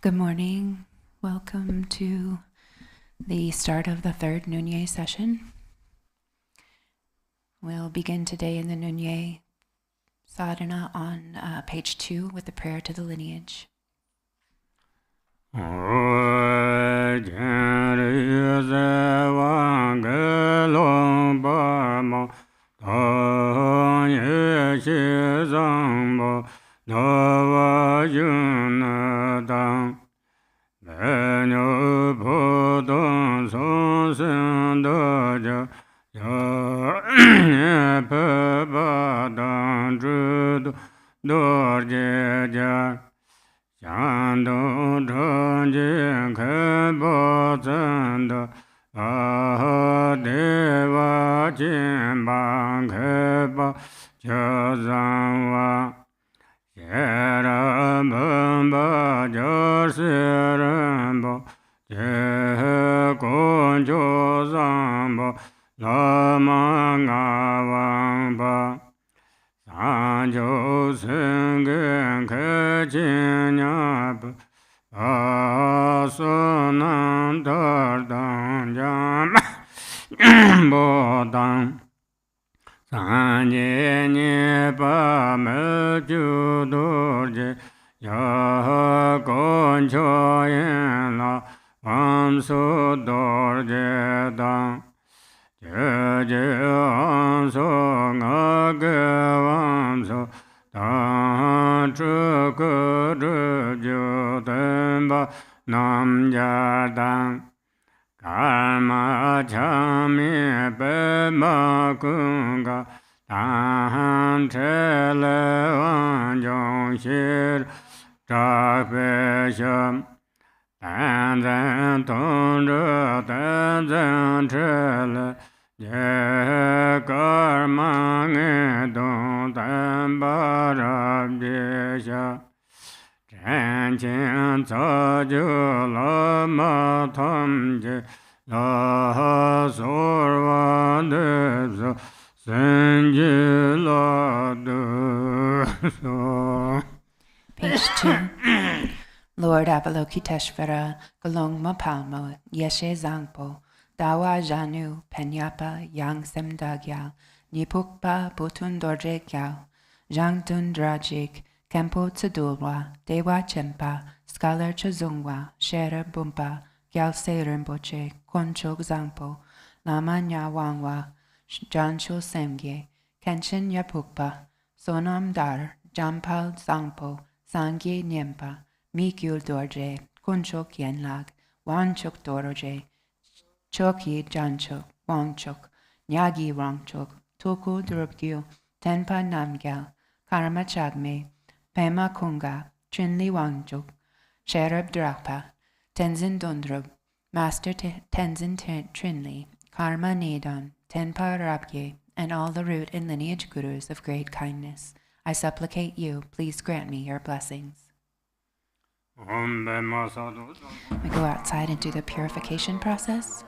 Good morning. Welcome to the start of the third NyungNe session. We'll begin today in the NyungNe Sadhana on page 2 with the prayer to the lineage. Page 2. Lord Avalokiteshvara, Galongma Palmo, Yeshe Zangpo, Dawa Janu, Penyapa, Yang Sem Dagyal, Nipukpa, Botun Dorje Gyal, Jangdun Drajik, Kempo Tsadulwa, Dewa Chempa, Scholar Chazungwa, Shera Bumpa, Gyal Se Rinpoche, Konchok Zangpo, Lama Nyawangwa, Jancho Semge, Kenshin Yapukpa, Sonam Dar, Jampal Zangpo, Sangye Nyempa, Mikyul Dorje, Kunchok Yenlag, Wanchok Doroje, Choki Janchok, Wangchok, Nyagi Wangchok, Toku Drubgyu, Tenpa Namgyal, Karma Chagme, Pema Kunga, Trinli Wangchok, Sherab Drakpa, Tenzin Dundrub, Master Tenzin Trinli, Karma Nedan, Tenpa Rabgye, and all the root and lineage gurus of great kindness. I supplicate you, please grant me your blessings. We go outside and do the purification process.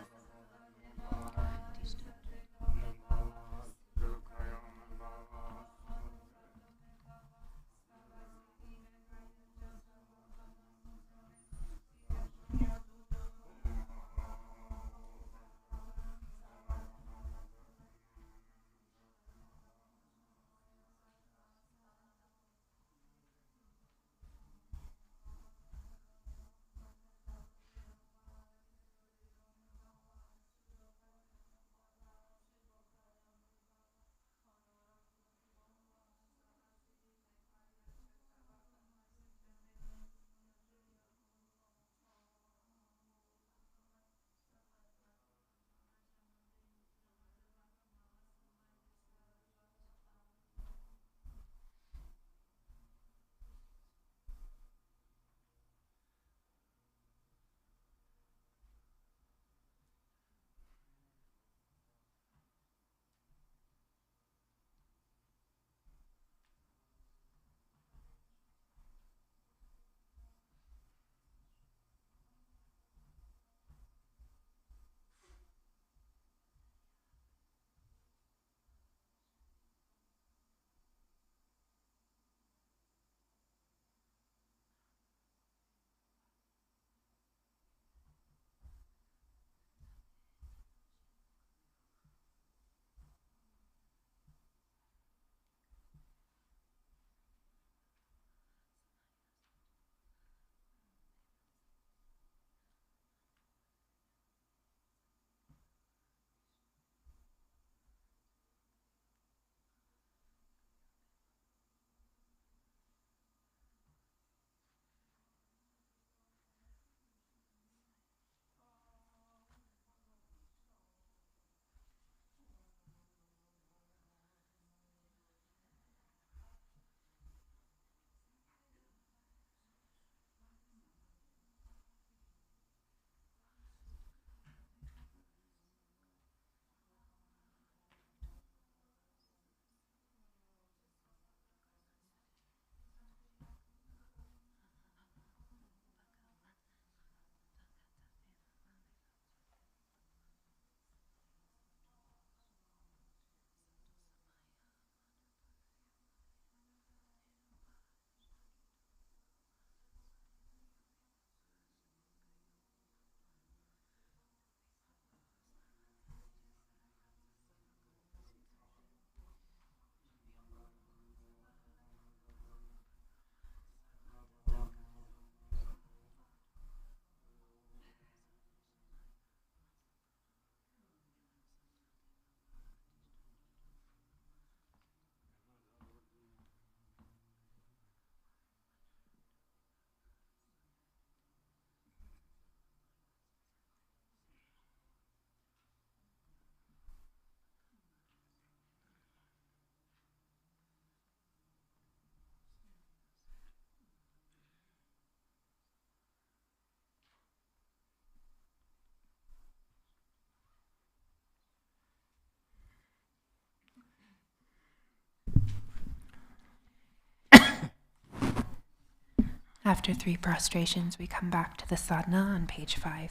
After 3 prostrations, we come back to the sadhana on page 5.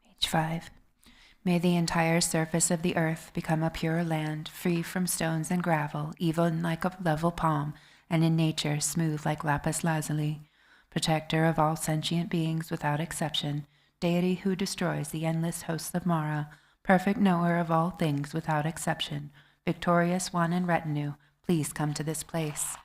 Page 5. May the entire surface of the earth become a pure land, free from stones and gravel, even like a level palm, and in nature smooth like lapis lazuli. Protector of all sentient beings without exception, deity who destroys the endless hosts of Mara, perfect knower of all things without exception, victorious one and retinue, please come to this place.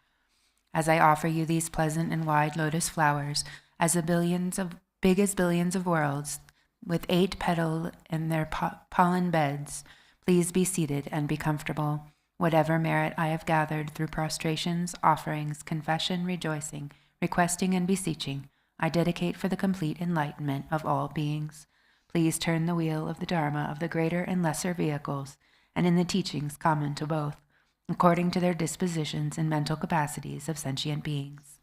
As I offer you these pleasant and wide lotus flowers, big as billions of worlds, with 8 petals in their pollen beds, please be seated and be comfortable. Whatever merit I have gathered through prostrations, offerings, confession, rejoicing, requesting, and beseeching, I dedicate for the complete enlightenment of all beings. Please turn the wheel of the Dharma of the greater and lesser vehicles, and in the teachings common to both, according to their dispositions and mental capacities of sentient beings.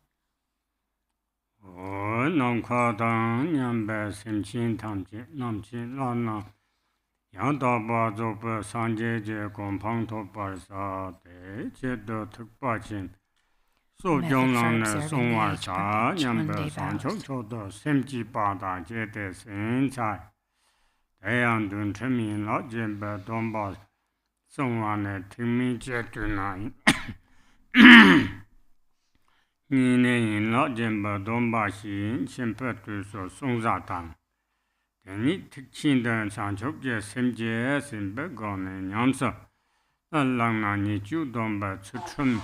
Method for observing the NyungNe vows. Nine in lot Jemba Domba Shin, Shempetu so Songzatan. Then it Chindan Sanchokja Semjes in Begon and Yamsa. Langna Nichu Domba Chutrum,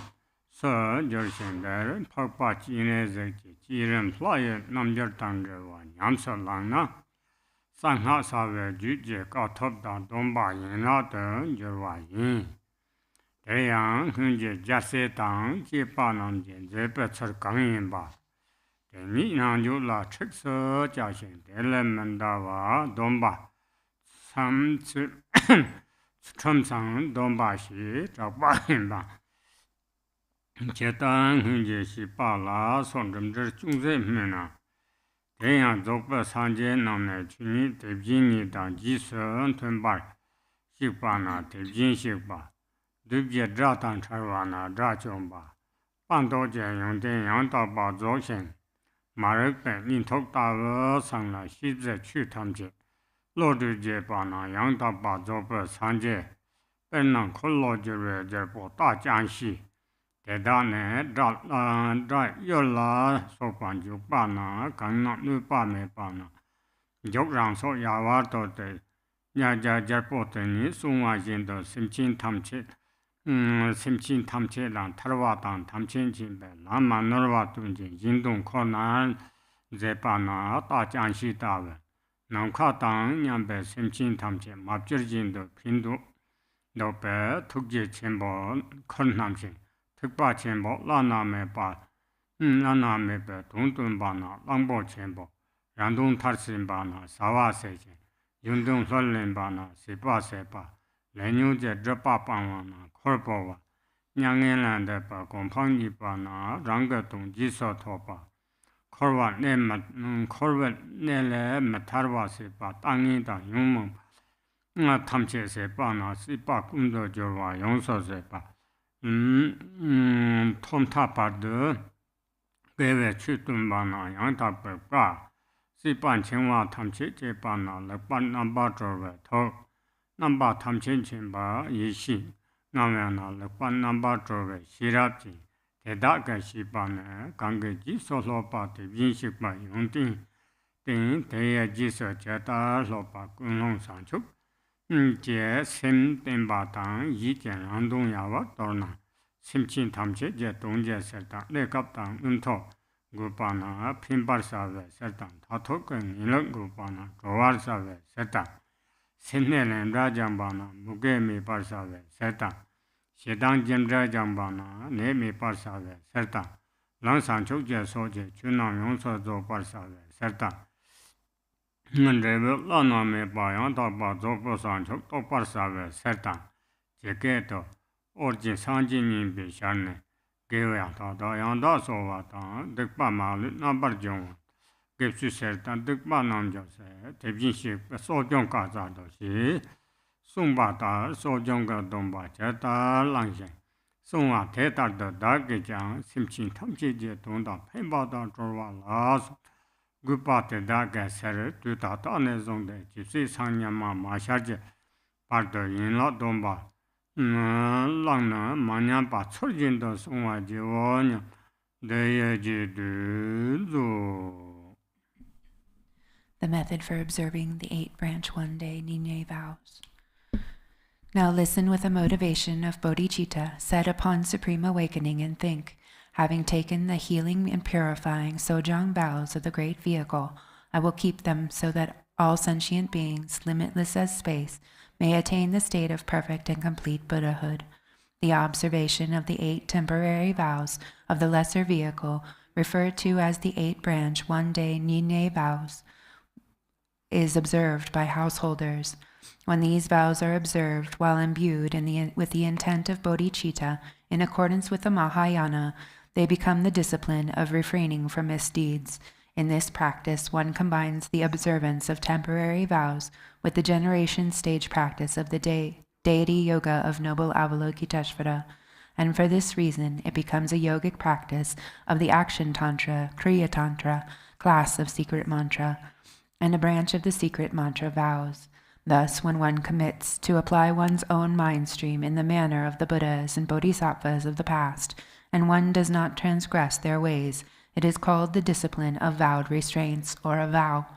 Sir Jersen there, Papa Chinese, Chiran Flyer, Namjar Tanga, Yamsa Langna. Sangha Save Juja got up down Domba in Latin, Jerwayin. Yang Hunje Jase Tang, Jipanam Jen, Zepeter Kangimba. The Ninangula Tricks Jashin, Elemandava, Domba, some Trumsang, Domba Shi, Jabahimba. Chetan Hunje Shipala, Sondram Jungze Mena. Yang Zopa Sanje Namne Chuni, Tevjini, Dan Jison, Tumbar, Shipana, Tevjin Shikba. Dubje Dratan Charwana, Drachomba. Pandoje Yongden Yang Ba Zoshen. Marek in Tokta Sangla, Shize Chutamje. Lord Jepana, Yang Ba Zopa Sanje. Benan Kologere, Jepo Da Janshi. Dedane, Dra Yola, Sopan Jupana, Kana Lupa Mepana. Jokran So Yavato de Yaja Jarpotani, Sungwajin, the Simchin Tamche, Simchin Tamche, and Tarawatan, Tamchin Jimbe, Lama Norva Tunjin, Jindung Konan, Zepana, Tajanshi Dawe, Namkatang, Yambe, Simchin Tamche, Mabjurjin, the Pindu, Dope, Tukji Chimbo, Kornamshin, Tukba Chimbo, Lana Mepa, Lana Mepe, Tuntun Bana, Langbo Chimbo, Randung Tarsin Bana, Sawa Sejen. Yundung Solin Bana, Sipa Sepa, Lenuja Drapa Pangwana, Korpova, NyungNe Land, Compangi Bana, Rangatung, Jiso Topa, Korva Nemat, Korva Nele, Matarva Sepa, Tangida, Yumum, Tamche Sepana, Sipa Kundo Jorva, Yonso Sepa, Tom Tapadu, Gave Chutum Bana, Yantapa. Sipan Chingwa Tamchi Jepana, Lapan Namba Drove, Tok Namba Tamchin Chimba, Yishi, Namana, Lapan Namba Drove, Shirachi, Tedaka Shipana, Gangaji Solopa, the Vinshikba, Yunting, Ting, Teya Jisa Jeta, Lopa, Gunong Sanchuk, Je, Sim, Timbatan, Yijan, Andung Yawa, Dorna, Simchin Tamchi, Jetong Jeseta, Lekaptang, Unto. Gupana, Pimpar Save, Setan, Tatokan, Ilok Gupana, Gowar Save, Setan, Sinel and Rajambana, Mugemi Parsave, Setan, Shedang Jimdra Jambana, Nemi Parsave, Setan, Langsan Chukja Soje, Chunam Yonso Zo Parsave, Setan, Revel Lana Me Bayan Tapa Zopo Sanchuk, Toparsave, Setan, Jeketo, Orji Sanjin Bisharne. Gaya Tata Yanda Sovata, Dikpa Mali, Number Jong, Gipsu Sertan, Dikpa Namjose, Tebinship, Sojong Kazadoshi, Sumbata, Sojong Domba, Jeta Langshen, Sunga Teta the Dagijang, Simchin Tamchi Tunda, Pembata Jorva Las, Gupate Daga Ser, Tutata Nezonde, Gypsy Sanyama, Mashaje, Pardo Yinla Domba. Langna Manyapa Churjin the Sungwa Jiwonya, The method for observing the 8-branch one-day NyungNe vows. Now listen with a motivation of bodhicitta set upon supreme awakening and think, having taken the healing and purifying sojong vows of the great vehicle, I will keep them so that all sentient beings, limitless as space, may attain the state of perfect and complete Buddhahood. The observation of the 8 temporary vows of the lesser vehicle, referred to as the 8-branch one-day NyungNe vows, is observed by householders. When these vows are observed while imbued with the intent of bodhicitta in accordance with the Mahayana, they become the discipline of refraining from misdeeds. In this practice, one combines the observance of temporary vows with the generation stage practice of the deity yoga of Noble Avalokiteshvara, and for this reason it becomes a yogic practice of the action tantra, kriya tantra, class of secret mantra, and a branch of the secret mantra vows. Thus, when one commits to apply one's own mind stream in the manner of the Buddhas and Bodhisattvas of the past, and one does not transgress their ways, it is called the discipline of vowed restraints, or a vow.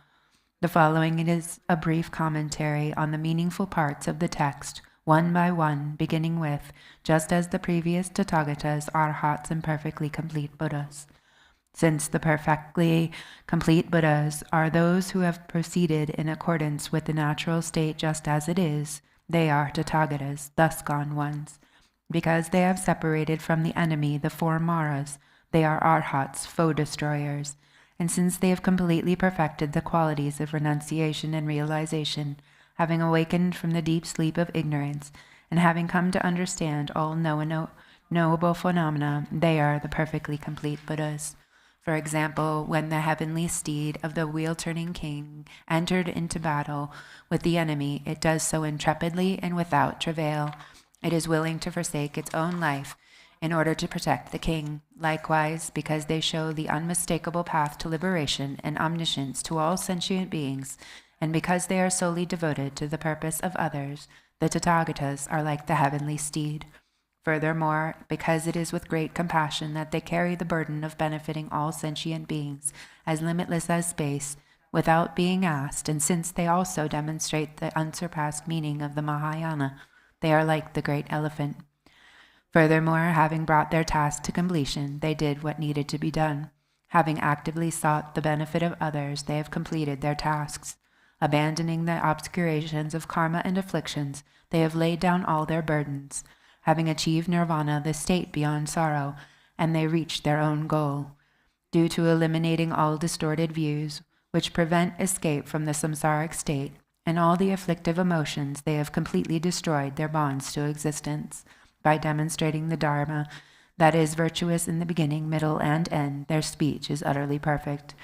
The following is a brief commentary on the meaningful parts of the text, one by one, beginning with, just as the previous Tathagatas, Arhats, and perfectly complete Buddhas. Since the perfectly complete Buddhas are those who have proceeded in accordance with the natural state just as it is, they are Tathagatas, thus gone ones. Because they have separated from the enemy the 4 Maras, they are Arhats, foe destroyers. And since they have completely perfected the qualities of renunciation and realization, having awakened from the deep sleep of ignorance, and having come to understand all knowable phenomena, they are the perfectly complete Buddhas. For example, when the heavenly steed of the wheel-turning king entered into battle with the enemy, it does so intrepidly and without travail. It is willing to forsake its own life in order to protect the king. Likewise, because they show the unmistakable path to liberation and omniscience to all sentient beings, and because they are solely devoted to the purpose of others, the Tathagatas are like the heavenly steed. Furthermore, because it is with great compassion that they carry the burden of benefiting all sentient beings, as limitless as space, without being asked, and since they also demonstrate the unsurpassed meaning of the Mahayana, they are like the great elephant. Furthermore, having brought their task to completion, they did what needed to be done. Having actively sought the benefit of others, they have completed their tasks. Abandoning the obscurations of karma and afflictions, they have laid down all their burdens. Having achieved nirvana, the state beyond sorrow, and they reached their own goal. Due to eliminating all distorted views, which prevent escape from the samsaric state, and all the afflictive emotions, they have completely destroyed their bonds to existence. By demonstrating the Dharma that is virtuous in the beginning, middle, and end, their speech is utterly perfect.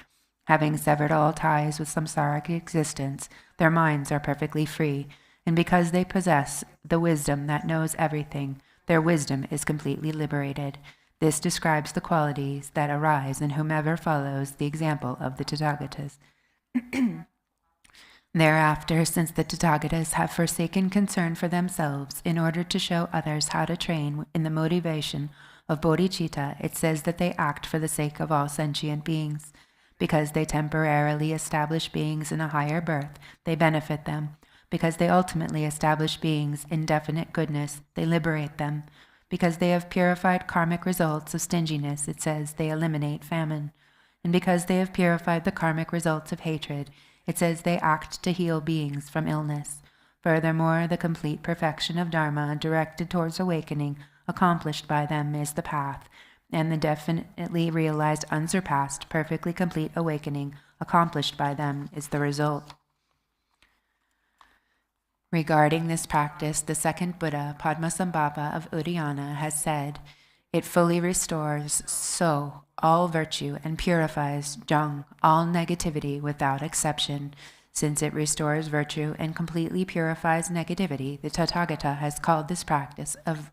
Having severed all ties with samsaric existence, their minds are perfectly free, and because they possess the wisdom that knows everything, their wisdom is completely liberated. This describes the qualities that arise in whomever follows the example of the Tathagatas. Thereafter, since the Tathagatas have forsaken concern for themselves in order to show others how to train in the motivation of bodhicitta, it says that they act for the sake of all sentient beings. Because they temporarily establish beings in a higher birth, they benefit them. Because they ultimately establish beings in definite goodness, they liberate them. Because they have purified karmic results of stinginess, it says they eliminate famine. And because they have purified the karmic results of hatred, it says they act to heal beings from illness. Furthermore, the complete perfection of Dharma directed towards awakening, accomplished by them, is the path, and the definitely realized, unsurpassed, perfectly complete awakening, accomplished by them, is the result. Regarding this practice, the second Buddha, Padmasambhava of Udayana, has said, "It fully restores so all virtue and purifies sojong, all negativity without exception. Since it restores virtue and completely purifies negativity, the Tathagata has called this practice of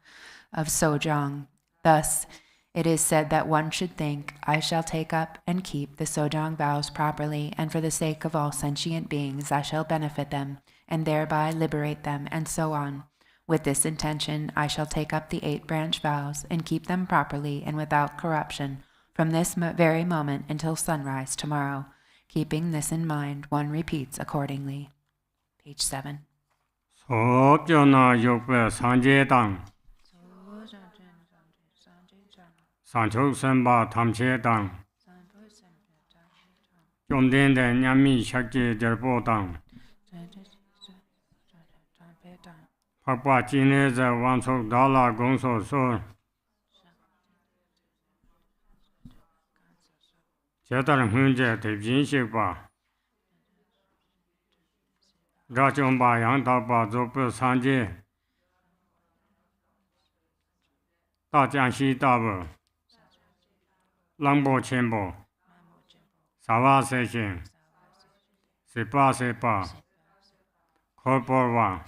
sojong. Thus, it is said that one should think, I shall take up and keep the sojong vows properly, and for the sake of all sentient beings I shall benefit them, and thereby liberate them, and so on. With this intention I shall take up the 8 branch vows, and keep them properly and without corruption, from this very moment until sunrise tomorrow. Keeping this in mind, one repeats accordingly." Page 7. Sanchok Senpa Tamche Tang Chomden de Nyami Shakti Jerpo Tang Pakpa Chine Ze Wansok Dala Gongso So Chetar Hunje Tepjin Shikpa Rachomba Yang Takpa Zopu Sanje Da Jiangxi Dabu Langbo Chenpo Sawa Seshin Sepa Sepa Korporwa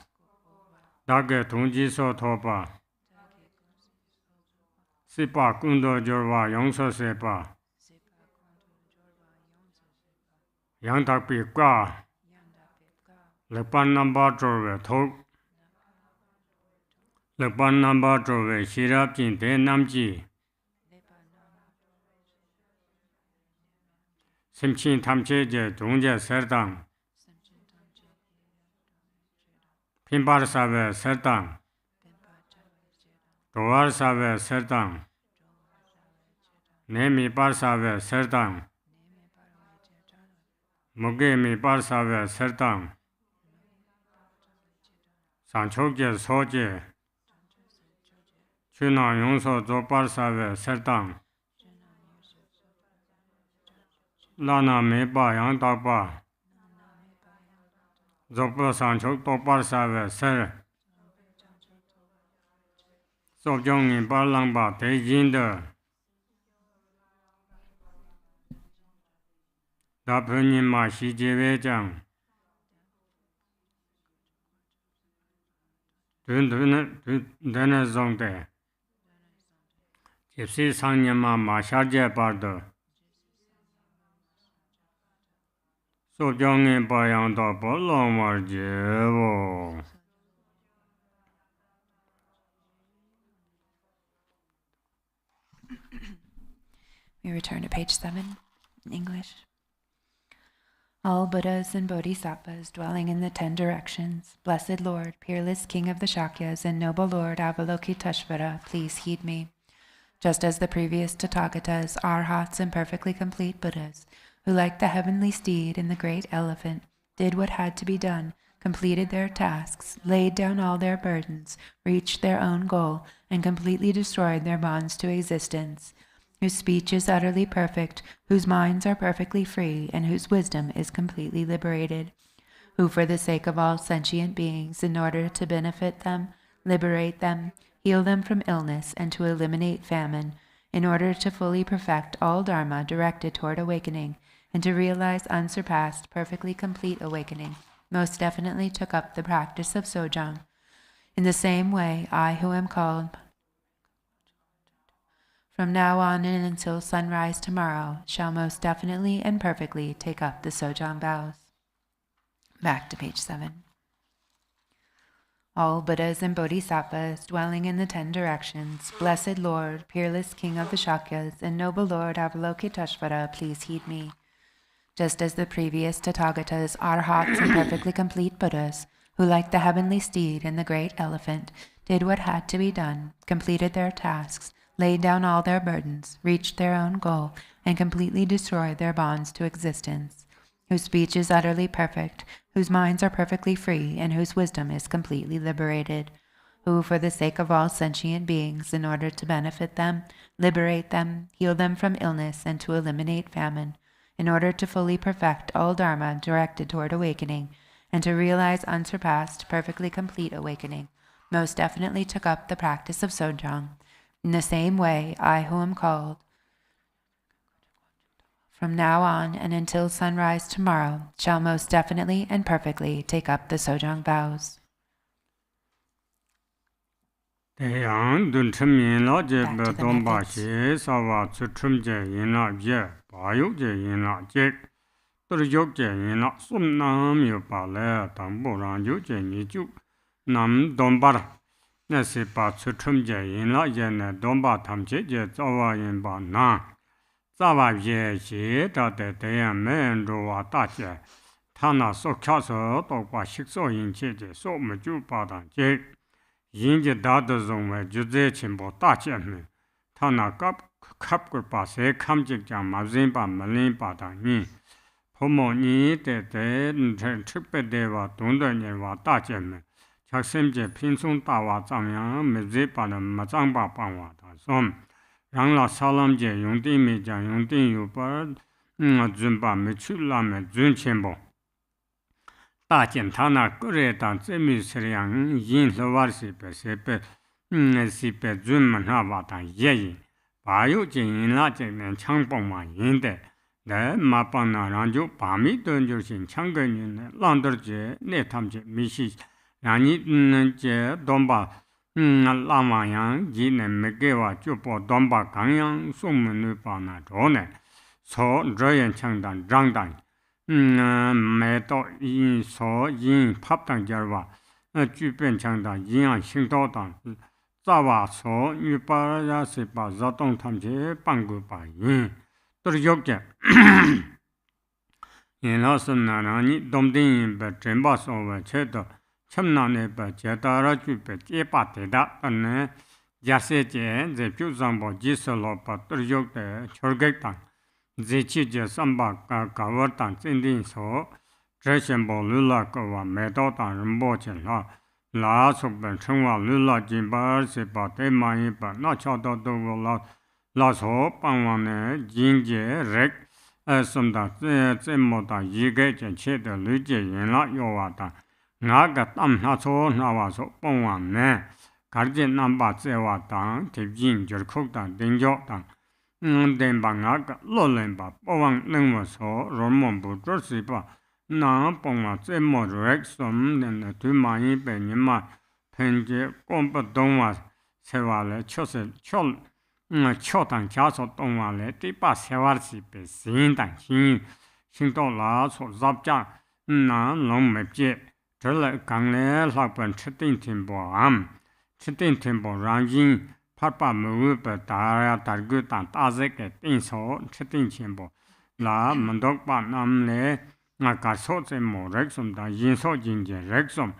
Dage Tungji So Topa Sepa Kundo Jorwa Yongso Sepa Yang Takpi Kwa Lepan Namba Jorwe Tok Lepan Namba Jorwe Shirap Jin De Namji Simchin Tamche Je Dungje Serdang Pimbar Sabe Serdang Dowar Sabe Serdang Nemi Bar Sabe Serdang Mugemi Bar Sabe Serdang Sanchokje Soje Chuna Yongso Zobar Sabe Serdang Lana Meba Yang Takpa Zopo Sanchok Topar Sabe Ser Sojong in Barlangba Tejinde Da BuNima Shi Jewe Jang Dune Zongde Gypsy Sangyama Ma Sharje Bardo Sojong in Bayang Da Bolomar Jewo. We return to page 7 in English. All Buddhas and Bodhisattvas dwelling in the 10 directions, Blessed Lord, peerless King of the Shakyas, and noble Lord Avalokiteshvara, please heed me. Just as the previous Tathagatas, Arhats, and perfectly complete Buddhas, who like the heavenly steed and the great elephant, did what had to be done, completed their tasks, laid down all their burdens, reached their own goal, and completely destroyed their bonds to existence, whose speech is utterly perfect, whose minds are perfectly free, and whose wisdom is completely liberated, who for the sake of all sentient beings, in order to benefit them, liberate them, heal them from illness, and to eliminate famine, in order to fully perfect all dharma directed toward awakening, and to realize unsurpassed, perfectly complete awakening, most definitely took up the practice of sojong. In the same way, I who am called from now on and until sunrise tomorrow shall most definitely and perfectly take up the sojong vows. Back to page 7. All Buddhas and Bodhisattvas dwelling in the 10 directions, Blessed Lord, peerless King of the Shakyas, and noble Lord Avalokiteshvara, please heed me. Just as the previous Tathagatas, Arhats, and perfectly complete Buddhas, who like the heavenly steed and the great elephant, did what had to be done, completed their tasks, laid down all their burdens, reached their own goal, and completely destroyed their bonds to existence, whose speech is utterly perfect, whose minds are perfectly free, and whose wisdom is completely liberated, who for the sake of all sentient beings, in order to benefit them, liberate them, heal them from illness, and to eliminate famine, in order to fully perfect all dharma directed toward awakening, and to realize unsurpassed, perfectly complete awakening, most definitely took up the practice of sojong. In the same way, I who am called from now on and until sunrise tomorrow shall most definitely and perfectly take up the sojong vows. 대양 눈천민 라제 베동바시 사와 추춤제 인라제 바육제 인라제 또르욕제 인라 솜남요 발레 당보랑요제 니주 남돈바라 나시바 추춤제 인라제네 돈바 탐제제 자와인바 나 자와예시 다데 대양맨로와 다제 타나 속혀서 똑바 식소인체제 소무주바당제 인제 다더종의 주제 침보 다체면 타나 갑을 바세 감직장 마진바 말린바다니 부모니 때때 특별대와 동전과 다체면 작심제 핀송 다와 장양 메제바는 마장바 방와다 좀 랑라 살람제 용디미장 용디유바 준바 메출라메 준침보大见他那个人当这么是样，因是话是别是别，是别专门那话当也因，把有经营那这边强帮嘛因的，那嘛帮那让就把米顿就是强个人呢，让得这那他们这没事，让你这东巴，拉瓦样，一年没给我就把东巴刚样送门的把那着呢，从这样强当让当。买到因所因拍当家话，举变强的营养行道当，早晚所与把呀是把热动他们去帮过把因，都是有的。因老师那让你懂得把真把所谓切的，чем那呢把接到了举变接把得的，呢，假设间在表上把技术老把都是有的，全给当。这期间三把搞我当镇定所，这些把路拉个话买到当人保钱了，拉出本称话路拉金把是把对马一把那桥到都我拉错帮我呢经济人，什么这么大一个钱切的理解人了要话当，那个当那错那话说帮我呢，赶紧那把这话当提进就是口当定着当。电把那个老人把不忘能我说，人们不做事吧？那帮我这么热什么的，对嘛一百年嘛，凭借讲不懂啊，才话来确实巧当家说懂话来，对把才话是被新当新到哪处入家，那拢没接，这来刚来那本吃定天不安，吃定天不让人。怕把木把大呀大个当大这个定手吃定钱不，那么多把那么来 nga ka so se mo rexum da yin so jin je rexum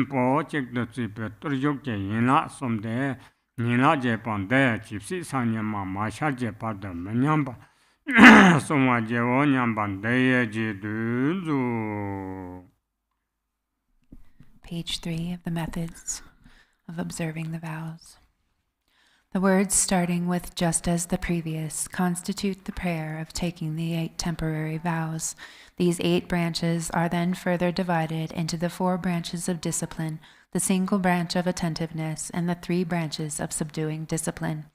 po chek de zui pe tur yok je yin la som de yin la je pan de chi si sang yin ma sha je pa de men nyam ba som wa je wo nyam ban de ye ji du zu. Page 3 of the Methods of Observing the Vows. The words starting with "just as the previous" constitute the prayer of taking the 8 temporary vows. These 8 branches are then further divided into the 4 branches of discipline, the single branch of attentiveness, and the 3 branches of subduing discipline.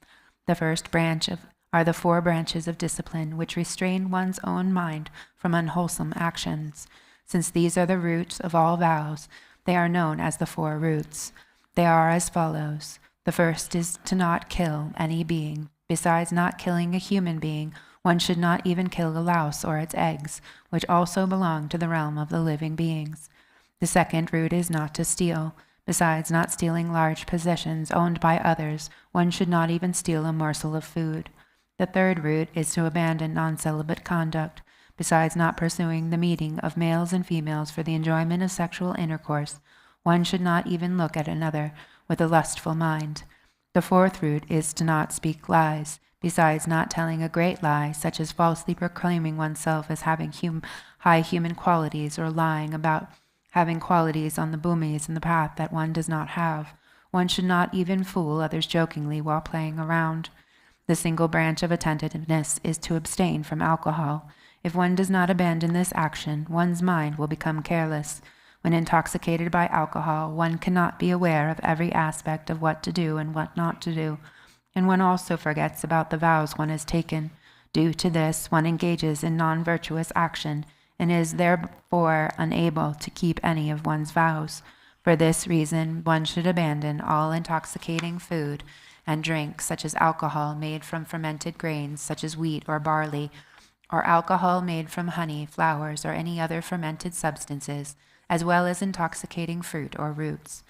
The first branch are the 4 branches of discipline which restrain one's own mind from unwholesome actions. Since these are the roots of all vows, they are known as the 4 roots. They are as follows. The first is to not kill any being. Besides not killing a human being, one should not even kill a louse or its eggs, which also belong to the realm of the living beings. The second root is not to steal. Besides not stealing large possessions owned by others, one should not even steal a morsel of food. The third root is to abandon non-celibate conduct. Besides not pursuing the meeting of males and females for the enjoyment of sexual intercourse, one should not even look at another with a lustful mind. The fourth root is to not speak lies. Besides not telling a great lie, such as falsely proclaiming oneself as having high human qualities or lying about having qualities on the bhumis in the path that one does not have, one should not even fool others jokingly while playing around. The single branch of attentiveness is to abstain from alcohol. If one does not abandon this action, one's mind will become careless. When intoxicated by alcohol, one cannot be aware of every aspect of what to do and what not to do, and one also forgets about the vows one has taken. Due to this, one engages in non-virtuous action and is therefore unable to keep any of one's vows. For this reason, one should abandon all intoxicating food and drink, such as alcohol made from fermented grains, such as wheat or barley, or alcohol made from honey, flowers, or any other fermented substances, as well as intoxicating fruit or roots.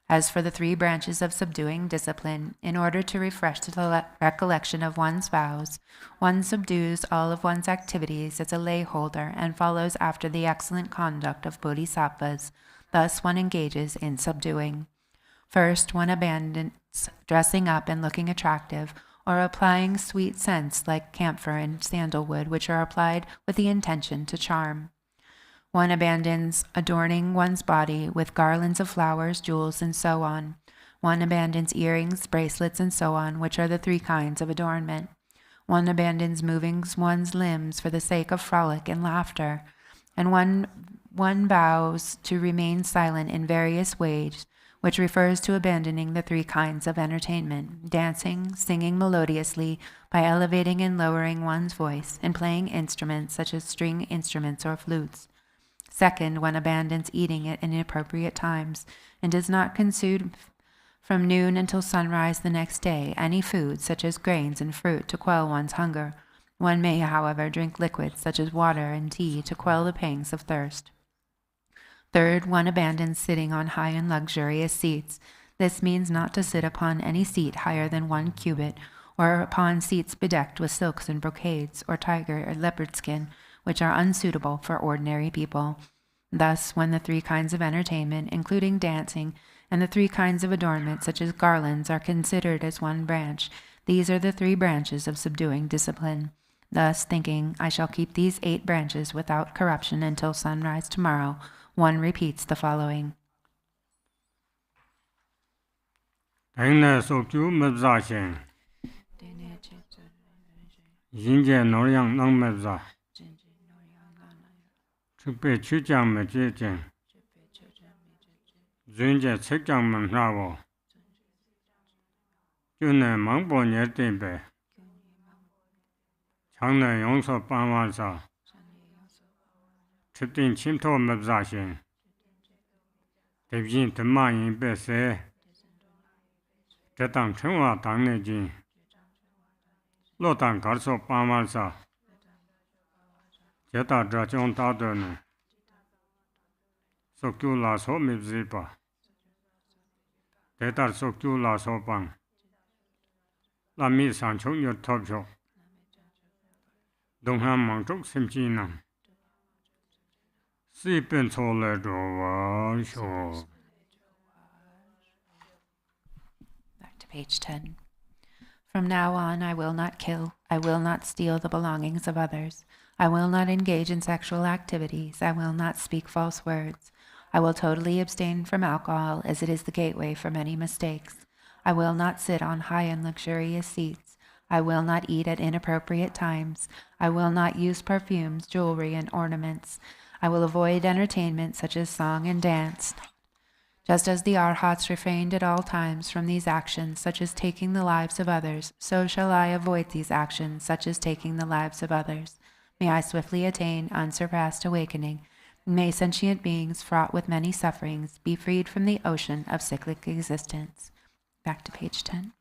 As for the 3 branches of subduing discipline, in order to refresh the recollection of one's vows, one subdues all of one's activities as a lay holder and follows after the excellent conduct of bodhisattvas. Thus one engages in subduing. First, one abandons dressing up and looking attractive, or applying sweet scents like camphor and sandalwood, which are applied with the intention to charm. One abandons adorning one's body with garlands of flowers, jewels, and so on. One abandons earrings, bracelets, and so on, which are the 3 kinds of adornment. One abandons moving one's limbs for the sake of frolic and laughter. And one vows to remain silent in various ways, which refers to abandoning the 3 kinds of entertainment: dancing, singing melodiously by elevating and lowering one's voice, and playing instruments such as string instruments or flutes. Second, one abandons eating at inappropriate times and does not consume from noon until sunrise the next day any food such as grains and fruit to quell one's hunger. One may, however, drink liquids such as water and tea to quell the pangs of thirst. Third, one abandons sitting on high and luxurious seats. This means not to sit upon any seat higher than 1 cubit, or upon seats bedecked with silks and brocades, or tiger or leopard skin, which are unsuitable for ordinary people. Thus, when the 3 kinds of entertainment, including dancing, and the 3 kinds of adornment, such as garlands, are considered as one branch, these are the 3 branches of subduing discipline. Thus, thinking, I shall keep these 8 branches without corruption until sunrise tomorrow, one repeats the following. Chukpe chujang me jejeng, zunje chekjang men ravo, june mangbo nye tenpe, changne yongso panwan sa, chipting chimto mebza shen, tebjin tenma yinpe se, tetang chengwa tangne jin, lotang garso panwan sa, Jeta Drachon Tadone Sokyu La So Mibzipa Tetar Sokyu La So Pang La Mi San Chok Yot Top Chok Dongham Mang Chok Simchi Nam Sipin Sole Drova Show. Back to page 10. From now on, I will not kill. I will not steal the belongings of others. I will not engage in sexual activities. I will not speak false words. I will totally abstain from alcohol, as it is the gateway for many mistakes. I will not sit on high and luxurious seats. I will not eat at inappropriate times. I will not use perfumes, jewelry, and ornaments. I will avoid entertainment such as song and dance. Just as the Arhats refrained at all times from these actions, such as taking the lives of others, so shall I avoid these actions, such as taking the lives of others. May I swiftly attain unsurpassed awakening. May sentient beings fraught with many sufferings be freed from the ocean of cyclic existence. Back to page 10.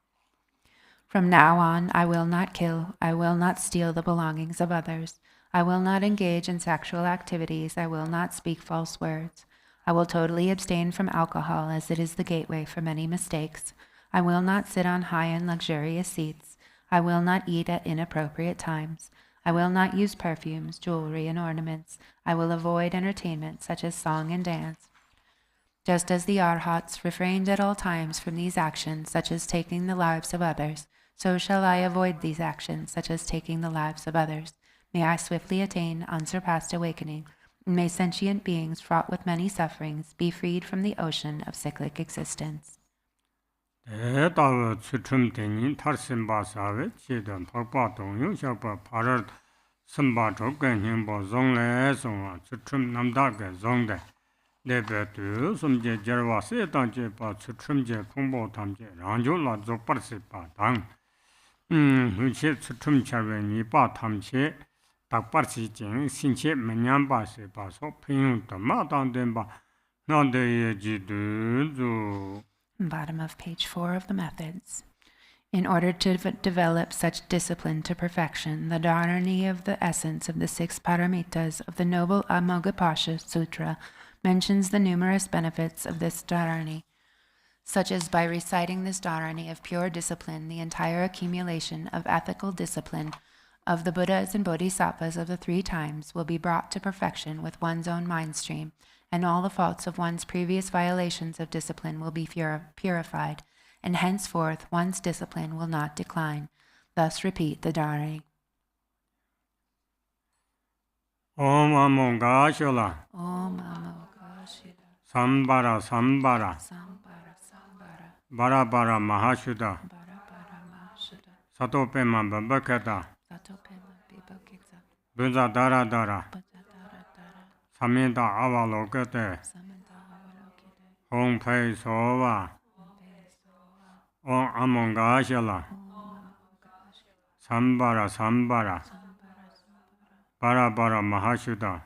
From now on, I will not kill. I will not steal the belongings of others. I will not engage in sexual activities. I will not speak false words. I will totally abstain from alcohol, as it is the gateway for many mistakes. I will not sit on high and luxurious seats. I will not eat at inappropriate times. I will not use perfumes, jewelry, and ornaments. I will avoid entertainment such as song and dance. Just as the Arhats refrained at all times from these actions, such as taking the lives of others, so shall I avoid these actions, such as taking the lives of others. May I swiftly attain unsurpassed awakening. May sentient beings fraught with many sufferings be freed from the ocean of cyclic existence. 대다의 추첨되니 탈신바사의 지던 법과동용 샤바 발을 선바 조건 행보 종래송아 추첨 남다게 종대 내베드 섬제 절와 세단제 바 추첨제 풍보 탐제 랑조라 족버스바 당 후체 추첨 차변이 바 탐체 닭버스진 신체 면양바세 바소 평용도 마당된바 난데에 지든주. Bottom of page 4 of the methods. In order to develop such discipline to perfection, the dharani of the essence of the 6 paramitas of the Noble Amoghapasha Sutra mentions the numerous benefits of this dharani, such as by reciting this dharani of pure discipline, the entire accumulation of ethical discipline of the Buddhas and Bodhisattvas of the 3 times will be brought to perfection with one's own mind stream, and all the faults of one's previous violations of discipline will be purified, and henceforth one's discipline will not decline. Thus repeat the dharani. Om Amonga Shola. Om Amoga Shila. Sambara Sambara. Sambara Sambara. Bara Bara Mahashuddha. Bara Bara Mahashuddha. Satopema Babakata. Satopema Bibakita. Bunza Dara Dara. Buddha Dara Dara. Saminta Avalokate. Samanta Avalokite. Om Pei Sova. Om Amonga Shola. Sambara Sambara. Bara Bara Mahashuddha.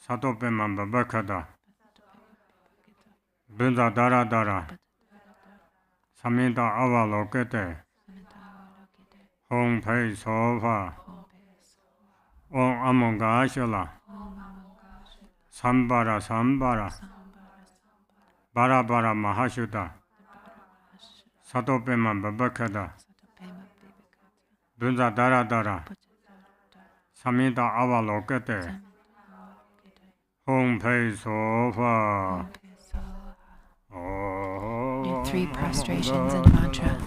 Satopema Babakata. Bunza Dara Dara. Saminta Avalokate. Om Pei Sova. Om Amonga Shola. Sambara Sambara. Bara Bara Mahashuddha. Satopema Babakata. Bunza Dara Dara. Saminta Avalokate. Om Pei Sova. Do 3 prostrations and mantra.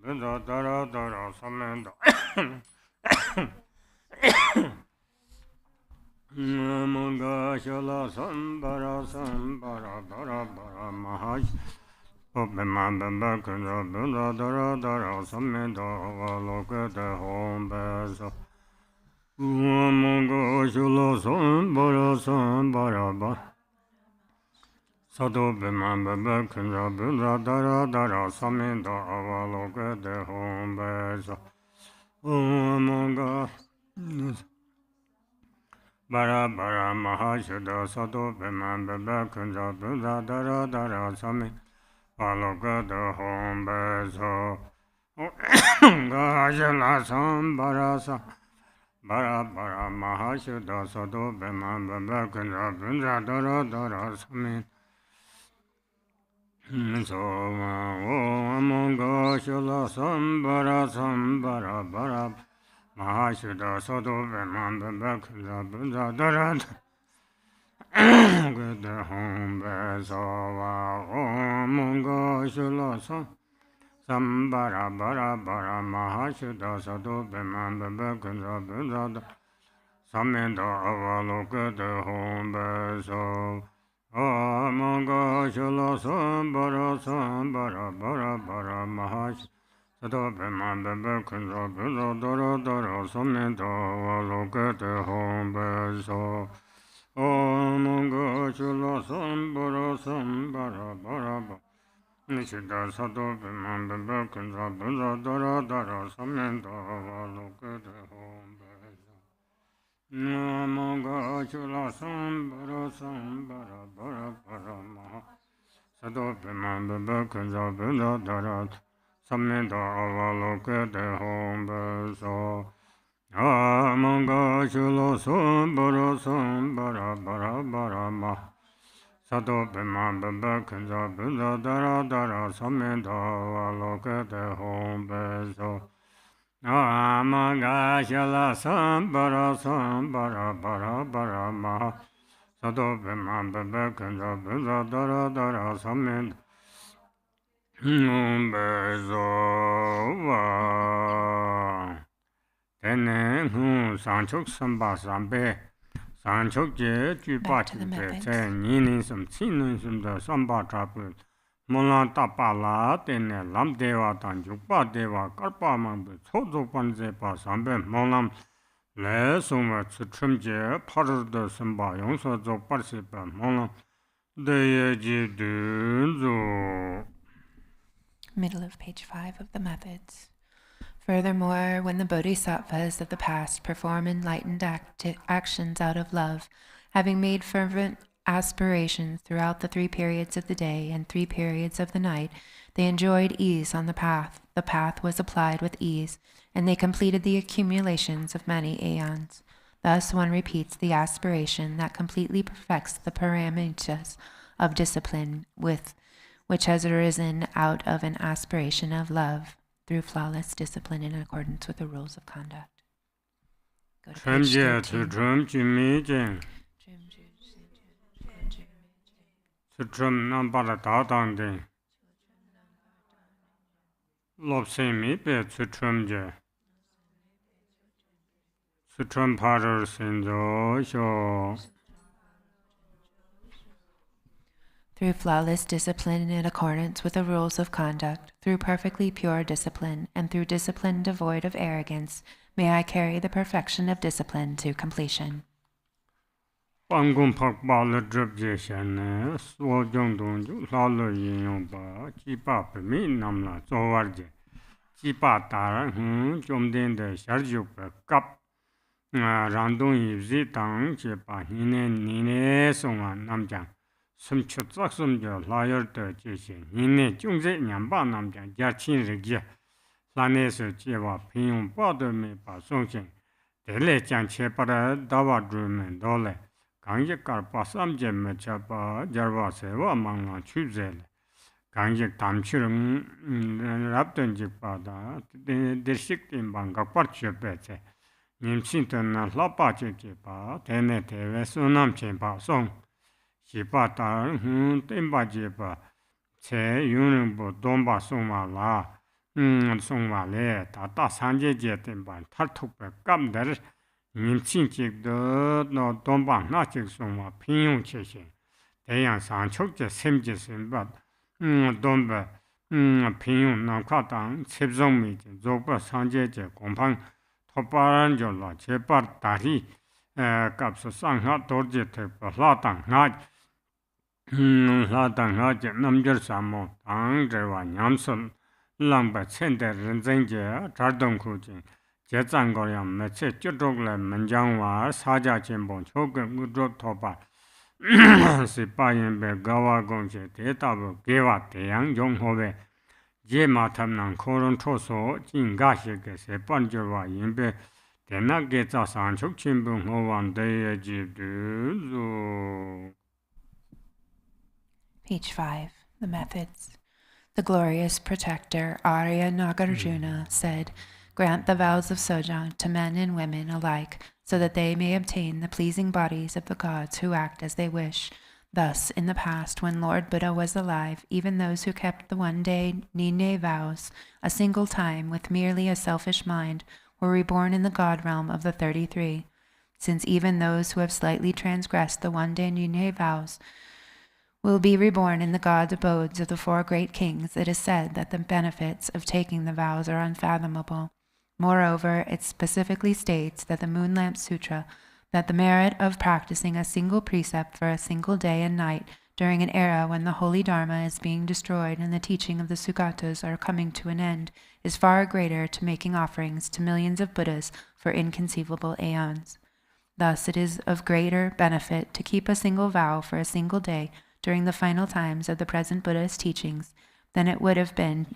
Bunza Dara Dara Samenda. Amonga Shola Sambara Sambara Bara Bara Mahash. Opema Babakata. Bunza Dara Dara Samenda Avalokate. Om Pei Amonga Shola Sambara Sambara Bara. Satopema Babakata. Bunza Dara Dara Samenda Avalokate. Om Pei Amonga Bara bara mahashuddha sato bhima bhaba kunja bhudha dara dara sami palokada hom beso gajala sam bara sa bara bara mahashuddha sato bhima bhaba kunja bhudha dara dara sami soma om gajala sam bara bara mahashuddha sato bhima bhaba kunja bhudha dara good home besova om gashula sambara bara bara mahashuddha sadhu bhima bhakra bhada samenda avalo good home besova om gashula sambara bara bara mahashuddha sadhu bhima bhakra bhada dara dara samenda avalo good home besova Om Gachula Sambara Sambara Baraba Nishida Sado Bhiman Bhakra Bhada Dara Dara Samenda Valokada Hom Bhasa Om Gachula Sambara Sambara Bara Maha Sado Bhiman Bhakra Bhada Dara Samenda Valokada Hom Bhasa Amanga Shula Sambara Bara Ma Sado Bhima Bhaba Kanja Bhada Dara Dara Samenda Valokada Hom Beso Amanga Shula Sambara Bara Ma Sado Bhima Bhaba Kanja Bhada Dara Dara Samenda Hom Beso Tene sanchok samba sambe sanchok je jupa jupe te ninin sam chinun sam da samba trapu molan tapa la tene lam deva tan jukpa deva karpa mambu chozo panze pa sambe molam le suma tsutrum je parar da samba yongso zo parse pa molam deye je dunzo. Middle of page 5 of the Methods. Furthermore, when the bodhisattvas of the past perform enlightened actions out of love, having made fervent aspirations throughout the 3 periods of the day and 3 periods of the night, they enjoyed ease on the path. The path was applied with ease, and they completed the accumulations of many aeons. Thus one repeats the aspiration that completely perfects the paramitas of discipline, which has arisen out of an aspiration of love, through flawless discipline in accordance with the rules of conduct. Go to page 13. Sutram Nambara Tatande Lopsemi Pe Sutram Je Sutram Parar Sinjo Sho. Through flawless discipline in accordance with the rules of conduct, through perfectly pure discipline, and through discipline devoid of arrogance, may I carry the perfection of discipline to completion. Pangum Pakpa Le Drupje Shan, Sojong Donju, Lalo Yin Ba, Chipa Pemi Namla, Zowarje, Chipa Tara, Jomden de Sharjup, Kap, Randon Yvzi Tang, Chipa, Nine Songa Namjang. Sumchut Saksumja, Lawyer to Jessin, Nine Jungze Nyamba Namjang, Garchen Buddhist Institute, Lane Jewa, Pinyon Bado Me Pa Songshin, Dele Chan Chepara, Dawa Drumen Dole, Gangjik Karpa Samje Mechapa, Jarva Sewa Mangla Chubzel, Gangjik Tamchurung, Rapton Jipada, District in Bangapar Chepete, Nimsinton Lapa Chepa, Tenete, Sunam Chepa Song. Jipa tar temba jipa che yunbo domba songwa la songwa le ta sanje je temba tar thukpe kam der nimchin chik de no domba na chik songwa pinyong che shin deyang sang chok je sem je semba domba pinyong na kha tang chepzong mi je zokpa sanje je kompang thoparan jo la chepar tari kapsa sangha dorje tepa la tang nga La Tang Haja Namjar Samo, Tang Jerwa Nyamsel, Lamba Center Renzenge, Tardon Kujin, 제장거량 매체 쩌족래 문장와 사자진봉 초근 무조 토바 시바인배 가와공제 대답을 개와 대양 용호배 제마탐난 코론 초소 진가시게 세 번째와 인배 대나게 자산 촉진봉 호완대의 집도 Page 5. The methods. The glorious protector Arya Nagarjuna said, "Grant the vows of sojong to men and women alike, so that they may obtain the pleasing bodies of the gods who act as they wish." Thus, in the past, when Lord Buddha was alive, even those who kept the one-day NyungNe vows a single time with merely a selfish mind were reborn in the god realm of the 33. Since even those who have slightly transgressed the one-day NyungNe vows will be reborn in the god abodes of the four great kings, it is said that the benefits of taking the vows are unfathomable. Moreover, it specifically states that the Moonlamp Sutra that the merit of practicing a single precept for a single day and night during an era when the holy Dharma is being destroyed and the teaching of the Sugatas are coming to an end is far greater to making offerings to millions of Buddhas for inconceivable aeons. Thus, it is of greater benefit to keep a single vow for a single day during the final times of the present Buddha's teachings than it would have been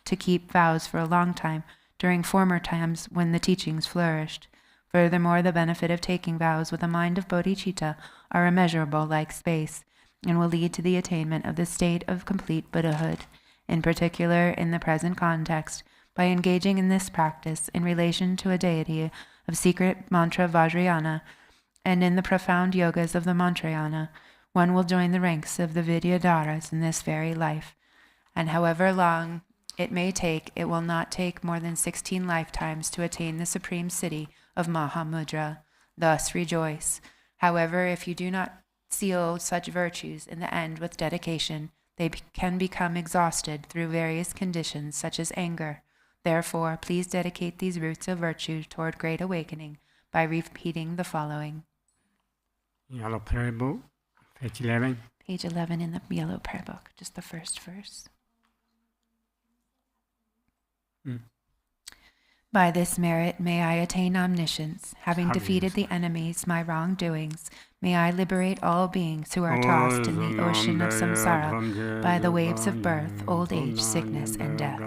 to keep vows for a long time during former times when the teachings flourished. Furthermore, the benefit of taking vows with a mind of bodhicitta are immeasurable like space, and will lead to the attainment of the state of complete Buddhahood. In particular, in the present context, by engaging in this practice in relation to a deity of secret mantra Vajrayana, and in the profound yogas of the Mantrayana, one will join the ranks of the Vidyadharas in this very life. And however long it may take, it will not take more than 16 lifetimes to attain the supreme city of Mahamudra. Thus rejoice. However, if you do not seal such virtues in the end with dedication, they can become exhausted through various conditions such as anger. Therefore, please dedicate these roots of virtue toward great awakening by repeating the following. Yellow prayer book, page 11. Page 11 in the yellow prayer book, just the first verse. By this merit may I attain omniscience. Having defeated the enemies, my wrongdoings, may I liberate all beings who are tossed in the ocean of samsara by the waves of birth, old age, sickness, and death.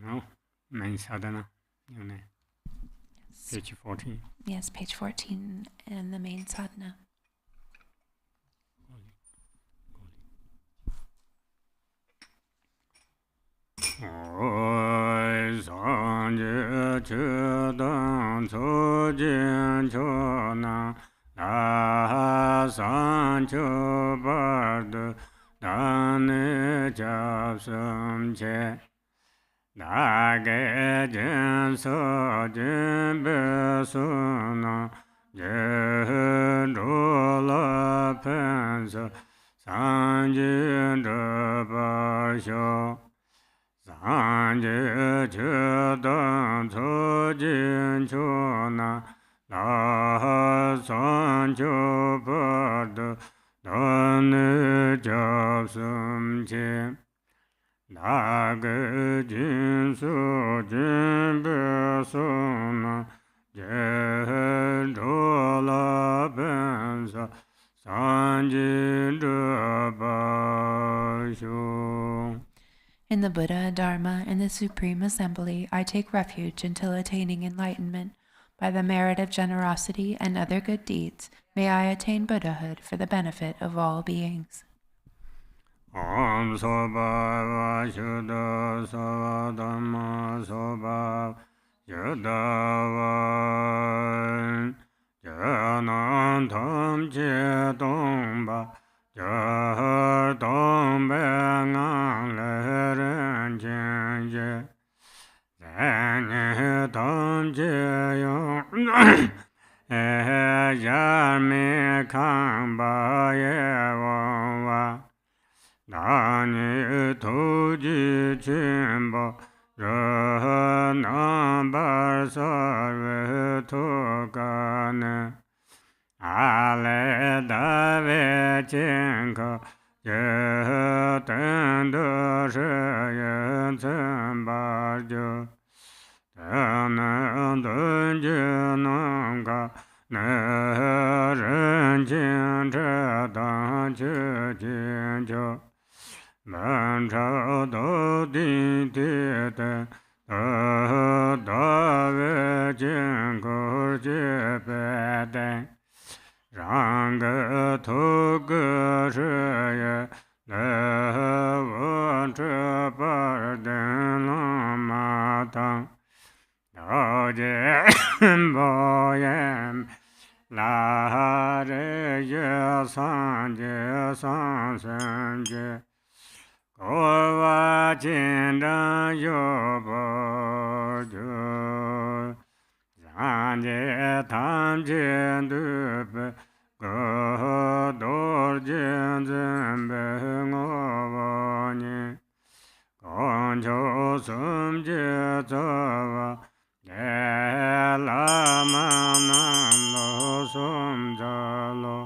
No, main sadhana, NyungNe. Page 14. Yes, page 14 and the main sadhana. Oi sanje chedan sojin chona la sancho bard dane japsam che Nage jen so jen besuna jen rola pensa sanjin dabasho sanje chedan so jen chona la sancho bard dane japsum che Nage jin so jin besuna jen rola bensa sanjin dabasho. In the Buddha, Dharma, and the Supreme Assembly, I take refuge until attaining enlightenment. By the merit of generosity and other good deeds, may I attain Buddhahood for the benefit of all beings. Om soba vashuddha sava dhamma soba yudhava janantam che tongpa jar tongpe ngang le ren chen che zanye tam che yong jar me kang pa ye wang wa Nani toji chimbo rana barsarve tokane Ale dave chenko ye tendo she Dzambhala Tana dunje nanga ne ren jin che dan che jin jo man cha do di di de da ve jin ko je pe de rang to ge shi ye le wo che par de la ma tang Boyem La Re Ye San Je San Sen Je Go Va Jin Dan Yo Bo Jo San Je Tam Jin Du Be Go Dor Jin Zen Be Ngo Bo Ni Gong Cho Sum Je Zo Va Lama Lo Sum Ja Lo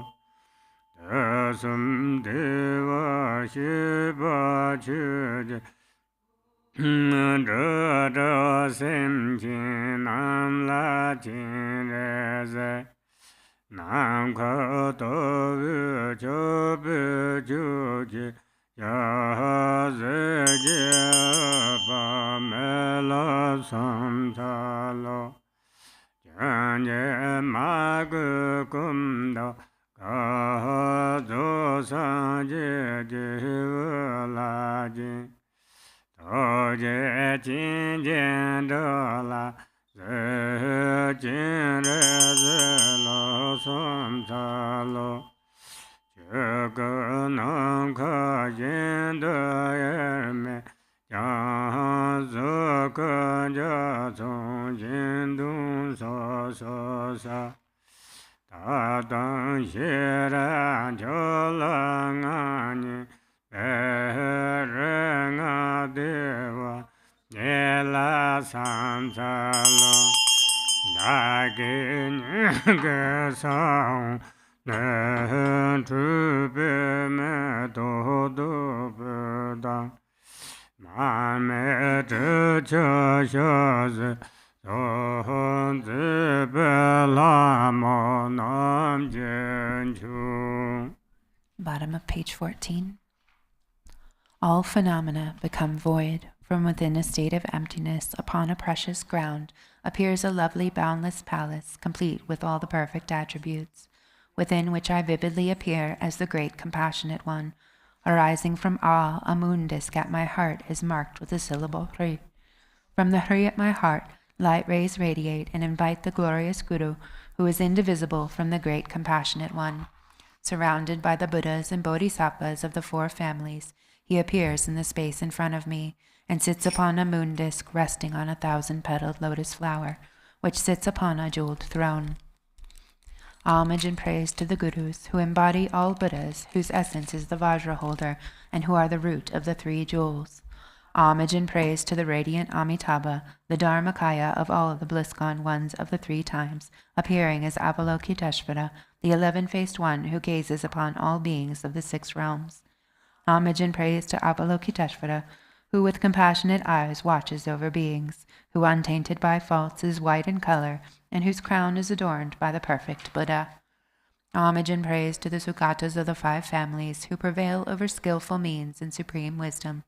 Shantideva Shiva Chu Je Sim Chin Nam La Chin Re Se Nam Kha To Vi Cho Bi Chu Ji Ya Ze Je Pa Me La Sam Cha Lo Jan Je Ma Gu Kum Do Ka Do San Je Je La Jin Do Je Jin Jin Do La Ze Jin Re Ze Lo Sam Cha Lo Nam Kha Yin De Yer Me Yang Zu Ka Ja Zong Yin Dung So So Sa Ta Dang Xie Ran Chou La Nga Ni Be Re Nga Deva Ye La Sam Sa Lo Da Ge Ni Ge Sang Ne Chu Be Me Do Do Be Da Ma Me Zhe Che Xia Zi Do Zi Be La Mo Nam Jian Chu. Bottom of page 14. All phenomena become void. From within a state of emptiness, upon a precious ground, appears a lovely boundless palace, complete with all the perfect attributes, within which I vividly appear as the great compassionate one. Arising from awe, a moon disk at my heart is marked with the syllable Hri. From the Hri at my heart, light rays radiate and invite the glorious Guru, who is indivisible from the great compassionate one. Surrounded by the Buddhas and Bodhisattvas of the four families, he appears in the space in front of me, and sits upon a moon disk resting on a 1,000-petaled lotus flower, which sits upon a jeweled throne. Homage and praise to the Gurus, who embody all Buddhas, whose essence is the Vajra holder, and who are the root of the 3 jewels. Homage and praise to the radiant Amitabha, the Dharmakaya of all the bliss-gone ones of the 3 times, appearing as Avalokiteshvara, the 11-faced one who gazes upon all beings of the 6 realms. Homage and praise to Avalokiteshvara, who with compassionate eyes watches over beings, who untainted by faults is white in color, and whose crown is adorned by the perfect Buddha. Homage and praise to the Sugatas of the 5 families, who prevail over skillful means and supreme wisdom,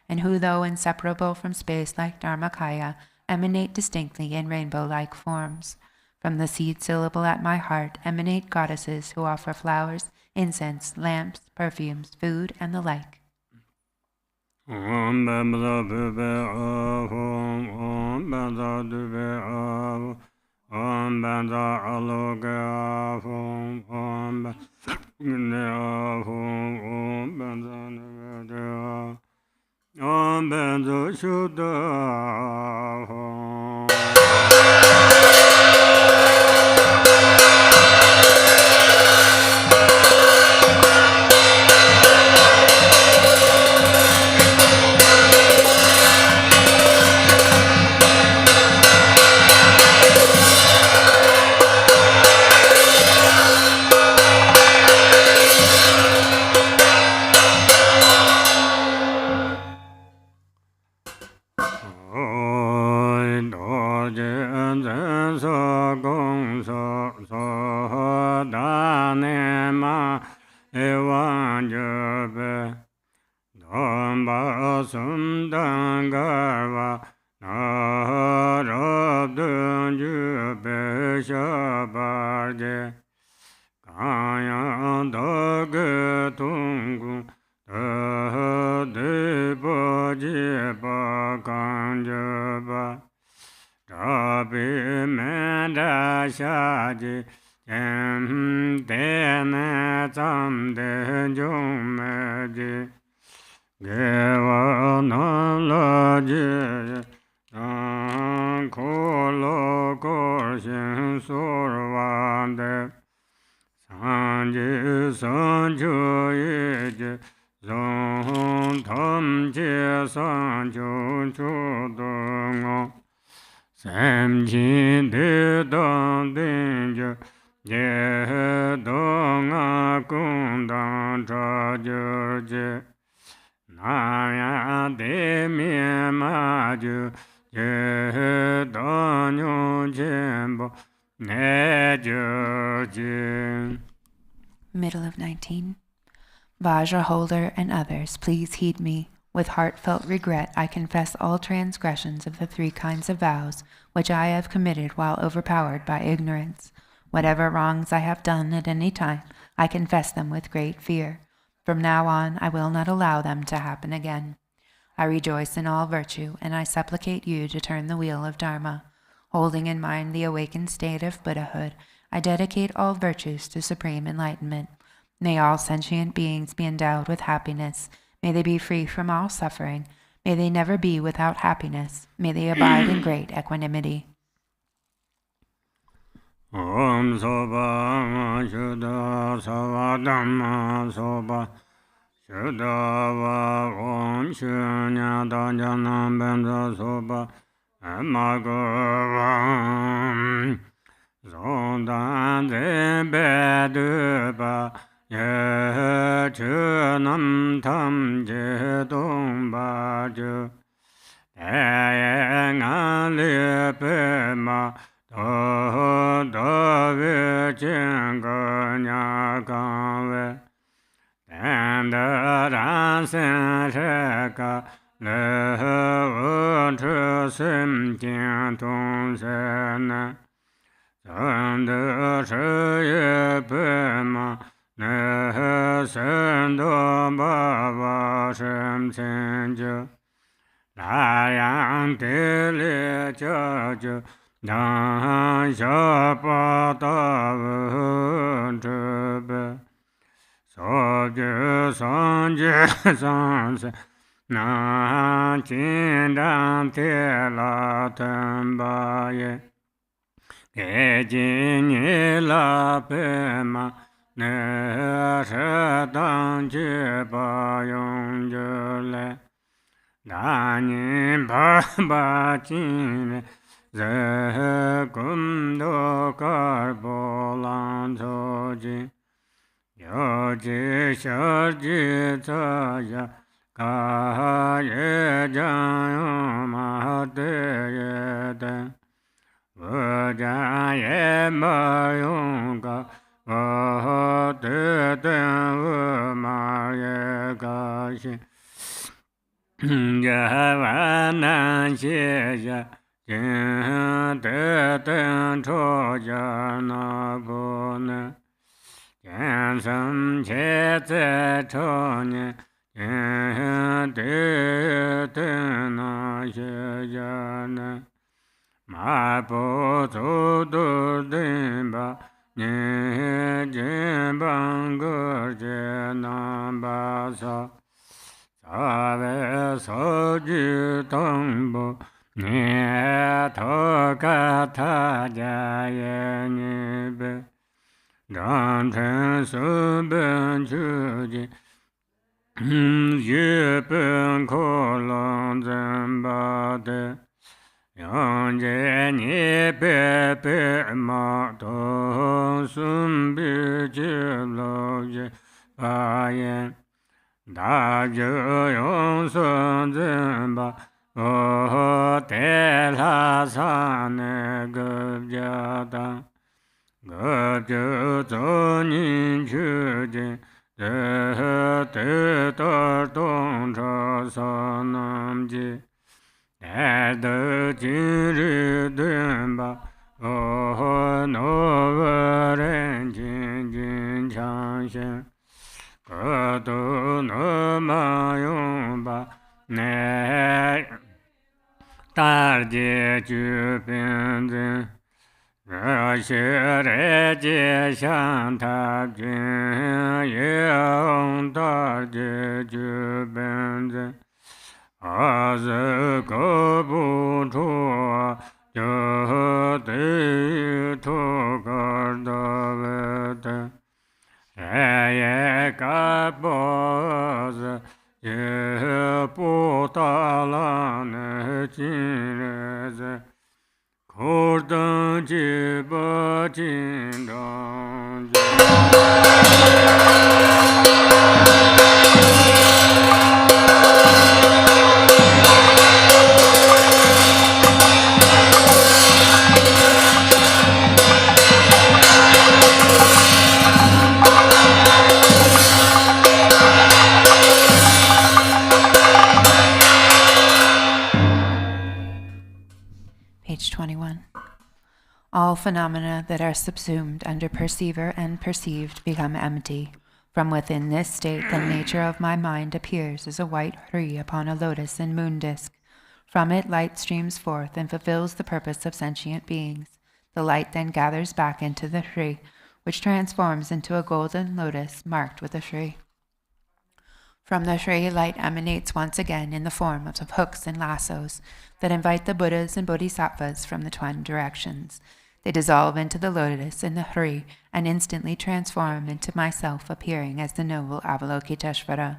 and who, though inseparable from space like Dharmakaya, emanate distinctly in rainbow-like forms. From the seed syllable at my heart emanate goddesses who offer flowers, incense, lamps, perfumes, food, and the like. Om Bamza Bube Om Om Banza Dube Om Banza Aloga Om Om Banza Om Banza Neve Om Banza Shuddha Om. Garva Sundan Garva Narabdun Jubesha Barje Kayan Dage Tungu Debo Jeba Kanjaba Rabi Menda Shaji Dene Tamde Jumeji Geva Nalaji Kolo Korshin Survande Sanji Sanju Yeje Zon Tamje Sanju Chudungo Samjin De Don Danger Je Donga Kundan Trajurje Naya De Mi Maju Je Donyo Jembo Nejurje. Middle of 19. Vajra holder and others, please heed me. With heartfelt regret, I confess all transgressions of the 3 kinds of vows which I have committed while overpowered by ignorance. Whatever wrongs I have done at any time, I confess them with great fear. From now on, I will not allow them to happen again. I rejoice in all virtue, and I supplicate you to turn the wheel of Dharma. Holding in mind the awakened state of Buddhahood, I dedicate all virtues to supreme enlightenment. May all sentient beings be endowed with happiness. May they be free from all suffering. May they never be without happiness. May they abide in great equanimity. Om Soba Shuddha Sava Dhamma Soba Shuddha Va Om Shunyata Janam Bendra Soba Emagovam Zondan Zebe Duba Ye Chunam Tam Je Dongba Ju Dayang Ali Pema Dove Chinga Nyakave Danda Sen Sheka Le Vutru Sim Jin Tong Sen Zanda Shiye Pema Ne Sen Do Baba Shem Sen Ju La Yang Di Li Cha Ju Dan Shapa Ta Vu Chube So Ju San Ju San Se Na Chin Dan Te La Ten Ba Ye Ge Jin Ye La Pe Ma Ne She Dan Ji Ba Yong Ju Le Da Nin Ba Ba Chin Le Ze Kum Do Kar Bo Lan So Ji Yo Ji Shar Ji Ca Ya Ka Ye Jan Yo Ma De Ye Den Wu Jan Ye Ma Yong Ka Wo De Den Wu Ma Ye Ka Xin Ya Va Nan Xie Ya Jin De Den Cho Ya Na Gu Ne Jian Sam Che Ze Cho Ni Jin De Den Na Xie Ya Ne Ma Po Zu Du Din Ba Ni Jin Bang Gu Je Nan Ba Sa Sa Ve So Ji Tong Bu Ni To Ka Ta Ja Ye Ni Be Dan Chen Su Ben Chu Ji Ye Ben Ko Long Zhen Ba De Yang Je Ni Be Be Ma To Sun Bi Ji Lo Je Ba Yen Da Je Yong Sun Zhen Ba O Te La Sa Ne Ge Ja Da Ge Je Zo Nin Chu Ji De Te Tar Dong Cha Sa nam ji the jiri dunba oh no ren jin jin chang shen ka do no ma yong ba ne tar je ju bin zin ra shi re je shang ta jin yong tar je ju bin zin az go bu chu jo de to gar da ve de ye ka bo z ye pu ta la ne jin re z ko dan ji ba jin dang Page 21. All phenomena that are subsumed under perceiver and perceived become empty. From within this state, the nature of my mind appears as a white tree upon a lotus and moon disk. From it, light streams forth and fulfills the purpose of sentient beings. The light then gathers back into the tree, which transforms into a golden lotus marked with a tree. From the tree, light emanates once again in the form of hooks and lassos that invite the Buddhas and Bodhisattvas from the 20 directions. They dissolve into the lotus in the tree and instantly transform into myself, appearing as the noble Avalokiteshvara.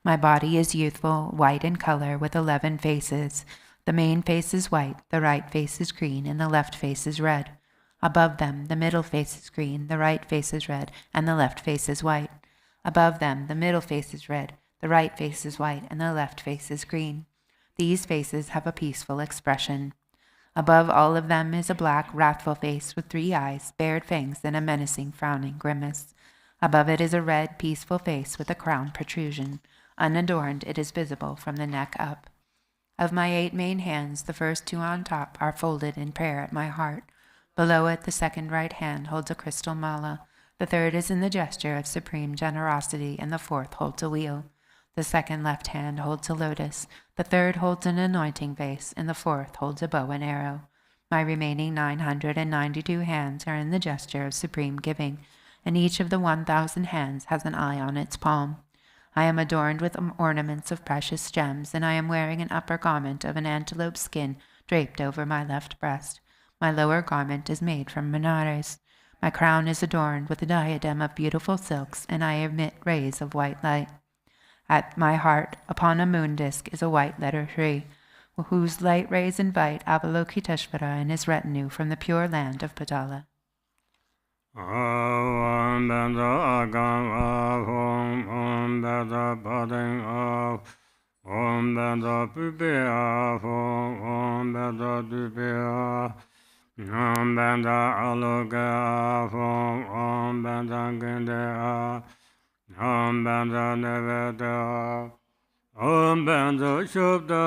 My body is youthful, white in color, with 11 faces. The main face is white, the right face is green, and the left face is red. Above them, the middle face is green, the right face is red, and the left face is white. Above them, the middle face is red, the right face is white, and the left face is green. These faces have a peaceful expression. Above all of them is a black, wrathful face with 3 eyes, bared fangs, and a menacing, frowning grimace. Above it is a red, peaceful face with a crown protrusion. Unadorned, it is visible from the neck up. Of my 8 main hands, the first 2 on top are folded in prayer at my heart. Below it, the second right hand holds a crystal mala. The third is in the gesture of supreme generosity, and the fourth holds a wheel. The second left hand holds a lotus, the third holds an anointing vase, and the fourth holds a bow and arrow. My remaining 992 hands are in the gesture of supreme giving, and each of the 1,000 hands has an eye on its palm. I am adorned with ornaments of precious gems, and I am wearing an upper garment of an antelope skin draped over my left breast. My lower garment is made from Benares. My crown is adorned with a diadem of beautiful silks, and I emit rays of white light. At my heart, upon a moon disk, is a white letter tree, whose light rays invite Avalokiteshvara and his retinue from the pure land of Padala. Om Banza Nevada, Om Banza Shubda,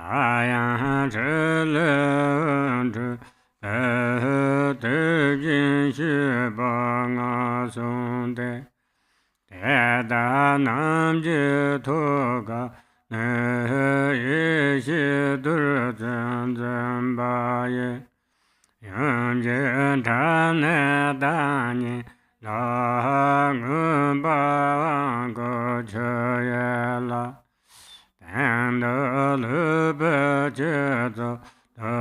Layan Chilin Jin Shibanga Sunde Deda Nam Jitoga Yishi Dzambhala Yunjin Tane Dani La Go Chayela and the Lubajito the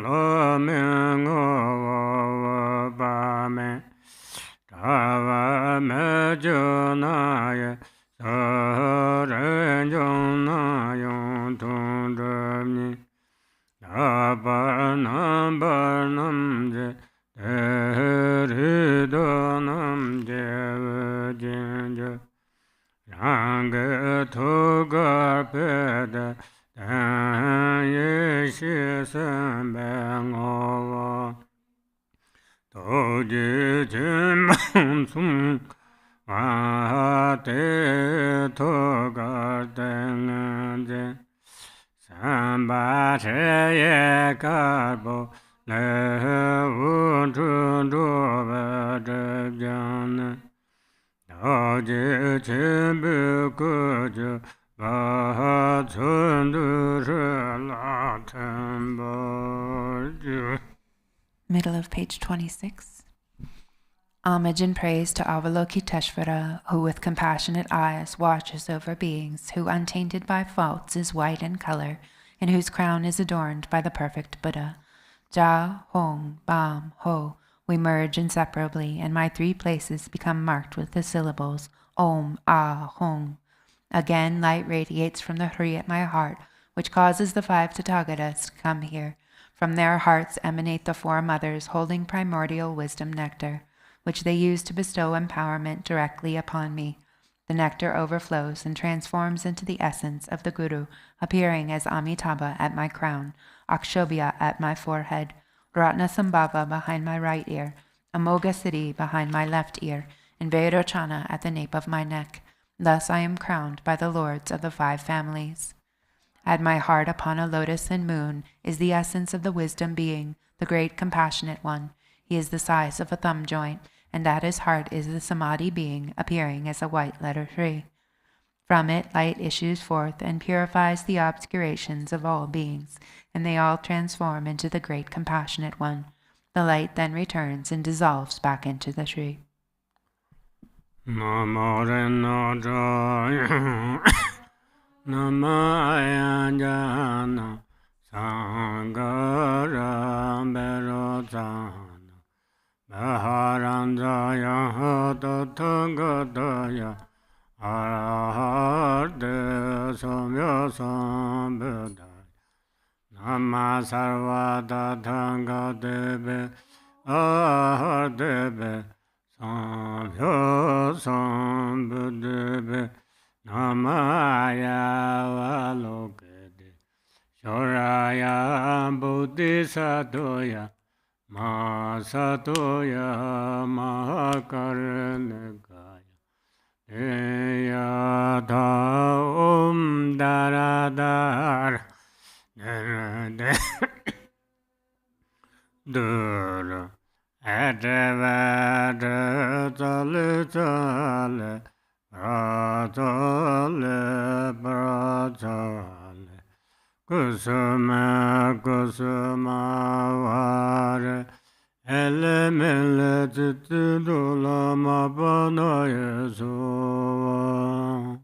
Loming of Bame Tava Majunaya Saranjunayun Tundami Abanambanamje Deridonamje Jinja Ranga Togar Peda Yeshi Sambangova Toji Jimbam Vate Togar Tenganje Samba Cheye Karbo Le Wuntrundova Jana Toji Chimbu Kuju Middle of page 26. Homage and praise to Avalokiteshvara, who with compassionate eyes watches over beings, who untainted by faults is white in color, and whose crown is adorned by the perfect Buddha. Ja, Hong, Bam, Ho, we merge inseparably, and my three places become marked with the syllables Om, Ah, Hong. Again, light radiates from the Hri at my heart, which causes the 5 Tathagatas to come here. From their hearts emanate the 4 mothers holding primordial wisdom nectar, which they use to bestow empowerment directly upon me. The nectar overflows and transforms into the essence of the Guru, appearing as Amitabha at my crown, Akshobhya at my forehead, Ratnasambhava behind my right ear, Amoga Siddhi behind my left ear, and Vairochana at the nape of my neck. Thus I am crowned by the lords of the 5 families. At my heart upon a lotus and moon is the essence of the wisdom being, the great compassionate one. He is the size of a thumb joint, and at his heart is the samadhi being, appearing as a white letter 3. From it light issues forth and purifies the obscurations of all beings, and they all transform into the great compassionate one. The light then returns and dissolves back into the tree. Namayanjana Sangaram Berotana Baharanjaya Tatangadaya Araharte Samya Sambhadaya Nama Sarvata Tangadebe Ahardebe Samya Sambhadebe Namaya Valokede Shoraya Buddhisadoya Masatoya Mahakaranagaya Deyata Om Daradar Dura Adavada Talitale Pratale, Pratale, Kusuma, Kusuma, Vare, Elemele, Titula, Mapana, Yesova.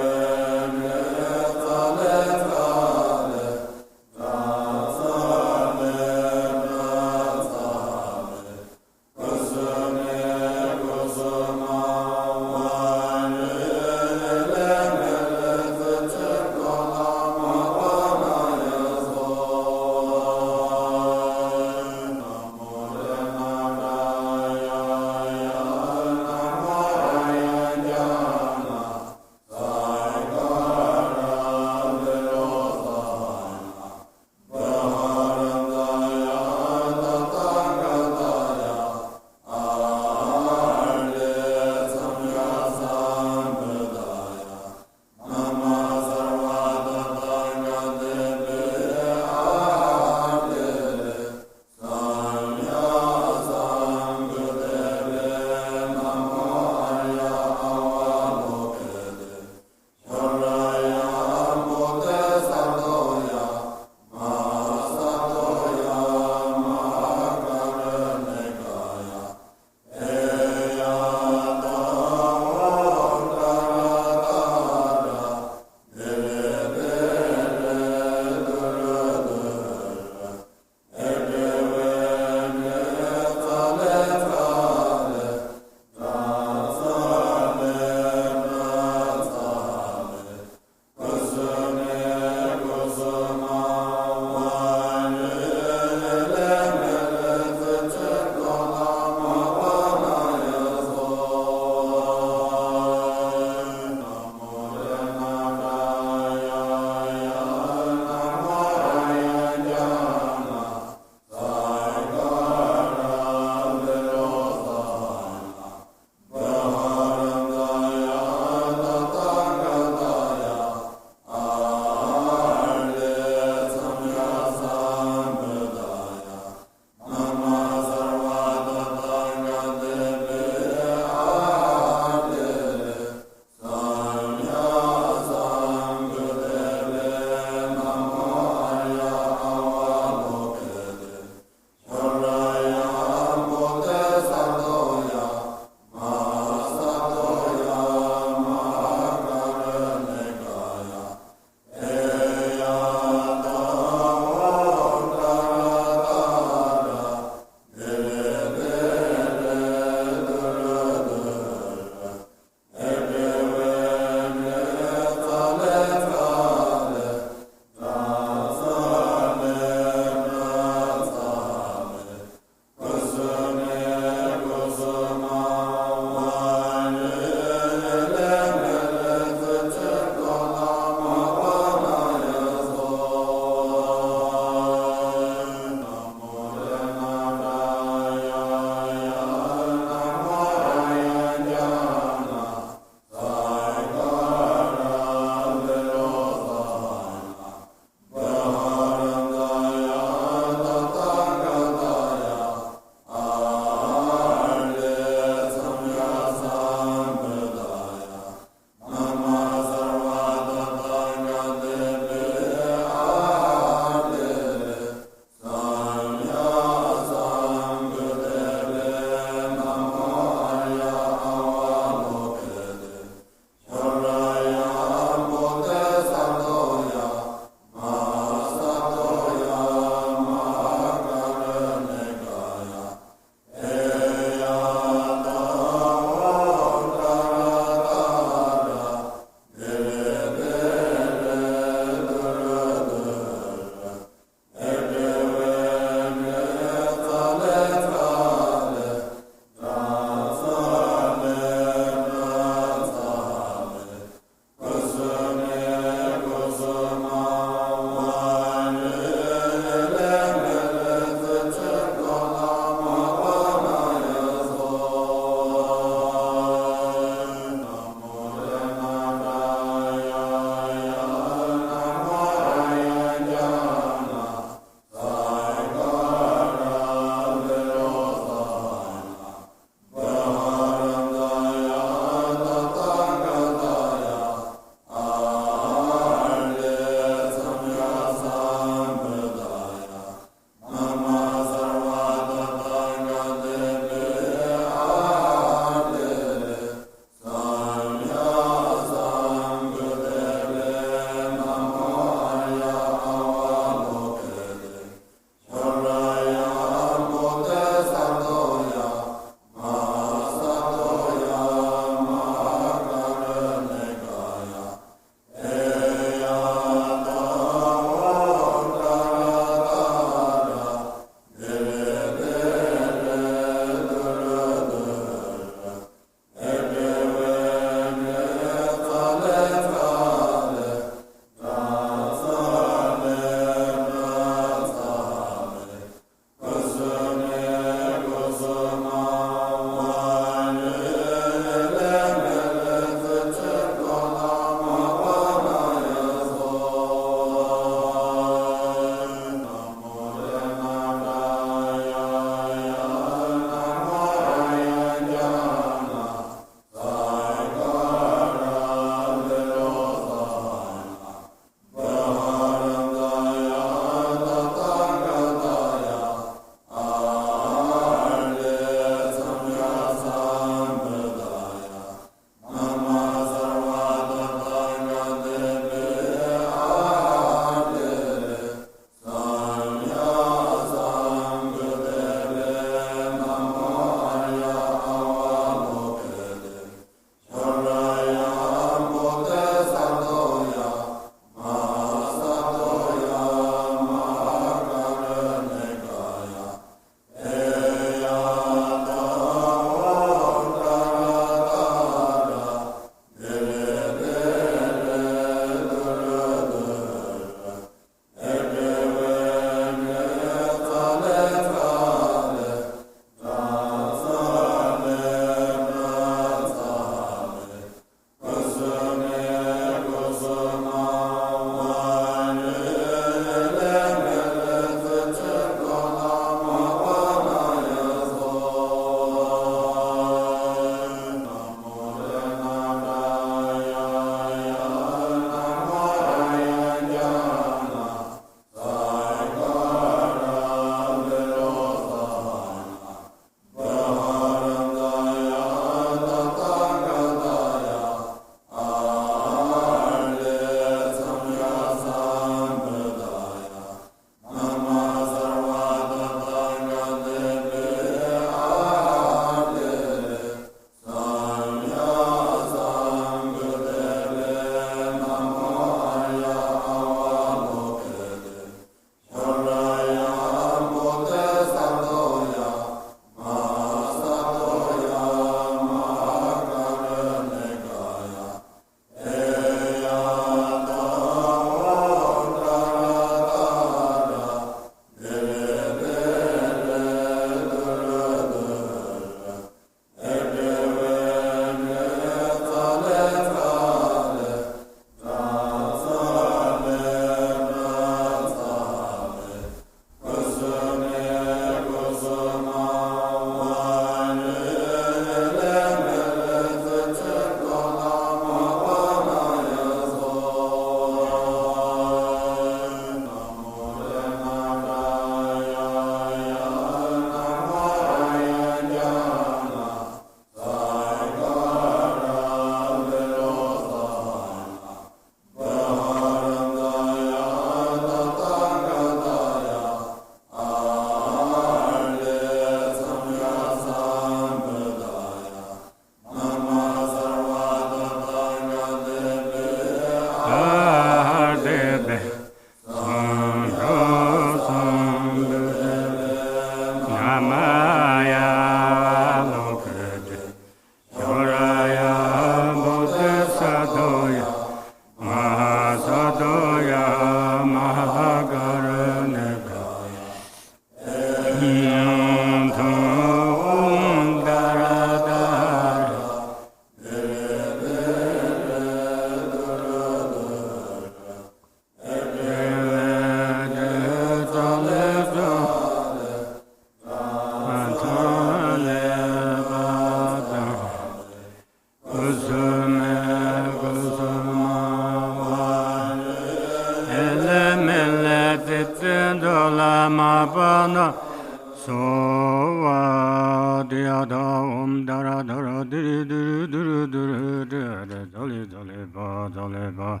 ba dole ba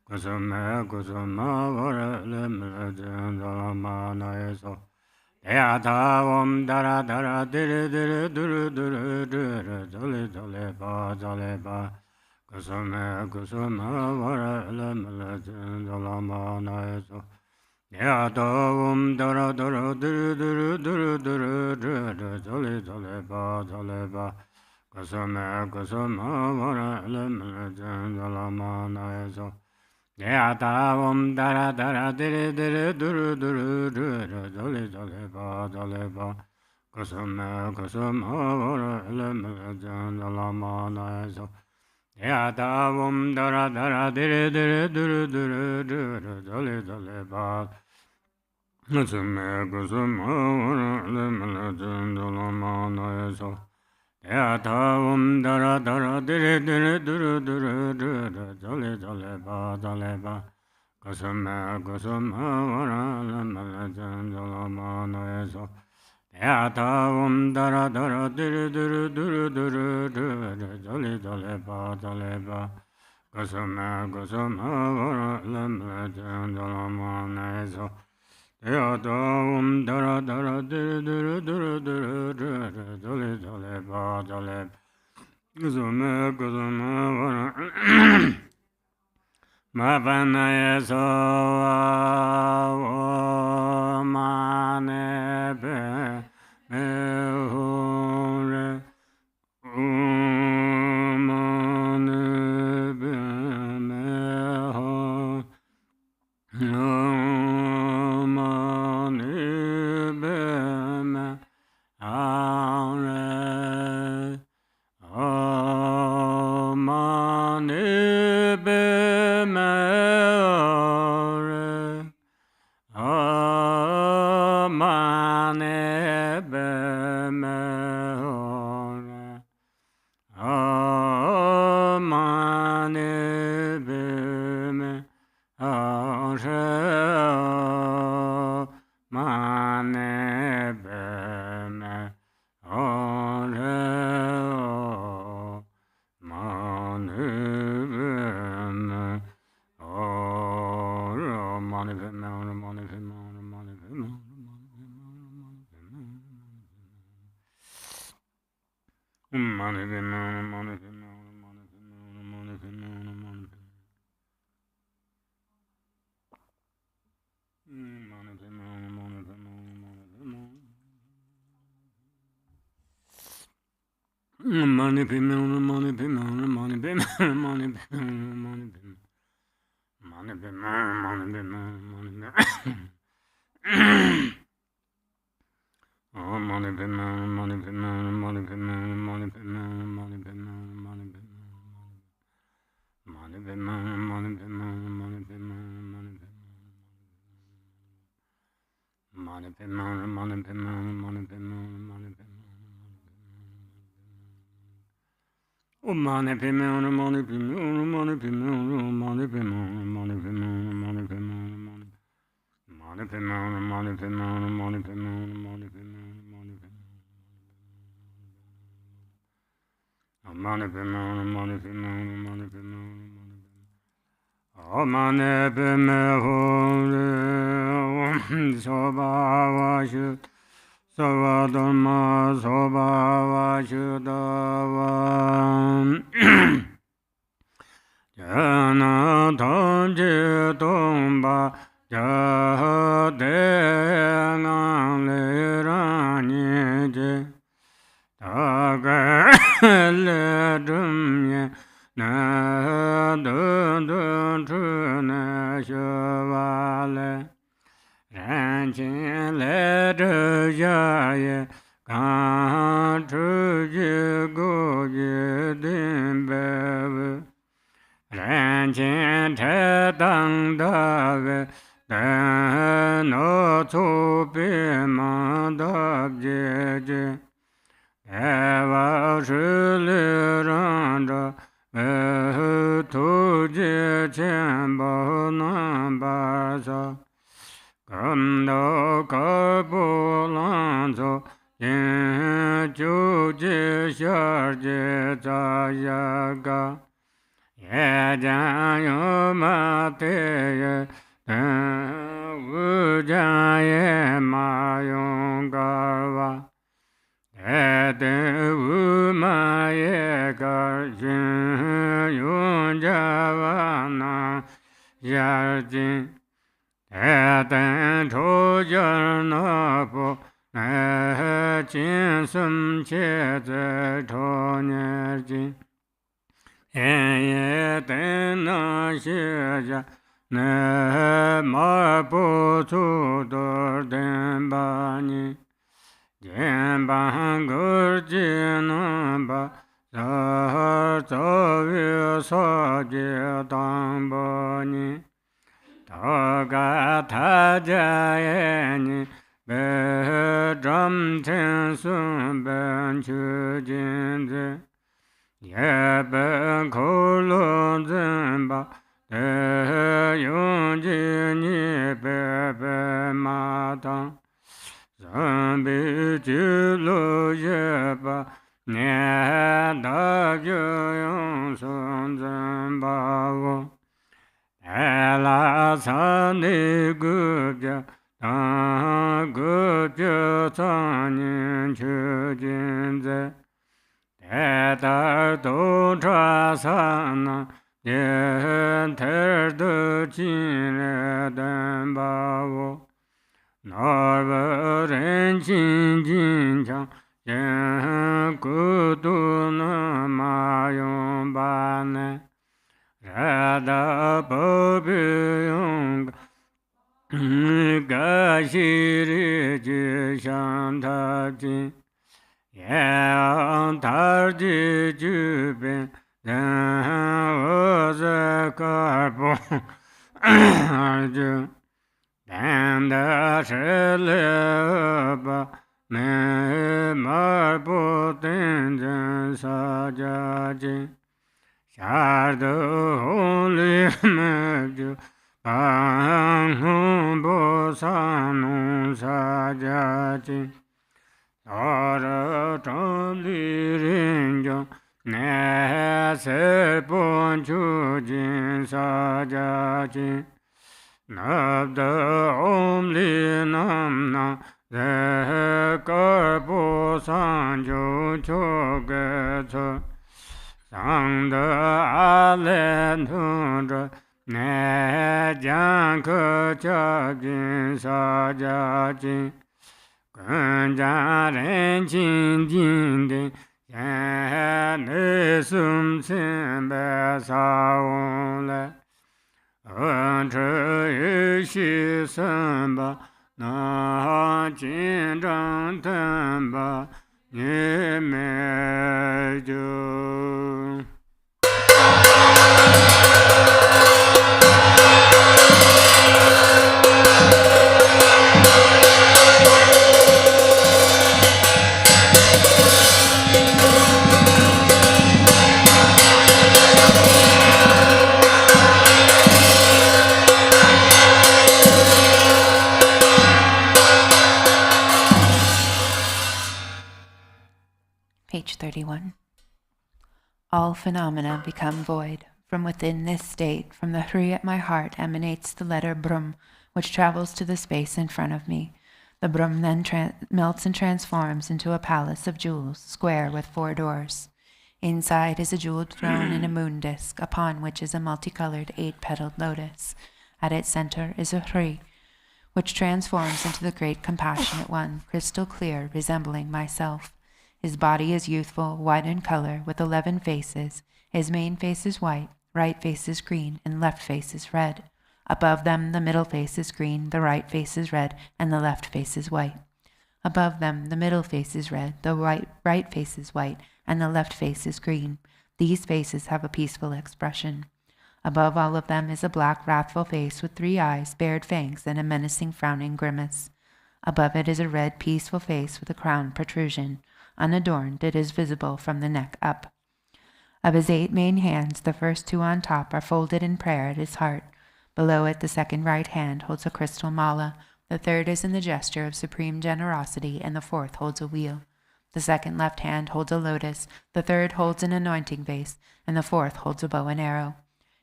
kusuma kusuma vara lemla jandala mana eso Yata om dara dara dire dire duru duru duru dole dole ba kusuma kusuma vara lemla jandala mana eso Yata om dara dara dire dire duru duru duru dole dole ba kusuma kusuma vara lemla jandala mana eso Yata om dara dara dire dire duru duru duru dole dole ba kusuma kusuma vara lemla jandala mana eso Yata om dara dara dire dire duru duru duru dole dole ba kusuma kusuma vara lemla jandala mana eso Yata om dara dara dire dire duru duru duru dole dole ba kusuma kusuma vara lemla jandala mana eso Yata om dara dara dire dire duru duru duru dole dole ba kusuma kusuma vara lemla jandala mana eso Yata om dara dara dire dire duru duru duru dole dole ba kusuma kusuma vara ma vana eso o mane be me hore o mane be me hore yoma te Ujaye mayong garwa Ete umaye garchen yunjawana yarjin Ete chojar napo jin sum che ze chonyerjin Eye ten na xie ne ma bu tu dur den ba ni jen ban gur jin ba za za yu so ji dang bo ni ta ga ta ja ye ni be zham ten sun ben chu jin zi ye ben ko lu zhen ba yung ji ni be be ma tang zhen bi ji lu ye ba nie da yu yung sun zhen ba wo la san ni gu bia dang gu bia zang nin chu jin ze dar du tra san na yen ter du jin le den ba wo na ba ren jin jin chang yen gu du na ma yong ba ne ra da bo bi yong ga shi ri ji shang ta jin yang tar ji ju bin dan wo ze ka bo ju dan da shi le ba me ma bo den zhen sa jia jin xia de hong li me ju bang hong bo san nong sa jia jin Ara chang li rin jang ne se pon chu jin sa ja jin nab da om li nam na ze kar po san ju cho ge cho sang da a len thun zhe ne jiang ke cha jin sa ja jin Gun jia ren jin jin de yan ne sum chen be sa wong le en che yu xi sen ba na jin zhang ten ba ni me ju Page 31. All phenomena become void. From within this state, from the Hri at my heart, emanates the letter Brahm, which travels to the space in front of me. The Brahm then melts and transforms into a palace of jewels, square with 4 doors. Inside is a jeweled throne and a moon disk, upon which is a multicolored 8-petaled lotus. At its center is a Hri, which transforms into the great compassionate one, crystal clear, resembling myself. His body is youthful, white in color, with 11 faces. His main face is white, right face is green, and left face is red. Above them, the middle face is green, the right face is red, and the left face is white. Above them, the middle face is red, the right face is white, and the left face is green. These faces have a peaceful expression. Above all of them is a black, wrathful face with 3 eyes, bared fangs, and a menacing, frowning grimace. Above it is a red, peaceful face with a crown protrusion. Unadorned, it is visible from the neck up. Of his 8 main hands, the first 2 on top are folded in prayer at his heart. Below it, the second right hand holds a crystal mala, the third is in the gesture of supreme generosity, and the fourth holds a wheel. The second left hand holds a lotus, the third holds an anointing vase, and the fourth holds a bow and arrow.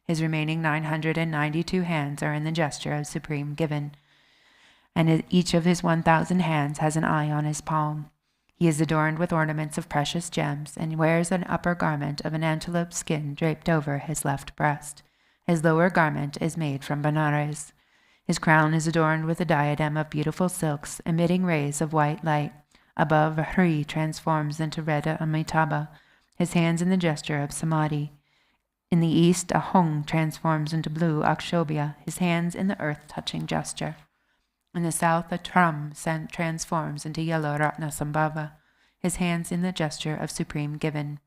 His remaining 992 hands are in the gesture of supreme given, and each of his 1,000 hands has an eye on his palm. He is adorned with ornaments of precious gems, and wears an upper garment of an antelope skin draped over his left breast. His lower garment is made from Benares. His crown is adorned with a diadem of beautiful silks, emitting rays of white light. Above, Hri transforms into red Amitabha, his hands in the gesture of Samadhi. In the east, Ahung transforms into blue Akshobhya, his hands in the earth-touching gesture. In the south, a Tram transforms into yellow Ratnasambhava, his hands in the gesture of supreme given.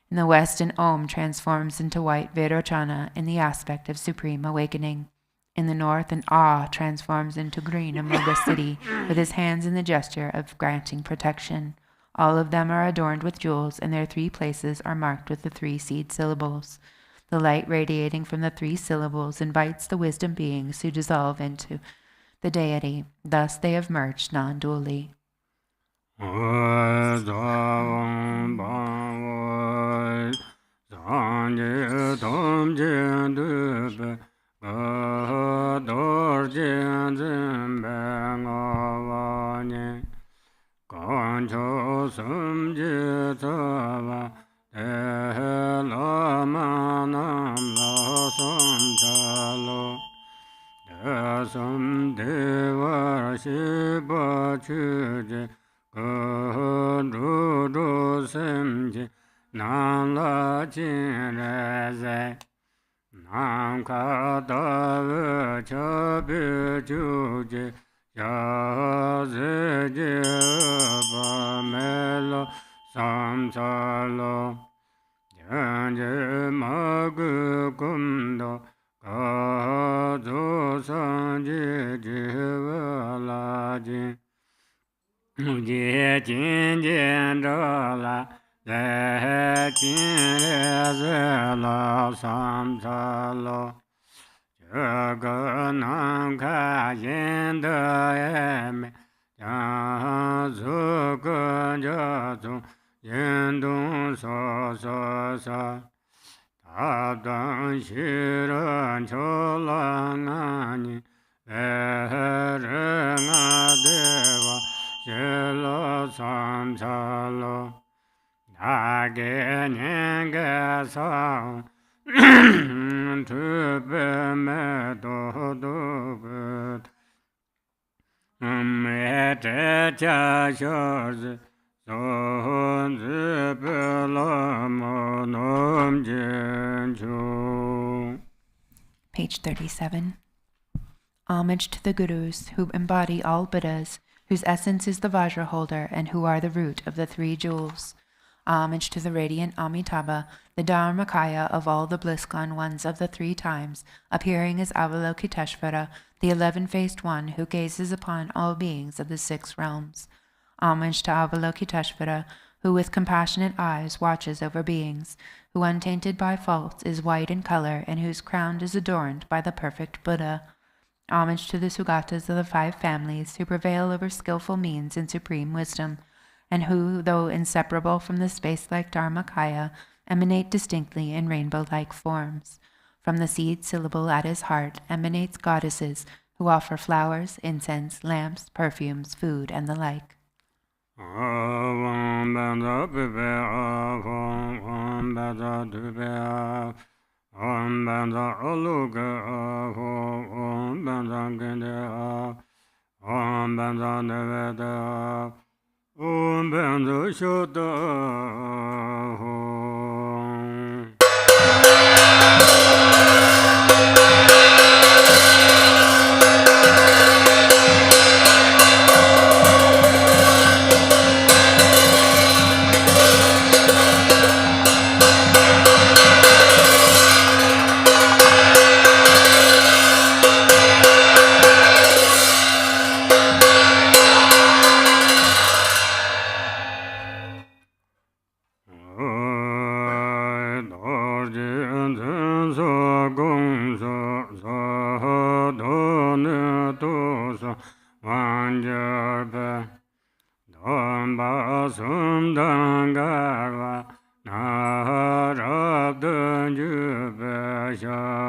In the west, an Om transforms into white Vairochana in the aspect of supreme awakening. In the north, an Ah transforms into green Amoga city, with his hands in the gesture of granting protection. All of them are adorned with jewels, and their 3 places are marked with the 3 seed syllables. The light radiating from the 3 syllables invites the wisdom beings who dissolve into the deity. Thus they have merged non-dually. Shantideva Shiva Chuje Guru Semji Nala Chinreze Namkada Chabi Chuje Yaze Jeba Melo Samsalo Janje Magu Kundo Kazo Sanje Jivalajin Muje Jin Jendala Ze Jin Rezela Samsalo Jaganam Kajenda Eme Jazu Kunjazu Jendun Sa Tadan Shiran Cholangani Verenga Deva Shelo Samsalo Nagenyenga Sam Tube Medodubet Mete Chashorze Page 37. Homage to the Gurus who embody all Buddhas, whose essence is the Vajra holder and who are the root of the 3 jewels. Homage to the radiant Amitabha, the Dharmakaya of all the bliss-gone ones of the 3 times, appearing as Avalokiteshvara, the 11-faced one who gazes upon all beings of the 6 realms. Homage to Avalokiteshvara, who with compassionate eyes watches over beings, who untainted by faults is white in color and whose crown is adorned by the perfect Buddha. Homage to the Sugatas of the 5 families who prevail over skillful means and supreme wisdom, and who, though inseparable from the space-like Dharmakaya, emanate distinctly in rainbow-like forms. From the seed syllable at his heart emanates goddesses who offer flowers, incense, lamps, perfumes, food, and the like. Om Banza Pipe Om Banza Dupe Om Banza Oluke Om Banza Gende Om Banza Nevede Om Banza Shota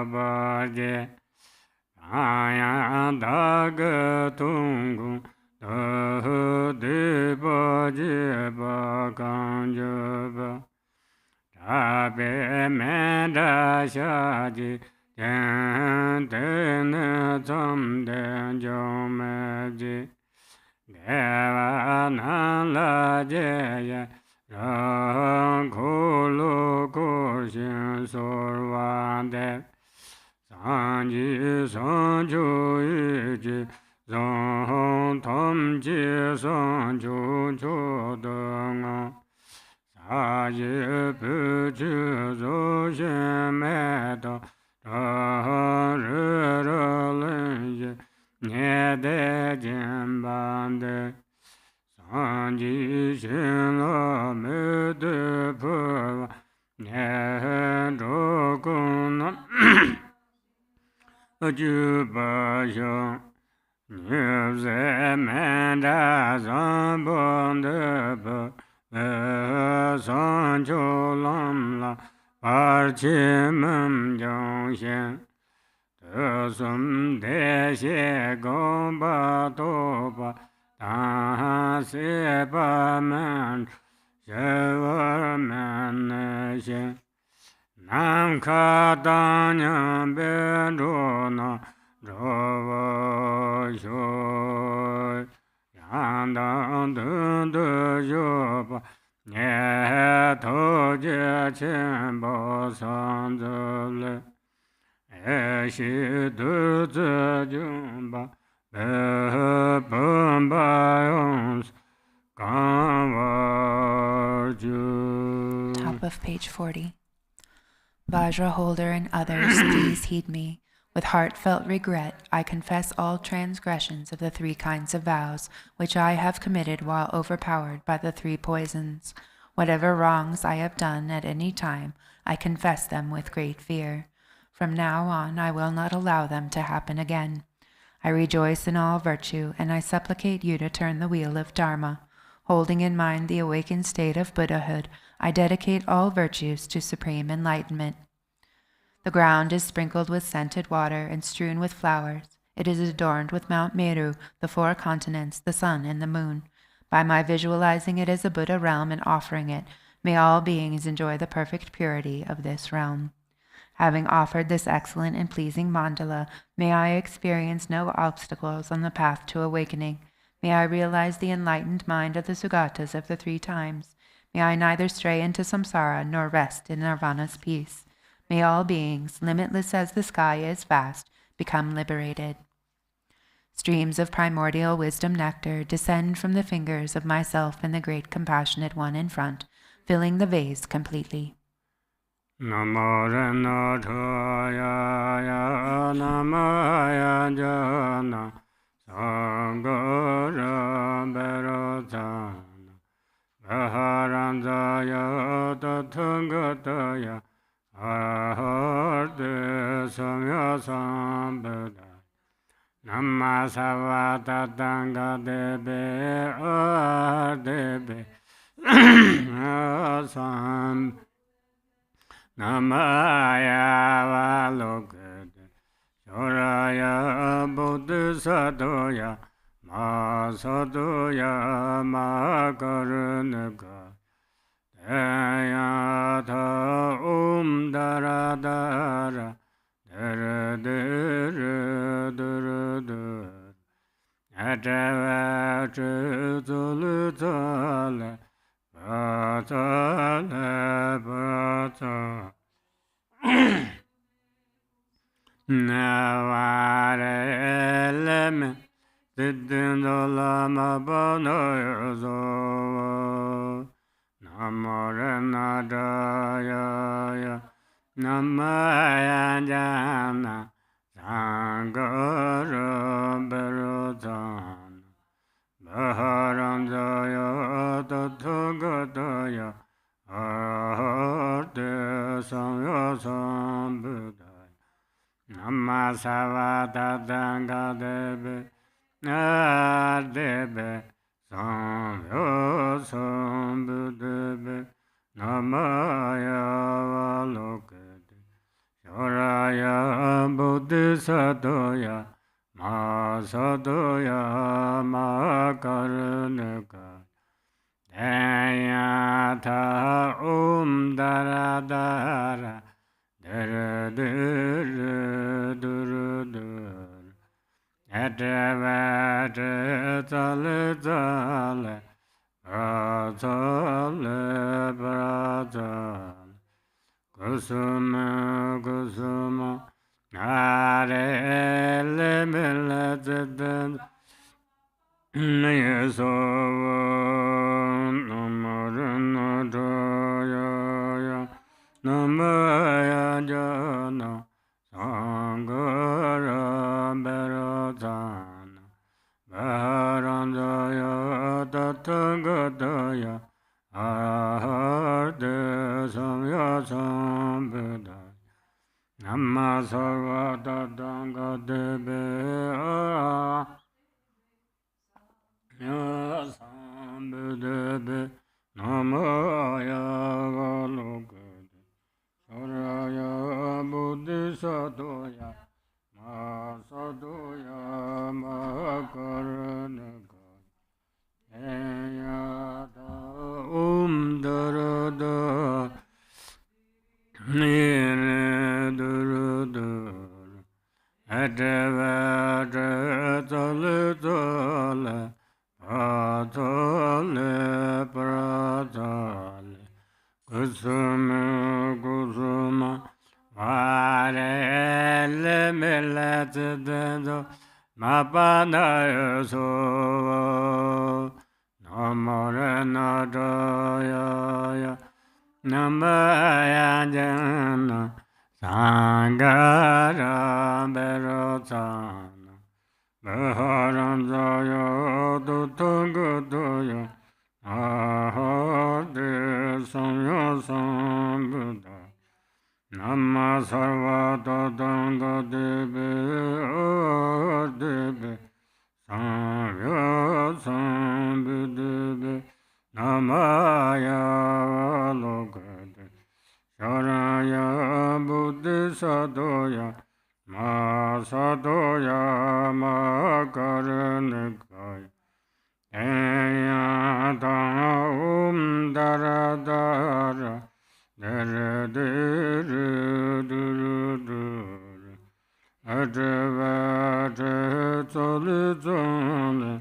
baje aya daga tungu de baje ba kanjaba tabe menda shaji den tam den jomeji deva nan la jeya rang kulu kushin sorvande sanji sanju iji zong tam ji sanju chodanga sa yi pu ji zo shen me da ra ri ra len yi nye de jen ban de sanji shen la me de pu nye do kun na ju ba xiong nye ze men da zang bon de bu san chu lam la par chi mem jiang xian de sum de xie gong ba to ba da se ba man xie wa man ne xian nam ka da nyang be ro na ro wa xiu yang dang de de yo ba nye to jie qian bo san zhe le e xi de zhe jun ba be ben ba yong gang wa ju. Top of page 40. Vajra holder and others, please heed me. With heartfelt regret, I confess all transgressions of the 3 kinds of vows which I have committed while overpowered by the 3 poisons. Whatever wrongs I have done at any time, I confess them with great fear. From now on, I will not allow them to happen again. I rejoice in all virtue, and I supplicate you to turn the wheel of Dharma. Holding in mind the awakened state of Buddhahood, I dedicate all virtues to supreme enlightenment. The ground is sprinkled with scented water and strewn with flowers. It is adorned with Mount Meru, the 4 continents, the sun, and the moon. By my visualizing it as a Buddha realm and offering it, may all beings enjoy the perfect purity of this realm. Having offered this excellent and pleasing mandala, may I experience no obstacles on the path to awakening. May I realize the enlightened mind of the Sugatas of the 3 times. May I neither stray into samsara nor rest in nirvana's peace. May all beings, limitless as the sky is vast, become liberated. Streams of primordial wisdom nectar descend from the fingers of myself and the great compassionate one in front, filling the vase completely. Namo Rena Chaya Namaya Jana Sangara Beratana Baharanzaya Tathangataya Arde Samya Sambhada Namma Savata Tanga Debe Ardebe Asam Namaya Valokade Shoraya Bodhisattva Ma Sadoya Ma Karunaka Dayata Dara Dara Dara Dara Dara Dara Atava Chutulutala Batala Bata Navareleme Lama BuNima Namorena Daya Namaya Jana Sangara Berutan Baharanjaya Tathagataya Arte Samya Sambhudaya Namma Savata Danga Debe Debe Samya Sambhudebe Namaya Valokade Shoraya Bodhisattva Masadoya Makaranaka Dayata Daradara Dara Atavata Tale Pratale Pratale Kusuma Kusuma Nare Lemelated Nayasova Namaranadaya Namaya Jana Sangara Beratana Varandaya Tatangadaya Arde Samya Sambeda Namma Sarva Tatanga Debe Sambedebe Namaya Galokade Saraya Buddhisattva Masadoya Makaranaka Eyata Darada Nire Durudur Atavata Tale Tale Pratale Pratale Kusuma Kusuma Varele Melatado Mapanayaso Namaranadaya Namaya Jana Sangara Berotana Maharanjaya Dutangadaya Ahade Samya Sambuddha Namma Sarva Tatanga Debe Debe Samya Sambuddha Namaya Lokade Sharaya Buddhisattva Masadoya Makaranakaya Eyata Daradara Dara Atavata Tole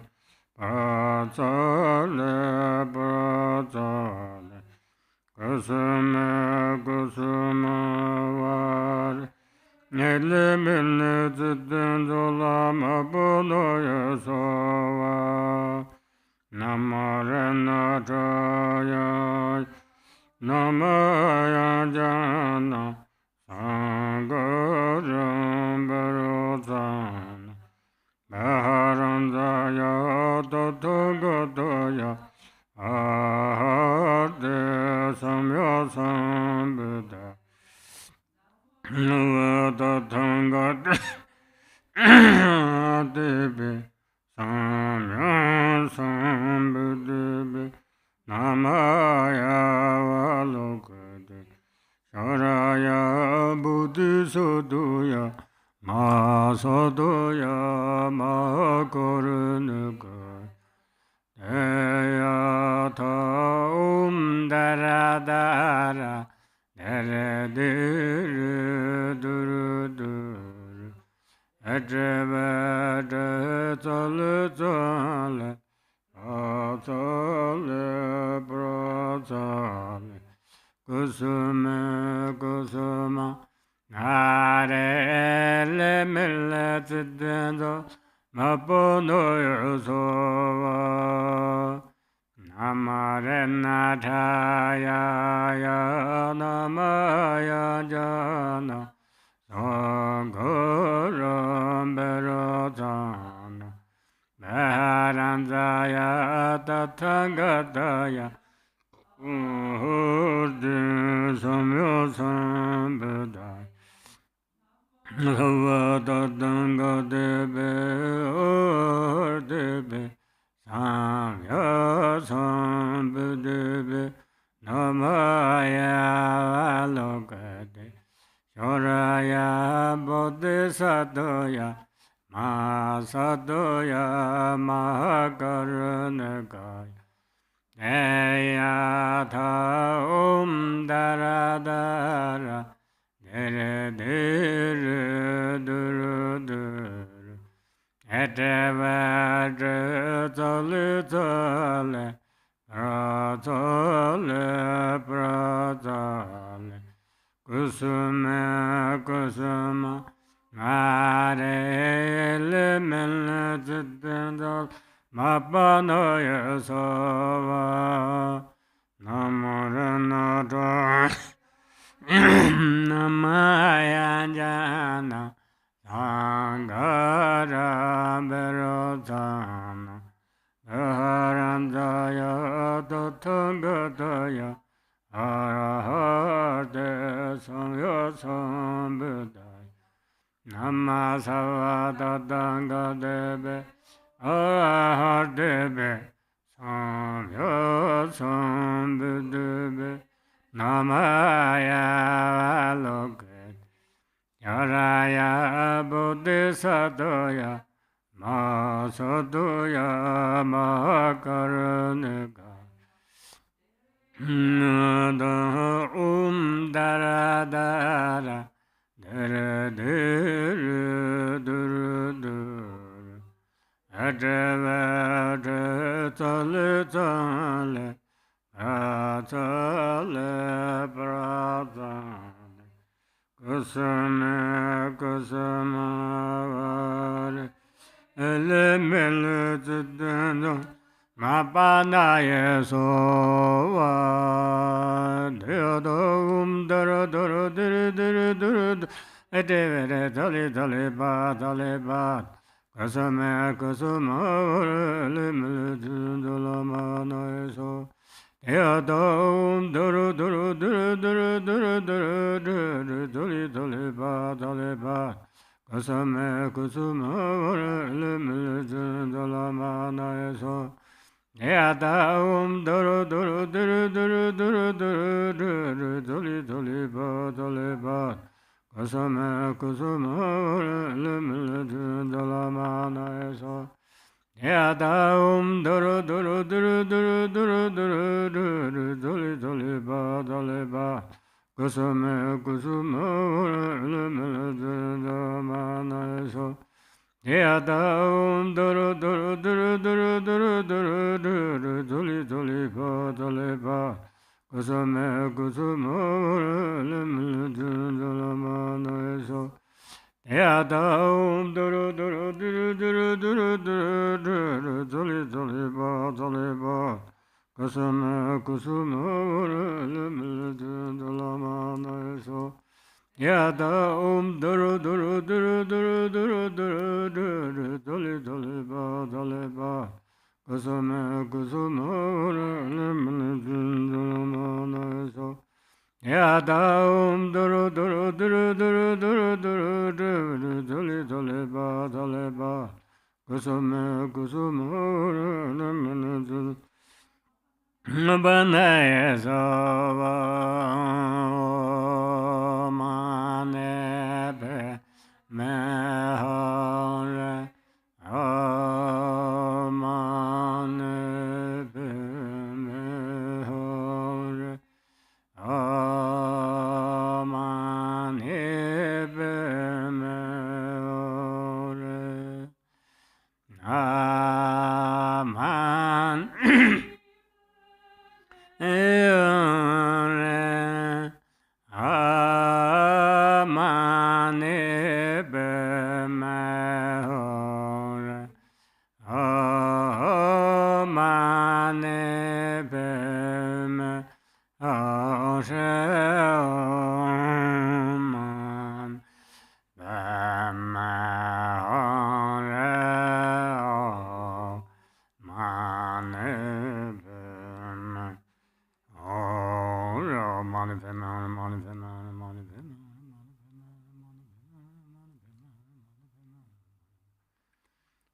Pratale Pratale Kusuma Kusuma Var Nelemene Lama BuNima Namaranataya Namaya Jana Sagaram Barotana Maharandaya Tatangadaya Ahade Samya Sambuddha Navatatangate Debe Samya Sambuddha Namaya Valokade Sharaya Buddhisattva Masadoya Makaranaka Eyata Daradara Dara Durudur Atavata Tale Tale Pratale Pratale Kusuma Kusuma Nare Lemelatado Maponoyosova Namaranataya Namaya Jana Sagaram Beratana Maharandaya Tatangadaya Samya Sambuddha Navatatanga Debe Debe Samya Sambuddha Namaya Lokade Shoraya Bodhisattva Masadoya Mahakaranakaya Eyatha Daradara Dere Dere Duru Duru Etevadre Tole Tole Pratole Pratole Kusuma Kusuma Mare Elemele Chittendal Mapanoya Sova Namoranata Namayanjana Sangara Berotana Dharanjaya Tatangataya Arahate Samya Sambudaya Namasavata Danga Arahadebe Samya Sambudebe Namaya Loket Yaraya Bodhisattva Masadoya Mahakaranaka Nada Dara Dara Dara Dara Dara Dara Adavada Tale Tale Pratale Pratale Kusama Kusama Vare Elemele Chittendal Mapanaya Sova Deodum Dara Dara Dara Dara Dara Etevere Tale Tale Ba Tale Ba Kusama Kusama Elemele Chittendal Mapanaya Sova Deodum Dara Dara Dara Dara Dara Dara Dara Tale Tale Ba Tale Ba Kusama Kusama Elemele Chittendal Mapanaya Sova Yadaum Duru Duru Duru Duru Duru Duru Duru Duli Duli Ba Duli Ba Kusama Kusama Dalamana Eso Yadaum Duru Duru Duru Duru Duru Duru Duru Duli Duli Ba Duli Ba Kusama Kusama Dalamana Eso Yadaum Duru Duru Duru Duru Duru Duru Duru Duli Duli Ba Duli Ba Kusama Kusama Dalamana Eso Yadaum Duru Duru Duru Duru Duru Duru Duru Duli Duli Ba Duli Ba Kusama Kusama Dalamana Eso Yadaum Duru Duru Duru Duru Duru Duru Duru Duli Duli Ba Duli Ba Kusama Kusama Dalamana Eso Yadaum Duru Duru Duru Duru Duru Duru Duru Duli Duli Ba Duli Ba Kusama Kusama Banaya Sava Manebe Mehore Manebe Mehore Manebe Mehore Aman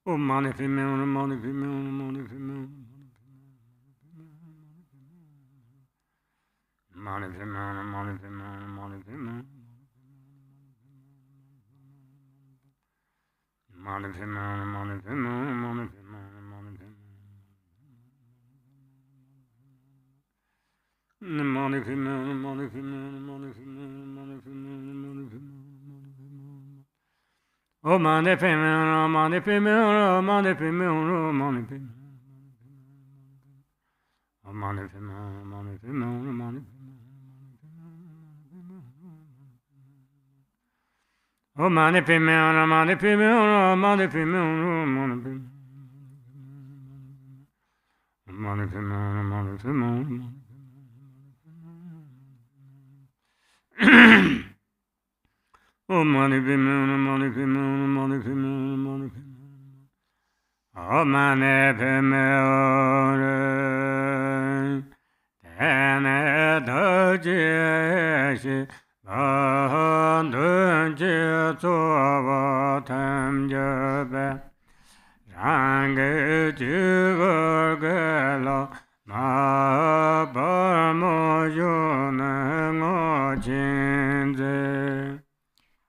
Oh, money female, money female, money female, money female, money female, money female.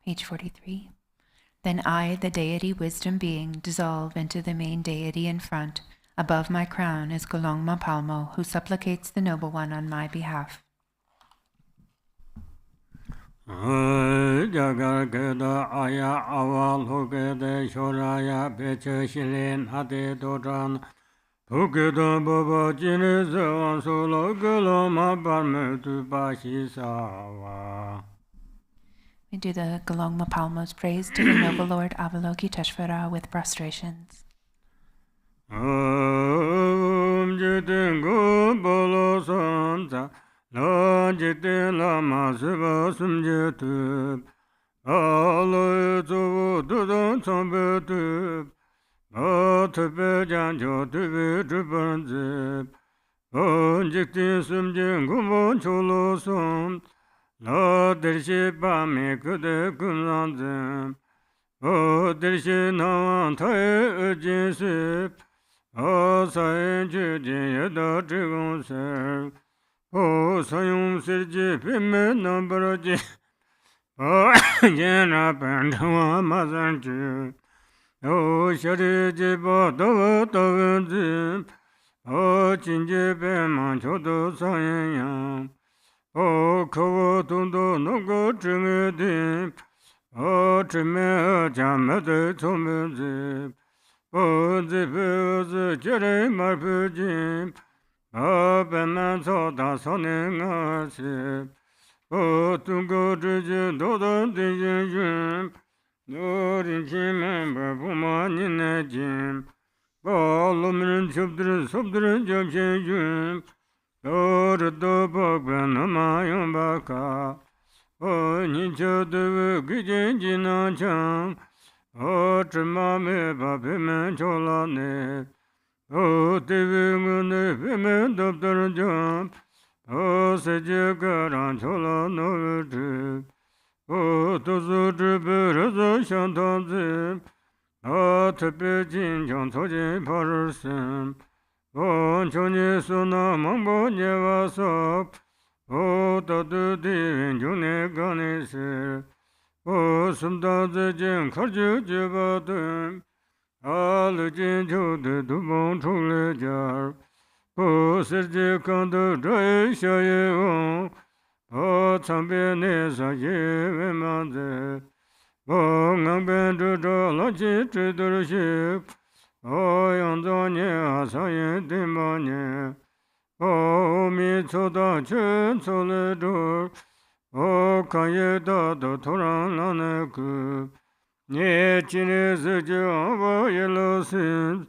Page 43. Then I, the deity wisdom being, dissolve into the main deity in front. Above my crown is Golongma Palmo, who supplicates the Noble One on my behalf. We do the Golongma Palmo's praise to the Noble Lord Avalokiteshvara with prostrations. Om Jiten Bolo Santa, La Jiten Lama Sumjetu, Alo Tudan Sambetu, Otepe Janjo Tibi Tripanzip, On Jitin Sumjin Gumon Cholo Som, La Dershi Pami Kude Kunanzim, O Dershi Nawan Tai Ujinsip, O Sayin Jujin Yada Trigon Ser, O Sayum Sirji Pime Nambaraji, O Jena Pandawa Mazanju, O Shari Jiba Dava Tavanzim, O Chinji Pema Chodo Sayin Yang, O Kawa Tundo Nogo Trimedi, O Trime Jamade Tomedi, O Zipu Jere Marpuji, O Benan Soda Soning Asip, O Tungo Driji Dodo Dijin, O Rinchi Member Pumani Nejim, O Lumin Subdri Subdri Jabshin, O Rado Bogban Mayum Baka, O Nicho de Gijin Jinacham, O Trimame Babiman Cholane, O Divimune Pimen Dr. Jump, O Sejakaran Chola Novitrip, O Tozu Tripurazo Shantanzip, O Tipijin Jantojin Parasim, O Choni Suna Mambo Nyevasop, O Tatu Divin June Ganesir, O Sumdaze Jim Karju Jibatum, Alujin Jude Dubon Chulejar, O Sergi Kandu Drai Shayeon, O Tambi Nesa Yevimande, O Ngamben Dudo Lachi Tridurship, O Yandonye Asaye Dimanye, O Mitsuda Chen Soledur, O Kayeda Do Toran Laneku, Nye Chine Seji Ava Yelo Sins,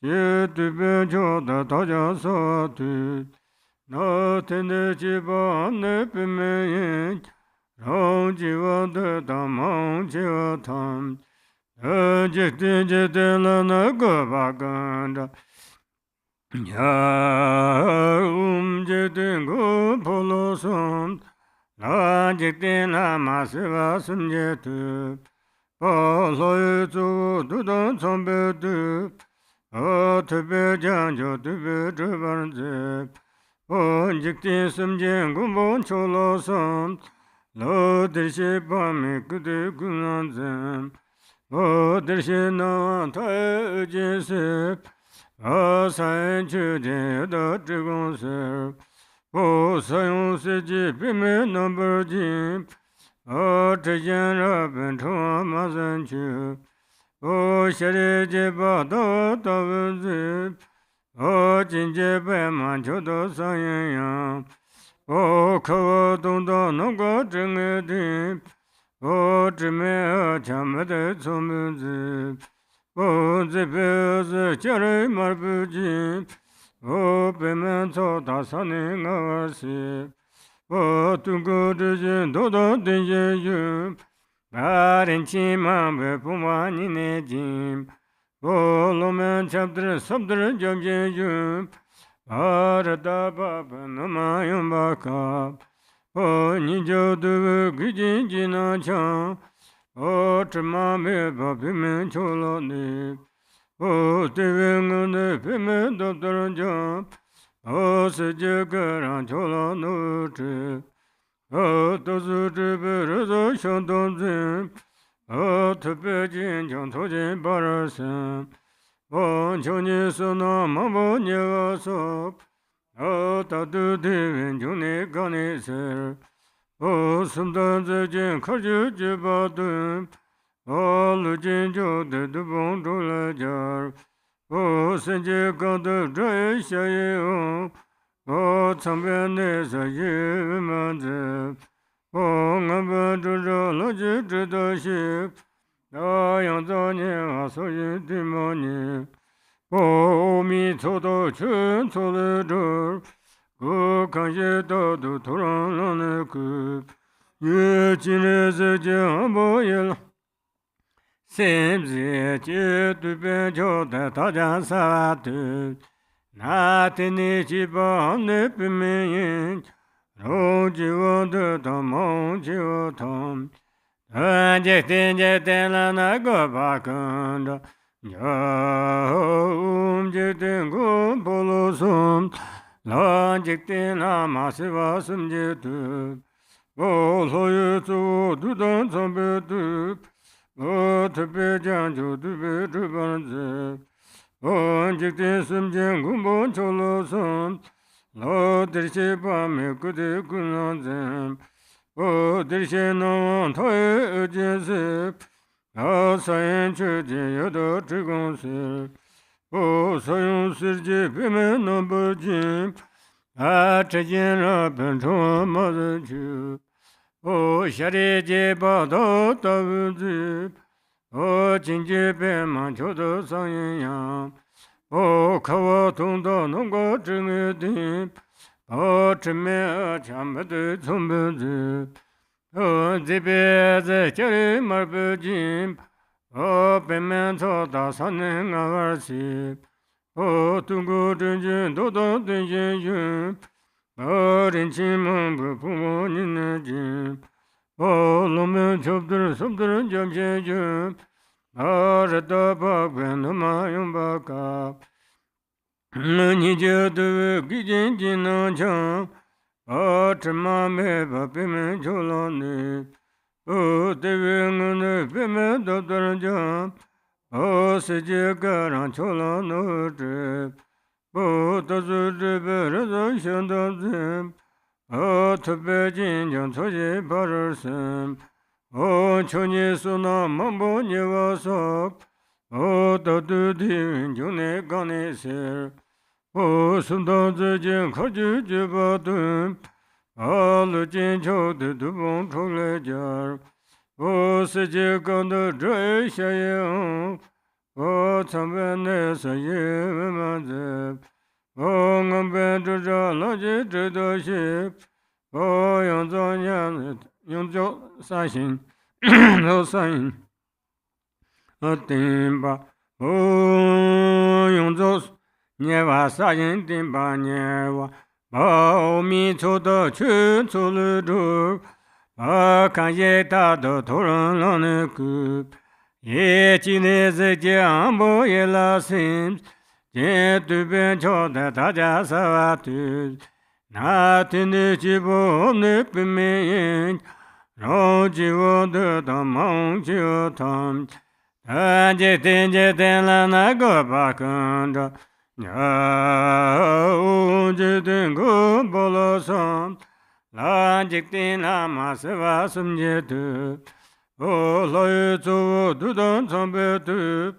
Ye Tube Joda Taja Satu, No Tende Chiba Ane Pimeyin, Rong Jiva De Tamang Jiva Tam, Jekti Jete Lana Gopaganda, Ya Jete Go Polo Som, La Jekti Lama Siva Sumjetu, Polo Yuzu Dudan Sombetu, O Tube Janjo Tube Tribanzip, O Jekti Sumjen Gumbon Cholo Som, Lo Dirshi Pami Kudu Kunanzim, O Drishina Tai Jisip, O San Chudi Da Trigon Sip, O Sayon Siji Pime Number Jim, O Trijan Rabin Chua Mazan Chu, O Shari Jiba Da Da Zip, O Jinje Beman Chodo Sayan Yang, O Kawa Dongda Nongga Jenge Dip, O Jime Chamade Tsumzi, O Zipez Cherry Marbuji, O Pimento Tasani Navasi, O Tungo Dijin Dodo Dije Yum, Barinchi Mambe Pumani Nejim, O Loman Chapter Subdre Jogje Yum, Arada Baba Namayum Baka, O Nijo Duve Gijin Jina Chan, O Tramame Babimen Choloni, O Tivingun Pimen Doctor Jam, O Sejagaran Cholonuti, O Tozu Tiberezo Shantomzim, O Tepejin Jantojin Barasim, O Choni Sona Mambo Nyevasop, O Tatu Divin Juni Ganiser, O Sumdan Zejin Karju Jibadum, O Lujin Jode Dubon Dulajar, O Senje Ganda Drai Shaye O Tsamben Nesa Yimanze, O Ngamba Dura Loji Dridaship, O Yanzani Asoyi Dimoni, O Mi Todo Chun Toledur, O Kanje Dodu Toran Laneku, Ye Chine Zeje Amboyel, Semze Chetu Benjo de Tajan Savatu, Natini Chiba Nepimin, Roji Wanda Tamon Chiotam, Anjetin Jetelana Gobakanda, Jahum Jetin Gumpolosum, Lanjiktin Amasivasum Jetu, Oloyutu Dudan Sambetu, O Tepejan Jutu Betubanze, O Jiktin Sumjen Gumbon Cholosum, Lo Dirshe Pame Kude Kunanzem, O Dirshe Non Toy Ujensip, O Sayan Chudi Yodo Trigonsip, O Sayon Sirji Pime Number Jim, A Chajin Rabin Chua Mazachu, O Shari Jiba Do Tavuzip, O Jinji Pima Chodo Sayan Yang, O Kawa Tongda Nongga Jenge O Chime Chamade Tsumbuzi, O Zibe Cherry Marbujim, O Pimento Tasani Navarsi, O Tungu Dijin Dodo Dijin Yum, O Rinchi Mambu Pumoni Nejim, O Lumen Chubdur Subdur Jabje Yum, O Rada Bagwen Namayum Baka, Nija Duve Gijin Jina Chang, O Tramame Bapimen Cholani, O Devingun Pime Doctor Jam, O Sejagaran Cholanu, O Tazu Berezo Shandazim, O Tepejin Jantoji Parasem, O Choni Suna Mambo Nyevasop, O Tatu Divin June Ganiser, O Sundan Zejin Karju Jibadum, O Lujin Chode Dubon Cholejar, O Seje Ganda Drai Shaye, O Tsamben Nesa Yemanzeb, O Ngamben Druja Laji Dridaship, O Yanzan Yan, Yanzo Sashin, No Sain, O Timba, O Yanzos, Nyeva Sayin Timba Nyeva, O Mi Choda Chun Chuludur, O Kanye Tado Toran Laneku, Ye Chine Zeje Ambo Yela Sims, Je Tuben Choda Taja Savatu, Natini Chibo Nipimin, Roji Wada Tamang Chiotam, Jiten jiten la na go pa kunda. Jiten go bolo som. La jiktin la ma se va sum je tu. O lo yu zu du don som be tu.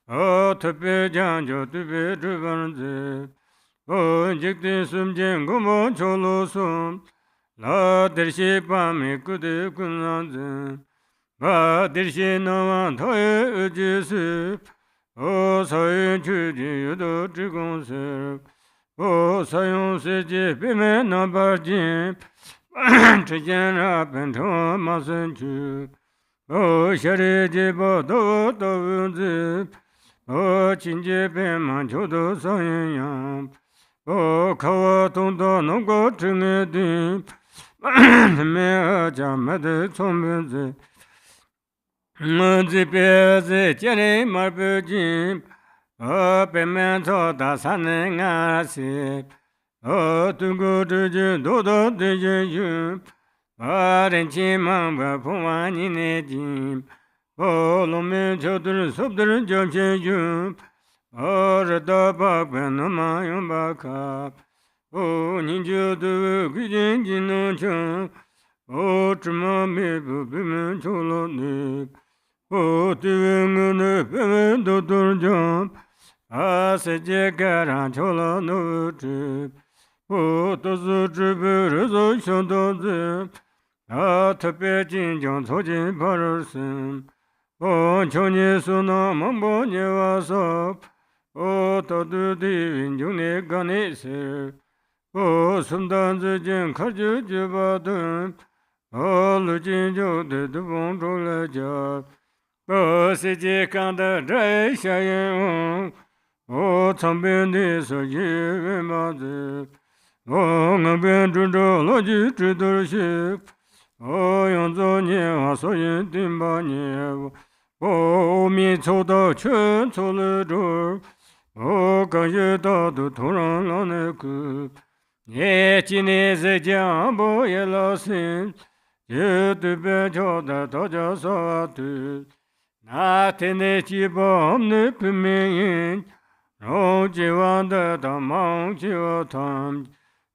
O tu pe jang jo tu pe tu ban zi. O jiktin sum jen go mo cho lo som. La der shi pa me ku de kun lan zi. Ba der shi na wan to ye u ji si. O sa yin chu ji yu do zhi gong si. O sa yung si ji pi me na ba jin. Chi jian ra pen to ma sen chu. O sha ri ji bo do do wu zi. O qin ji pen man chu do sa yin yang. O ka wa tong do nong go chi nge di. Me a jia me de cong ben zi. Mo zi pe zi jia ri ma pe jin. O pe men to da sa ne nga si. O tu gu zhi ji do do de ji yu. O ren qi mang ba pu wa ni ne jin. O lo me qiu de sup de jiao qie yu. O ri da ba ben no ma yong ba ka. O nin jiu de gui jin jin no qiang. O zhi ma me bu bi men qiu lo ni. O ti wen nge ne pe men do do jiang. A se jie ge ran qiu lo no zhi. O to su zhi pe ri zo xiong do zi. A te pe jin jiang co jin pa ri sin. O qiu ni su na mang bo ni wa so. O to du di yin jung ni ga ni si. O sum dan zi jin ka ji ji ba dun. O lu jin jiu de du bong zhou le jia. O si ji kang de zai xia yin wong. O cang bian di su yi wen ma zi. O ngang bian zhu zhou lo ji zhi du xi. O yong zhou ni wa so yin din ba ni. O mi cu da quan cu le zhu. O gang ye da du tu rang la ne ku. Ye ji ni zi jiang bo ye la xin. Ye du be qiao da da jia sa tu. Na te ne ji ba ne pi me yin. Rong ji wang de da mang ji wa tam.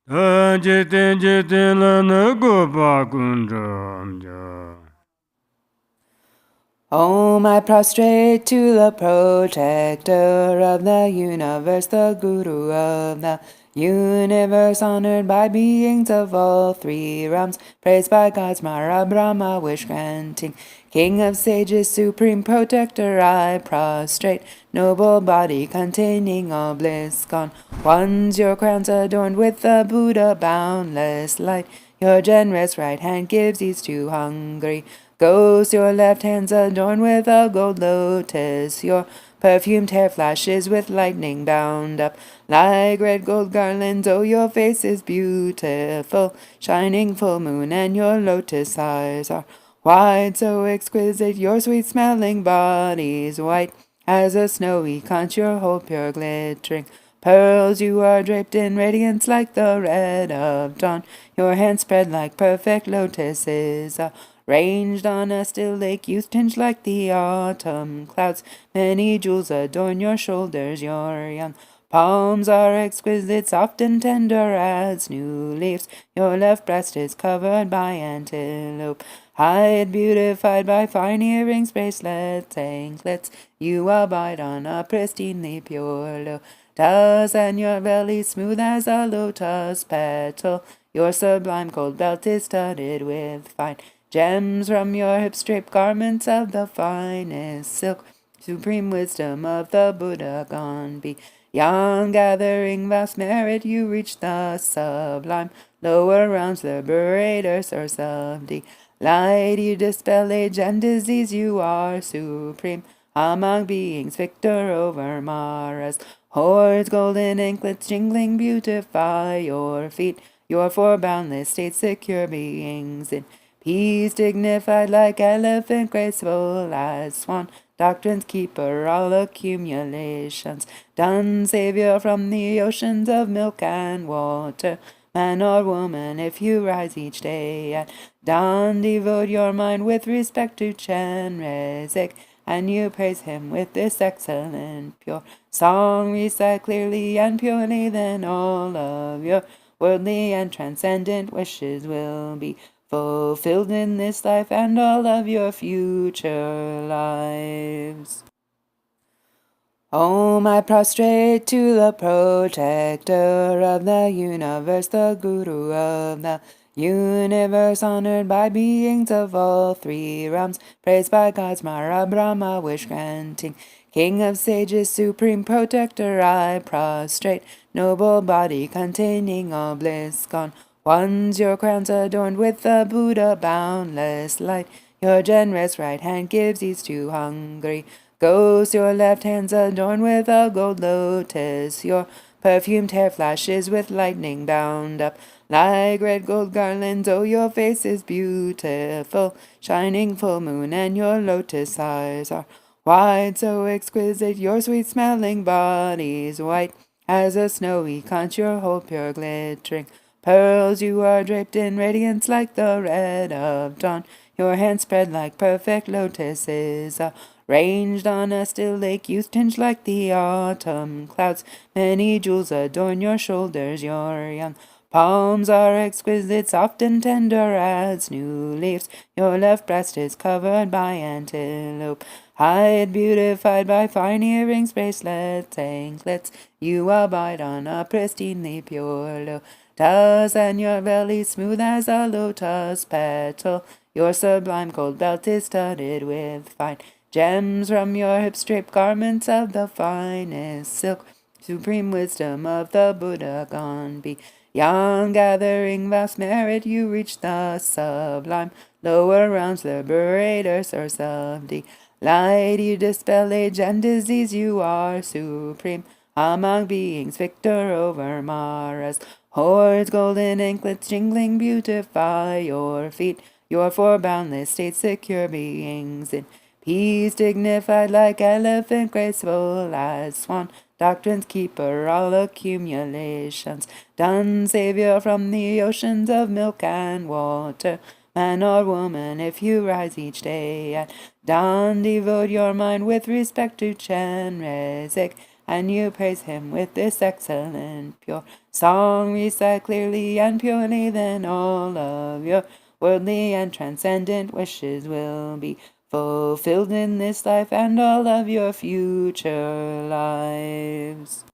Da ji ten la ne go pa kun zham jia. Om, I prostrate to the protector of the universe, the guru of the universe, honored by beings of all three realms, praised by gods, Mara Brahma, wish granting, king of sages, supreme protector, I prostrate, noble body containing all bliss gone. One's your crowns adorned with the Buddha, boundless light. Your generous right hand gives ease to hungry ghosts, your left hand's adorned with a gold lotus. Your perfumed hair flashes with lightning bound up like red gold garlands. Oh, your face is beautiful, shining full moon, and your lotus eyes are wide, so exquisite. Your sweet smelling body's white as a snowy conch, your whole pure glittering pearls. You are draped in radiance like the red of dawn. Your hands spread like perfect lotuses, ranged on a still lake, youth tinged like the autumn clouds. Many jewels adorn your shoulders, your young palms are exquisite, soft and tender as new leaves. Your left breast is covered by antelope hide, beautified by fine earrings, bracelets, anklets. You abide on a pristinely pure lotus, and your belly smooth as a lotus petal. Your sublime gold belt is studded with fine gems. From your hips draped garments of the finest silk. Supreme wisdom of the Buddha gone beyond, gathering vast merit, you reach the sublime lower realms, liberator, source of delight. You dispel age and disease, you are supreme among beings, victor over Mara's hordes. Golden anklets jingling beautify your feet. Your four boundless states, secure beings in peace, dignified like elephant, graceful as swan. Doctrine's keeper, all accumulations done, savior from the oceans of milk and water. Man or woman, if you rise each day at dawn, devote your mind with respect to Chenrezig, and you praise him with this excellent, pure song. Recite clearly and purely, then all of your worldly and transcendent wishes will be fulfilled in this life and all of your future lives. Om, I prostrate to the protector of the universe, the guru of the universe, honored by beings of all three realms, praised by gods, Mara, Brahma, wish-granting, King of sages, supreme protector, I prostrate, noble body containing all bliss gone. Ones your crowns adorned with the Buddha, boundless light, your generous right hand gives ease to hungry ghosts, your left hand's adorned with a gold lotus, your perfumed hair flashes with lightning bound up like red gold garlands. Oh, your face is beautiful, shining full moon, and your lotus eyes are wide, so exquisite. Your sweet smelling body's white as a snowy conch, your whole pure glittering pearls. You are draped in radiance like the red of dawn, your hands spread like perfect lotuses, ranged on a still lake, youth tinged like the autumn clouds. Many jewels adorn your shoulders, your young palms are exquisite, soft and tender as new leaves. Your left breast is covered by antelope hide, beautified by fine earrings, bracelets, anklets. You abide on a pristinely pure lotus, and your belly smooth as a lotus petal. Your sublime gold belt is studded with fine gems. From your hips draped garments of the finest silk, supreme wisdom of the Buddha gone beyond. Gathering vast merit, you reach the sublime lower realms, liberator, source of delight. You dispel age and disease, you are supreme among beings, victor over Mara's hordes. Golden anklets jingling beautify your feet, your four boundless states, secure beings in peace, dignified like elephant, graceful as swan. Doctrine's keeper, all accumulations done, savior from the oceans of milk and water. Man or woman, if you rise each day at dawn, devote your mind with respect to Chenrezig, and you praise him with this excellent, pure song. Recite clearly and purely, then all of your worldly and transcendent wishes will be fulfilled in this life and all of your future lives.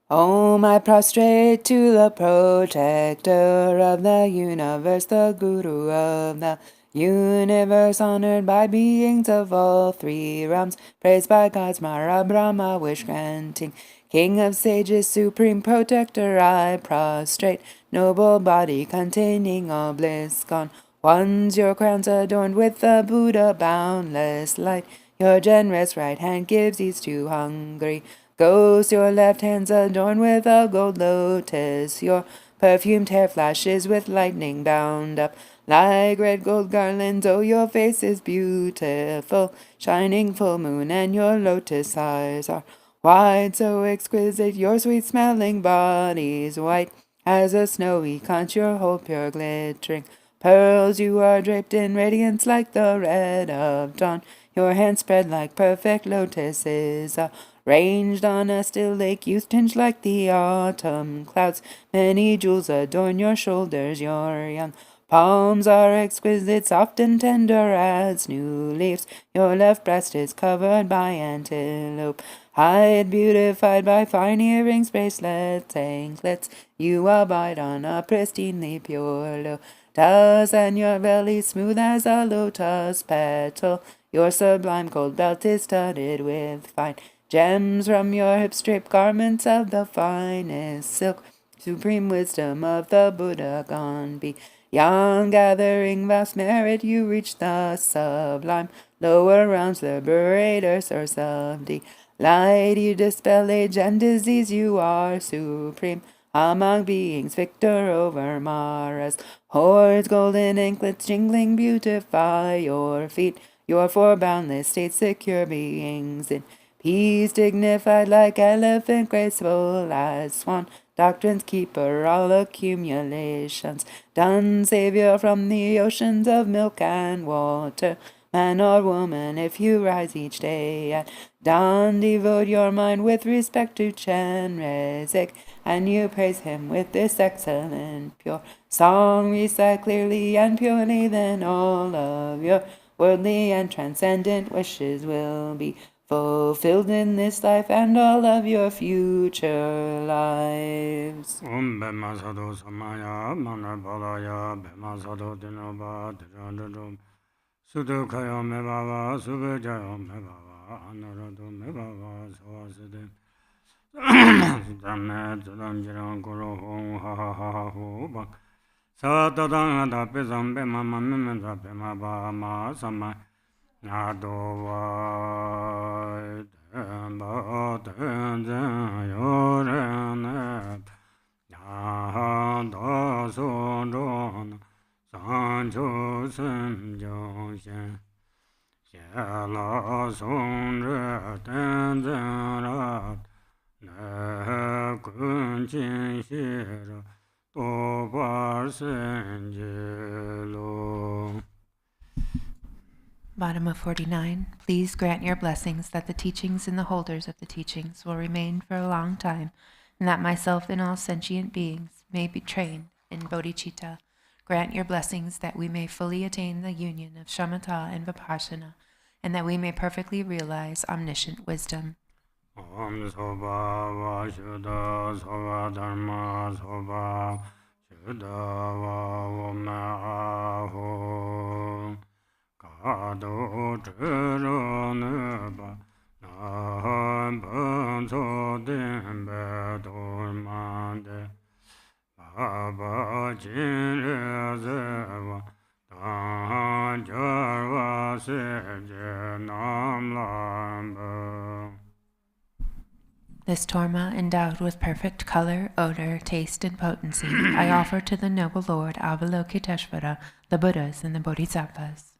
Om, I prostrate to the protector of the universe, the guru of the universe, honored by beings of all three realms, praised by gods, Mara, Brahma, wish-granting, King of sages, supreme protector, I prostrate, noble body containing all bliss gone. Ones your crowns adorned with the Buddha, boundless light, your generous right hand gives ease to hungry ghosts, your left hand's adorned with a gold lotus, your perfumed hair flashes with lightning bound up like red gold garlands. Oh, your face is beautiful, shining full moon, and your lotus eyes are wide, so exquisite. Your sweet smelling body's white as a snowy conch, your whole pure glittering pearls. You are draped in radiance like the red of dawn, your hands spread like perfect lotuses, ranged on a still lake, youth tinged like the autumn clouds. Many jewels adorn your shoulders, your young palms are exquisite, soft and tender as new leaves. Your left breast is covered by antelope hide, beautified by fine earrings, bracelets, anklets. You abide on a pristinely pure lotus, and your belly smooth as a lotus petal. Your sublime gold belt is studded with fine gems. From your hips draped garments of the finest silk, supreme wisdom of the Buddha gone beyond. Gathering vast merit, you reach the sublime lower realms, liberator, source of delight. You dispel age and disease, you are supreme among beings, victor over Mara's hordes. Golden anklets jingling beautify your feet, your four boundless states, secure beings in peace, dignified like elephant, graceful as swan. Doctrine's keeper, all accumulations done, savior from the oceans of milk and water. man or woman, if you rise each day at dawn, devote your mind with respect to Chenrezig, and you praise him with this excellent, pure song. Recite clearly and purely, then all of your worldly and transcendent wishes will be fulfilled in this life and all of your future lives. Om Bema Sadhu Samaya Mana Balaya Bema Sadhu Dinoba Didandum Sudukaya Mebava Subajaya Mebava Anaradu Mebava Sawaside Dhamma Jadam Jiran Guru Hong Ha Ha Ha Ha Hu Bang Sadadang Adapizam Bema Mamimenda Bema Bama Sama Nadova Demba Tenzen Yorenet Da Son Ron Sancho Sen Joshen Xiala Son Re Tenzen Rat Ne Kun Chin Shira Tobar Sen Jelo. Bottom of 49. Please grant your blessings that the teachings and the holders of the teachings will remain for a long time, and that myself and all sentient beings may be trained in bodhicitta. Grant your blessings that we may fully attain the union of shamatha and vipassana, and that we may perfectly realize omniscient wisdom. Om Soba Vashuddha Soba Dharma Soba Shuddha Vama Aho Kado Chiro Neba Nam Panso Dimbe Dormande Baba Jinre Zeva Dan Jarva Seje Nam Lamba. This torma, endowed with perfect color, odor, taste, and potency, I offer to the noble Lord Avalokiteshvara, the Buddhas, and the Bodhisattvas.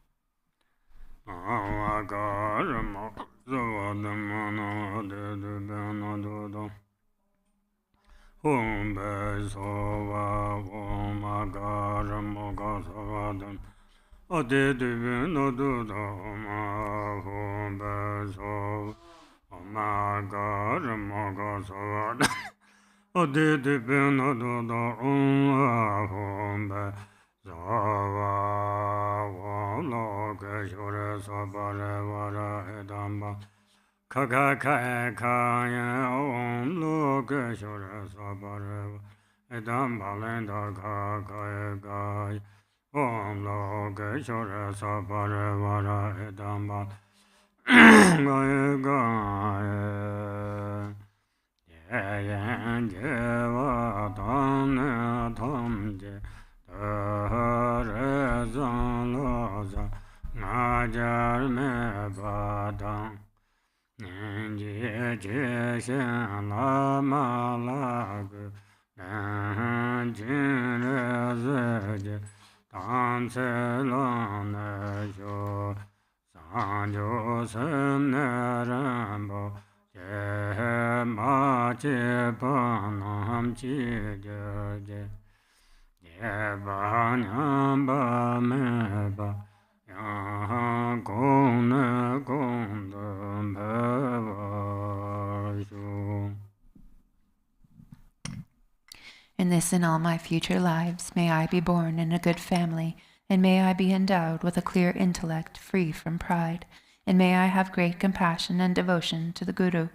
In this and all my future lives, may I be born in a good family, and may I be endowed with a clear intellect free from pride, and may I have great compassion and devotion to the Guru.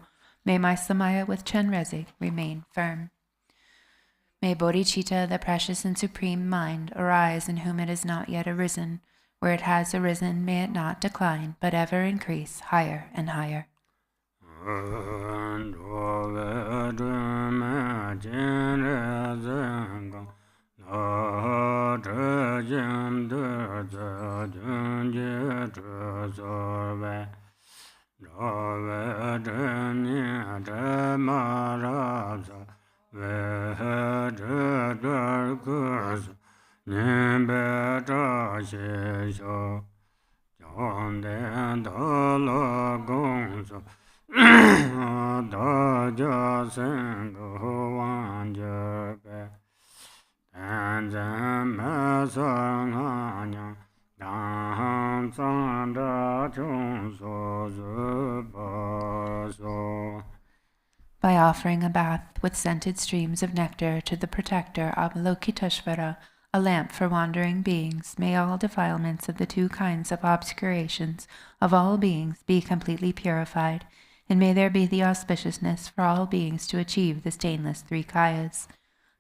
May my samaya with Chenrezig remain firm. May bodhicitta, the precious and supreme mind, arise in whom it has not yet arisen. Where it has arisen, may it not decline, but ever increase higher and higher. By offering a bath with scented streams of nectar to the protector Avalokiteshvara, a lamp for wandering beings, may all defilements of the two kinds of obscurations of all beings be completely purified, and may there be the auspiciousness for all beings to achieve the stainless three kayas.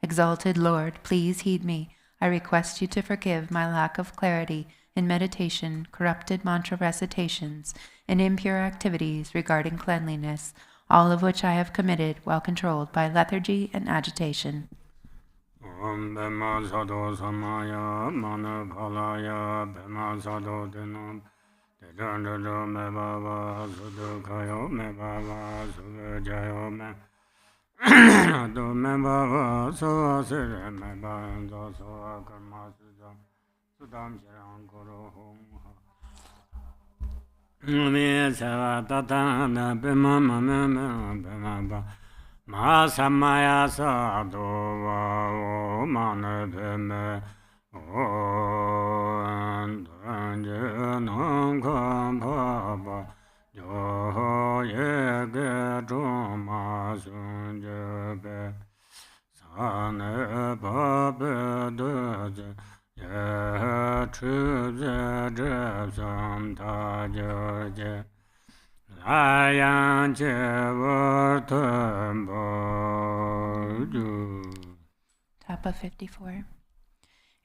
Exalted Lord, please heed me. I request you to forgive my lack of clarity in meditation, corrupted mantra recitations, and impure activities regarding cleanliness, all of which I have committed while controlled by lethargy and agitation. Om Bema Sado Samaya Mana Palaya Bema Sado Denam Dedando Me Baba Sudu Kayo Me Baba Sudu Jayo Me Do Me Baba So Sire Me Baba So Karma Sudam Shirang Guru Hum Me Seva Tatana Bema Mama Bema Baba Ma Samaya Sado Va Mana Beme O Anjanam Kampaba Jo Yege Joma Sunjabe Sane Babe Doze Ye Chuze Jebsam Tajoje Tapa 54.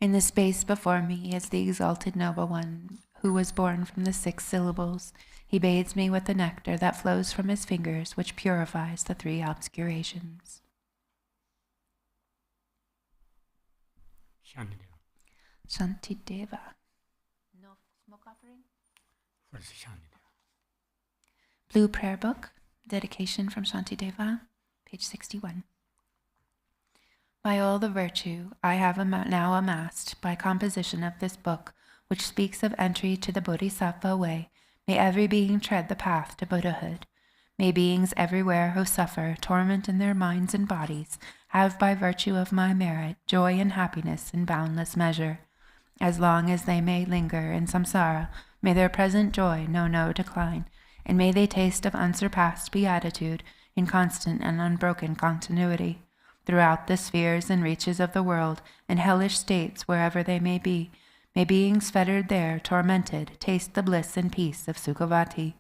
In the space before me is the exalted noble one, who was born from the 6 syllables. He bathes me with the nectar that flows from his fingers, which purifies the 3 obscurations. Shantideva. No smoke offering? First Shantideva. Blue Prayer Book, dedication from Shantideva, page 61. By all the virtue I have now amassed by composition of this book, which speaks of entry to the Bodhisattva way, may every being tread the path to Buddhahood. May beings everywhere who suffer torment in their minds and bodies have by virtue of my merit joy and happiness in boundless measure. As long as they may linger in samsara, may their present joy know no decline, and may they taste of unsurpassed beatitude in constant and unbroken continuity. Throughout the spheres and reaches of the world, and hellish states wherever they may beings fettered there, tormented, taste the bliss and peace of Sukhavati.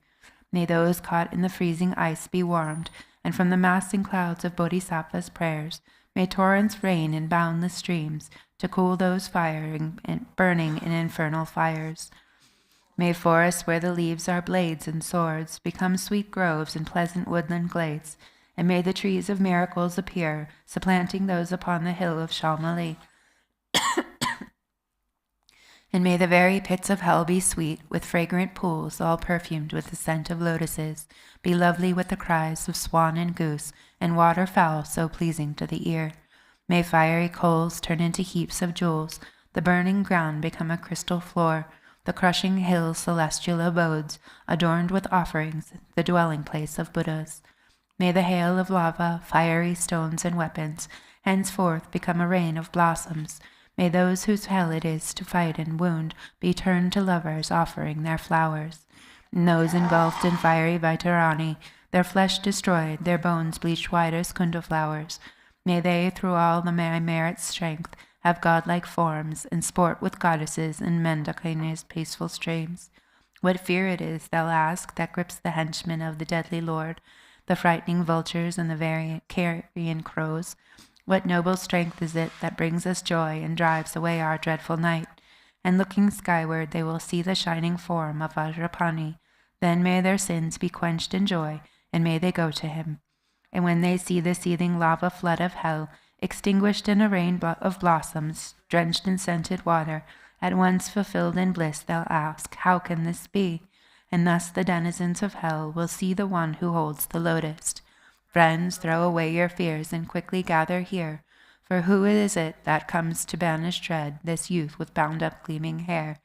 May those caught in the freezing ice be warmed, and from the massing clouds of Bodhisattva's prayers, may torrents rain in boundless streams to cool those burning in infernal fires. May forests where the leaves are blades and swords become sweet groves and pleasant woodland glades, and may the trees of miracles appear, supplanting those upon the hill of Shalmali. And may the very pits of hell be sweet, with fragrant pools all perfumed with the scent of lotuses, be lovely with the cries of swan and goose, and waterfowl so pleasing to the ear. May fiery coals turn into heaps of jewels, the burning ground become a crystal floor, the crushing hills celestial abodes, adorned with offerings, the dwelling place of Buddhas. May the hail of lava, fiery stones, and weapons henceforth become a rain of blossoms. May those whose hell it is to fight and wound be turned to lovers offering their flowers. And those engulfed in fiery Vaitarani, their flesh destroyed, their bones bleached white as kunda flowers. May they, through all the merit's strength, have godlike forms, and sport with goddesses in Mendakini's peaceful streams. What fear it is, they'll ask, that grips the henchmen of the deadly Lord, the frightening vultures and the carrion crows. What noble strength is it that brings us joy and drives away our dreadful night? And looking skyward, they will see the shining form of Vajrapani. Then may their sins be quenched in joy, and may they go to him. And when they see the seething lava flood of hell, extinguished in a rain of blossoms, drenched in scented water, at once fulfilled in bliss, they'll ask, how can this be? And thus the denizens of hell will see the one who holds the lotus. Friends, throw away your fears and quickly gather here, for who is it that comes to banish dread, this youth with bound-up gleaming hair,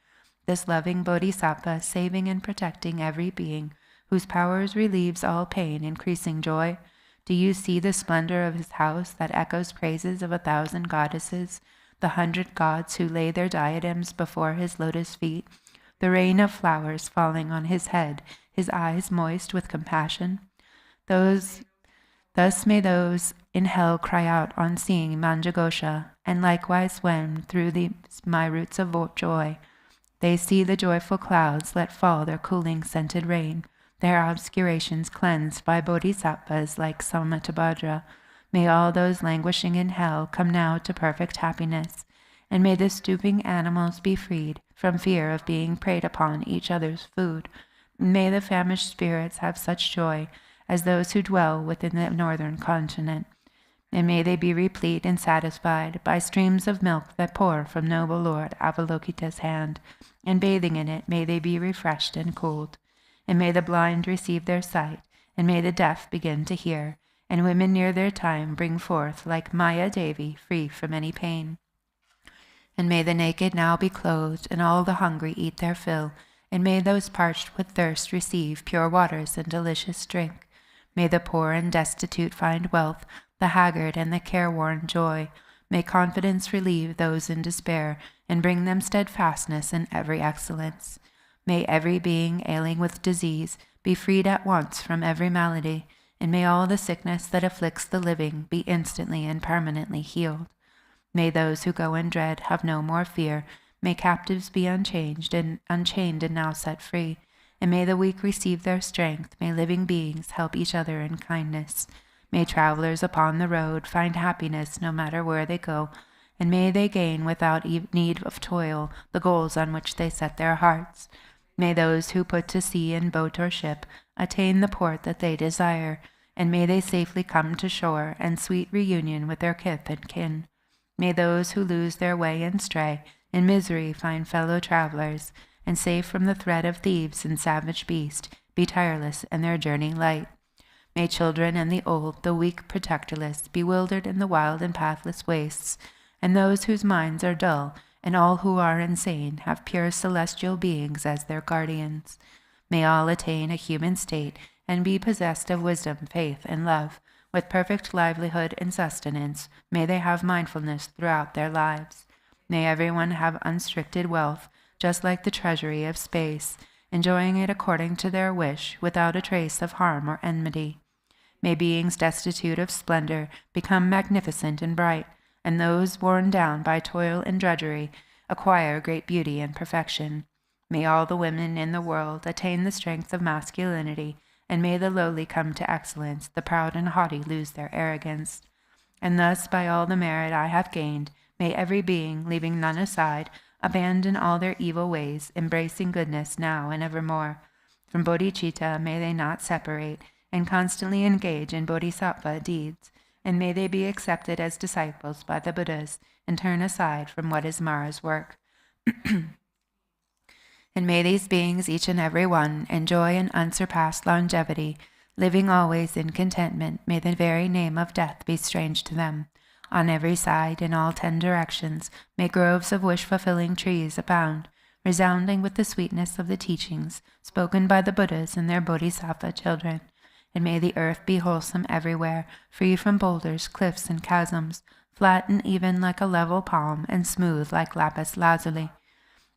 this loving bodhisattva, saving and protecting every being, whose powers relieves all pain, increasing joy? Do you see the splendor of his house that echoes praises of 1,000 goddesses, the 100 gods who lay their diadems before his lotus feet, the rain of flowers falling on his head, his eyes moist with compassion. Thus may those in hell cry out on seeing Manjagosha, and likewise when, through my roots of joy, they see the joyful clouds let fall their cooling scented rain, their obscurations cleansed by bodhisattvas like Samattabhadra. May all those languishing in hell come now to perfect happiness, and may the stooping animals be freed from fear of being preyed upon each other's food. May the famished spirits have such joy as those who dwell within the northern continent, and may they be replete and satisfied by streams of milk that pour from noble Lord Avalokita's hand, and bathing in it may they be refreshed and cooled. And may the blind receive their sight, and may the deaf begin to hear, and women near their time bring forth like Maya Devi, free from any pain. And may the naked now be clothed, and all the hungry eat their fill, and may those parched with thirst receive pure waters and delicious drink. May the poor and destitute find wealth, the haggard and the careworn joy. May confidence relieve those in despair, and bring them steadfastness in every excellence. May every being ailing with disease be freed at once from every malady, and may all the sickness that afflicts the living be instantly and permanently healed. May those who go in dread have no more fear. May captives be unchained and now set free. And may the weak receive their strength. May living beings help each other in kindness. May travelers upon the road find happiness no matter where they go, and may they gain without need of toil the goals on which they set their hearts. May those who put to sea in boat or ship attain the port that they desire, and may they safely come to shore and sweet reunion with their kith and kin. May those who lose their way and stray in misery find fellow travelers, and safe from the threat of thieves and savage beast, be tireless in their journey light. May children and the old, the weak protectorless, bewildered in the wild and pathless wastes, and those whose minds are dull, and all who are insane, have pure celestial beings as their guardians. May all attain a human state, and be possessed of wisdom, faith, and love. With perfect livelihood and sustenance, may they have mindfulness throughout their lives. May everyone have unrestricted wealth, just like the treasury of space, enjoying it according to their wish, without a trace of harm or enmity. May beings destitute of splendor become magnificent and bright, and those worn down by toil and drudgery acquire great beauty and perfection. May all the women in the world attain the strength of masculinity, and may the lowly come to excellence, the proud and haughty lose their arrogance. And thus, by all the merit I have gained, may every being, leaving none aside, abandon all their evil ways, embracing goodness now and evermore. From bodhicitta may they not separate, and constantly engage in bodhisattva deeds, and may they be accepted as disciples by the Buddhas, and turn aside from what is Mara's work. And may these beings, each and every one, enjoy an unsurpassed longevity, living always in contentment. May the very name of death be strange to them. On every side, in all 10 directions, may groves of wish-fulfilling trees abound, resounding with the sweetness of the teachings spoken by the Buddhas and their bodhisattva children. And may the earth be wholesome everywhere, free from boulders, cliffs, and chasms, flat and even like a level palm, and smooth like lapis lazuli.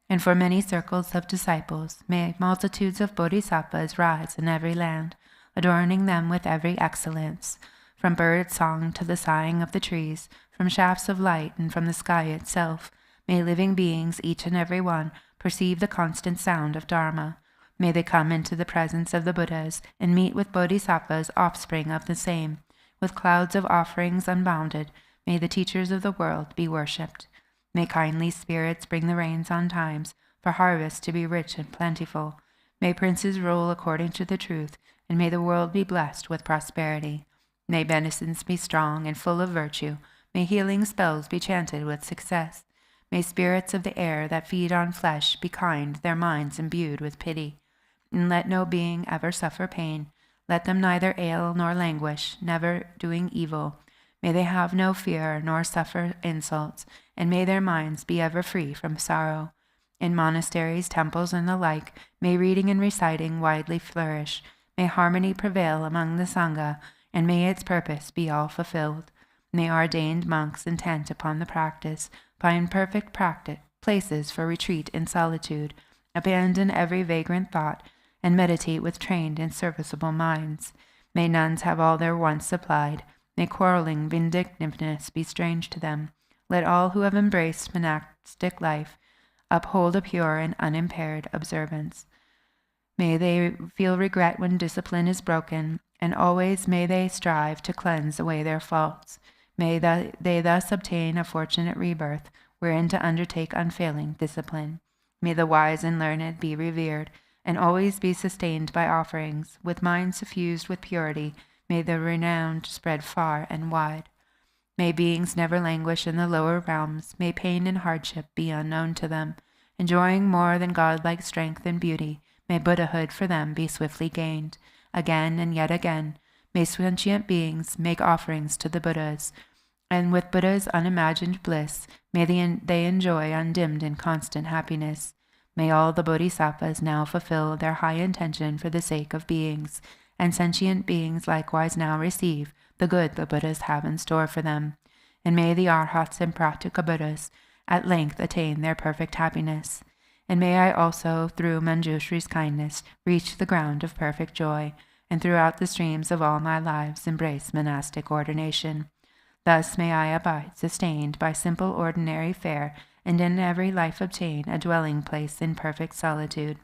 And for many circles of disciples, may multitudes of bodhisattvas rise in every land, adorning them with every excellence, from bird song to the sighing of the trees, from shafts of light and from the sky itself. May living beings, each and every one, perceive the constant sound of Dharma. May they come into the presence of the Buddhas and meet with bodhisattvas, offspring of the same. With clouds of offerings unbounded, may the teachers of the world be worshipped. May kindly spirits bring the rains on times, for harvests to be rich and plentiful. May princes rule according to the truth, and may the world be blessed with prosperity. May medicines be strong and full of virtue. May healing spells be chanted with success. May spirits of the air that feed on flesh be kind, their minds imbued with pity. And let no being ever suffer pain. Let them neither ail nor languish, never doing evil. May they have no fear nor suffer insults, and may their minds be ever free from sorrow. In monasteries, temples, and the like, may reading and reciting widely flourish. May harmony prevail among the Sangha, and may its purpose be all fulfilled. May ordained monks intent upon the practice find perfect places for retreat in solitude, Abandon every vagrant thought and meditate with trained and serviceable minds. May nuns have all their wants supplied. May quarreling vindictiveness be strange to them. Let all who have embraced monastic life uphold a pure and unimpaired observance. May they feel regret when discipline is broken, and always may they strive to cleanse away their faults. May they thus obtain a fortunate rebirth, wherein to undertake unfailing discipline. May the wise and learned be revered, and always be sustained by offerings. With minds suffused with purity, may the renowned spread far and wide. May beings never languish in the lower realms. May pain and hardship be unknown to them. Enjoying more than godlike strength and beauty, may Buddhahood for them be swiftly gained. Again and yet again, may sentient beings make offerings to the Buddhas, and with Buddha's unimagined bliss, may they enjoy undimmed and constant happiness. May all the bodhisattvas now fulfill their high intention for the sake of beings, and sentient beings likewise now receive the good the Buddhas have in store for them. And may the Arhats and Pratika Buddhas at length attain their perfect happiness. And may I also, through Manjushri's kindness, reach the ground of perfect joy, and throughout the streams of all my lives embrace monastic ordination. Thus may I abide sustained by simple ordinary fare, and in every life obtain a dwelling place in perfect solitude.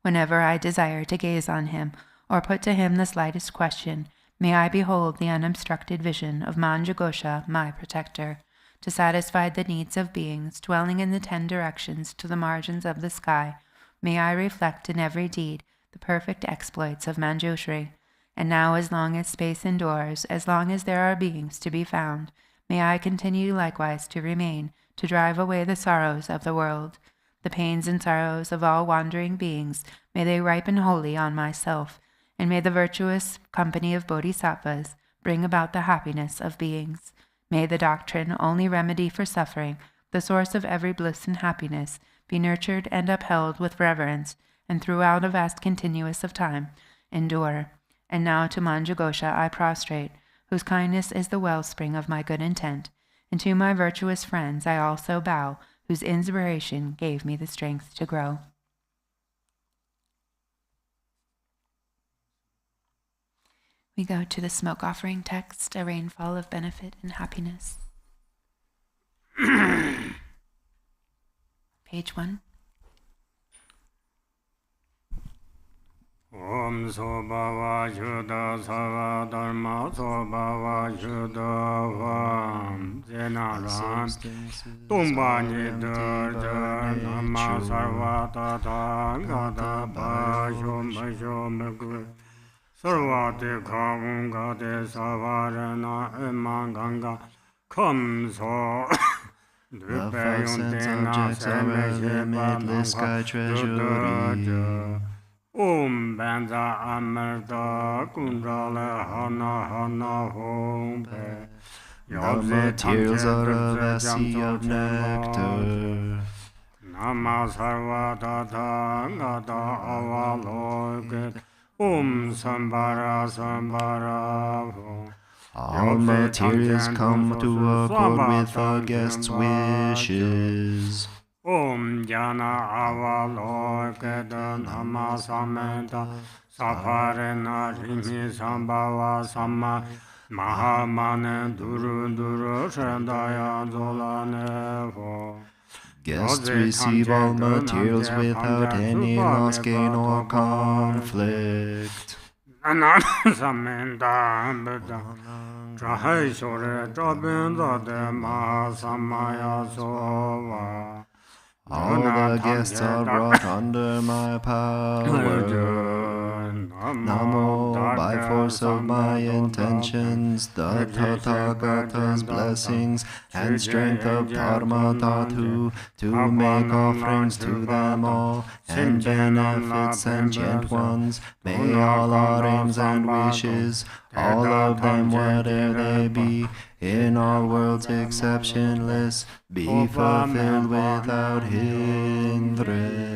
Whenever I desire to gaze on him, or put to him the slightest question, may I behold the unobstructed vision of Manjughosha, my protector. To satisfy the needs of beings dwelling in the 10 directions to the margins of the sky, may I reflect in every deed the perfect exploits of Manjushri. And now, as long as space endures, as long as there are beings to be found, may I continue likewise to remain, to drive away the sorrows of the world. The pains and sorrows of all wandering beings, may they ripen wholly on myself, and may the virtuous company of bodhisattvas bring about the happiness of beings. May the doctrine, only remedy for suffering, the source of every bliss and happiness, be nurtured and upheld with reverence, and throughout a vast continuous of time endure. And now to Manjughosha I prostrate, whose kindness is the wellspring of my good intent, and to my virtuous friends I also bow, whose inspiration gave me the strength to grow. We go to the smoke offering text, a rainfall of benefit and happiness. Page 1. Om Sobhava Shuddha Sava Dharma Sobhava Shuddha Vam Zenaran Tumba Nidar Nama Sarva Tata Gata Bhashom Bhashom Guru Sarvate Khavum Gate Savarana Emma Ganga Kamso The five sense objects are a limitless sky treasury. Benza Amerta Kundala Hana Hana Hompe. The materials are a vast sea of nectar. Nama Sarva Tata Gata Avaloket. Sambara Sambara. All materials come to accord with the guest's wishes. Jana Avalokeda Nama Samenta Saparena Rimi Sambhava Sama Mahamane Duru Duru Shandaya Zolanevo. Guests receive all materials without any loss, gain, or conflict. Samenta Beda Trahai Sore Trabinda de Mahasamaya Sova. All the guests are brought under my power. Namo, by force of my intentions, the Tathagata's blessings and strength of Dharma Dhatu, to make offerings to them all, and benefit sentient ones. May all our aims and wishes, all of them whatever they be, in all worlds exceptionless, be fulfilled without hindrance.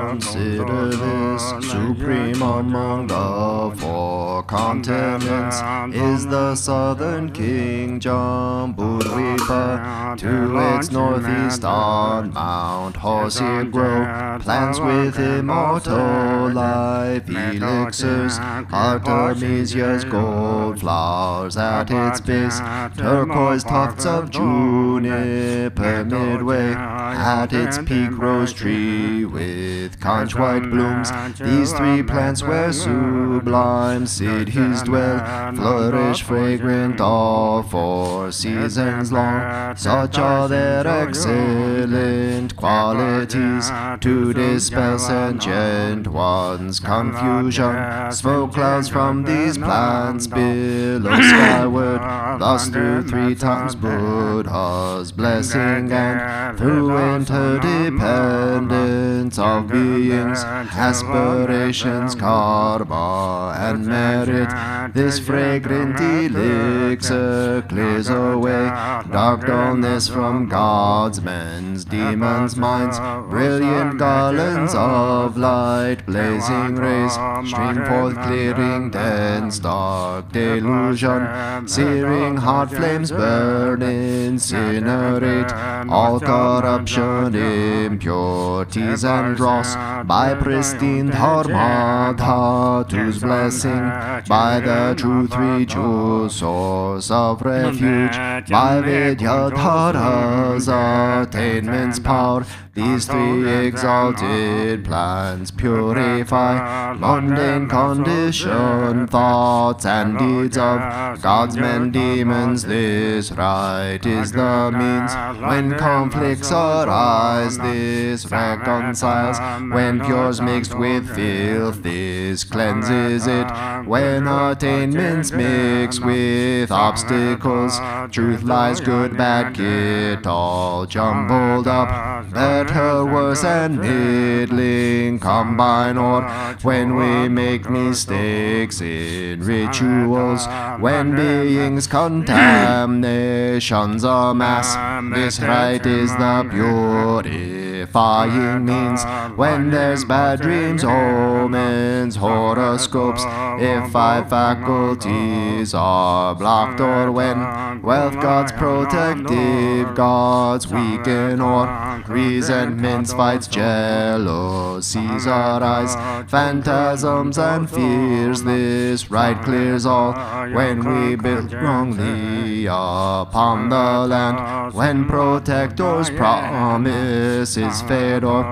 Consider this, supreme among the 4 continents is the southern king Jambudvipa. To its northeast on Mount Horsey grow plants with immortal life elixirs, Artemisia's gold flowers at its base, turquoise tufts of juniper midway, at its peak rose tree with conch white blooms. These 3 plants where sublime siddhis dwell, flourish fragrant all 4 seasons long. Such are their excellent qualities, to dispel sentient one's confusion. Smoke clouds from these plants billow skyward, thus through 3 times Buddha's blessing, and through interdependence of beings, aspirations, karma, and merit. This fragrant elixir clears away dark dullness from gods, men's, demons' minds. Brilliant garlands of light, blazing rays, stream forth clearing dense dark delusion. Searing hot flames burn, incinerate all corruption, impurities, and dross. By pristine dharma, dhatu's blessing, by the true 3 jewels, source of refuge, by Vidyadhara's attainment's power. These 3 exalted plants purify mundane condition, thoughts and deeds of gods, men, demons. This right is the means. When conflicts arise, this reconciles. When pure's mixed with filth, this cleanses it. When attainments mix with obstacles, truth lies, good, bad, kit, all jumbled up. Better, worse, and middling combine, or when we make mistakes in rituals, when beings contaminations amass. This right is the purifying means. When there's bad dreams, omens, horoscopes, if 5 faculties are blocked, or when wealth gods, protective gods weaken, or resentments, fights, jealousies arise, phantasms and fears. This right clears all. When we build wrongly upon the land, when protectors' promises fade, or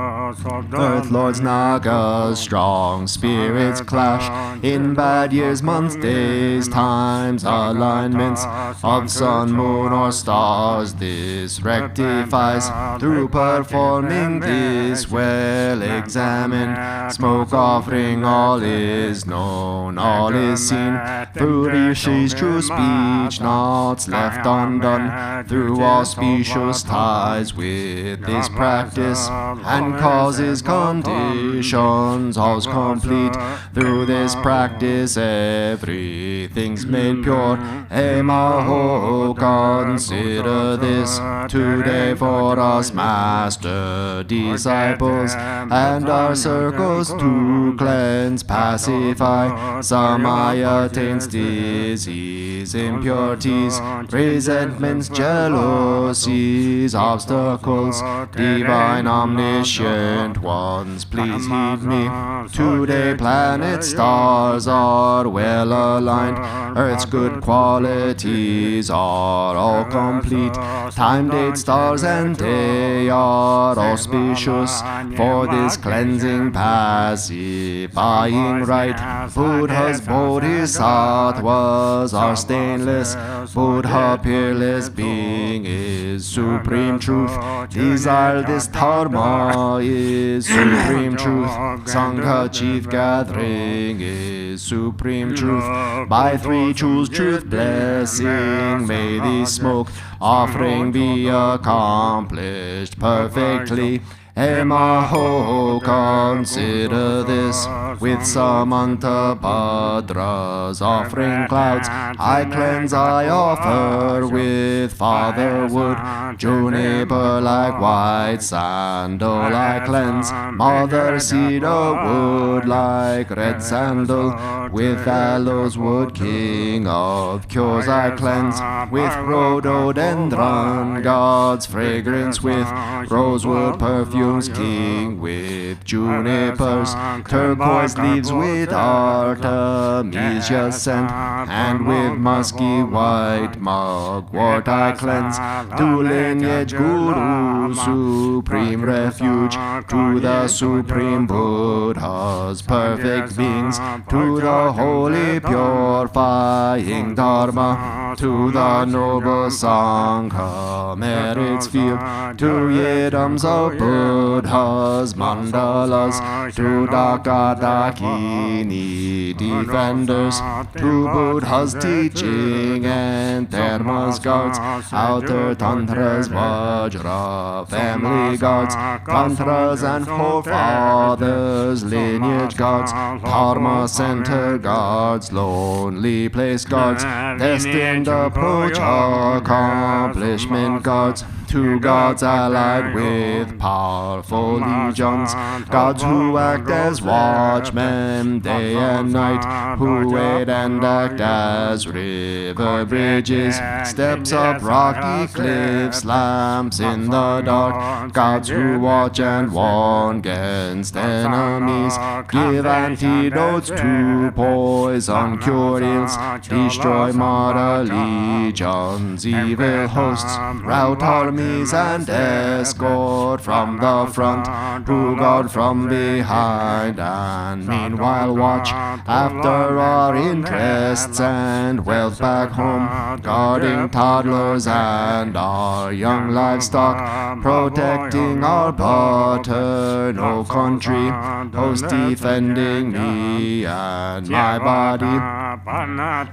earth lords, nagas, strong spirits clash in bad years, months, days, times, alignments of sun, moon, or stars. This rectifies through performing this well examined smoke offering. All is known, all is seen, through Rishi's true speech, naught's left undone. Through auspicious ties with this practice, and causes, conditions, all's complete. Through this practice everything's made pure. Emaho, consider this today for us, master disciples, and our circles to cleanse, pacify. Samaya attains disease, impurities, resentments, jealousies, obstacles. Divine omniscient ones, please heed me. Today planets, stars are well aligned. Earth's good qualities are all complete. Time, date, stars, and day are auspicious for this cleansing, pacifying right. Buddha's bodhisattvas are stainless. Buddha, peerless being, is supreme truth. Desire this dharma is supreme truth. Sangha, chief gathering, is supreme truth. By 3 jewels, truth, blessing, may the smoke offering be accomplished perfectly. Emaho, consider this, with Samantabhadra's offering clouds, I cleanse, I offer with fatherwood, juniper like white sandal I cleanse, mother cedar wood like red sandal, with aloes wood, king of cures I cleanse, with rhododendron, God's fragrance, with rosewood perfumes, king with junipers, turquoise leaves with artemisia scent, and with musky white mugwort I cleanse, to lineage guru, supreme refuge, to the supreme Buddha's perfect beings, to the holy purifying Dharma, to the noble Sangha merits field, to yidams of Buddha's mandalas, to Dakadakini defenders, to Buddha's teaching and Dharma's guards, outer tantras, Vajra, family guards, tantras and forefathers, lineage guards, Dharma center guards, lonely place guards, destined approach accomplishment guards, to gods allied with powerful legions, gods who act as watchmen day and night, who aid and act as river bridges, steps up rocky cliffs, lamps in the dark, gods who watch and warn against enemies, give antidotes to poison, cure ills, destroy mortal legions, evil hosts, rout armies and escort from the front, to guard from behind, and meanwhile watch after our interests and wealth back home, guarding toddlers and our young livestock, protecting our paternal country, host defending me and my body,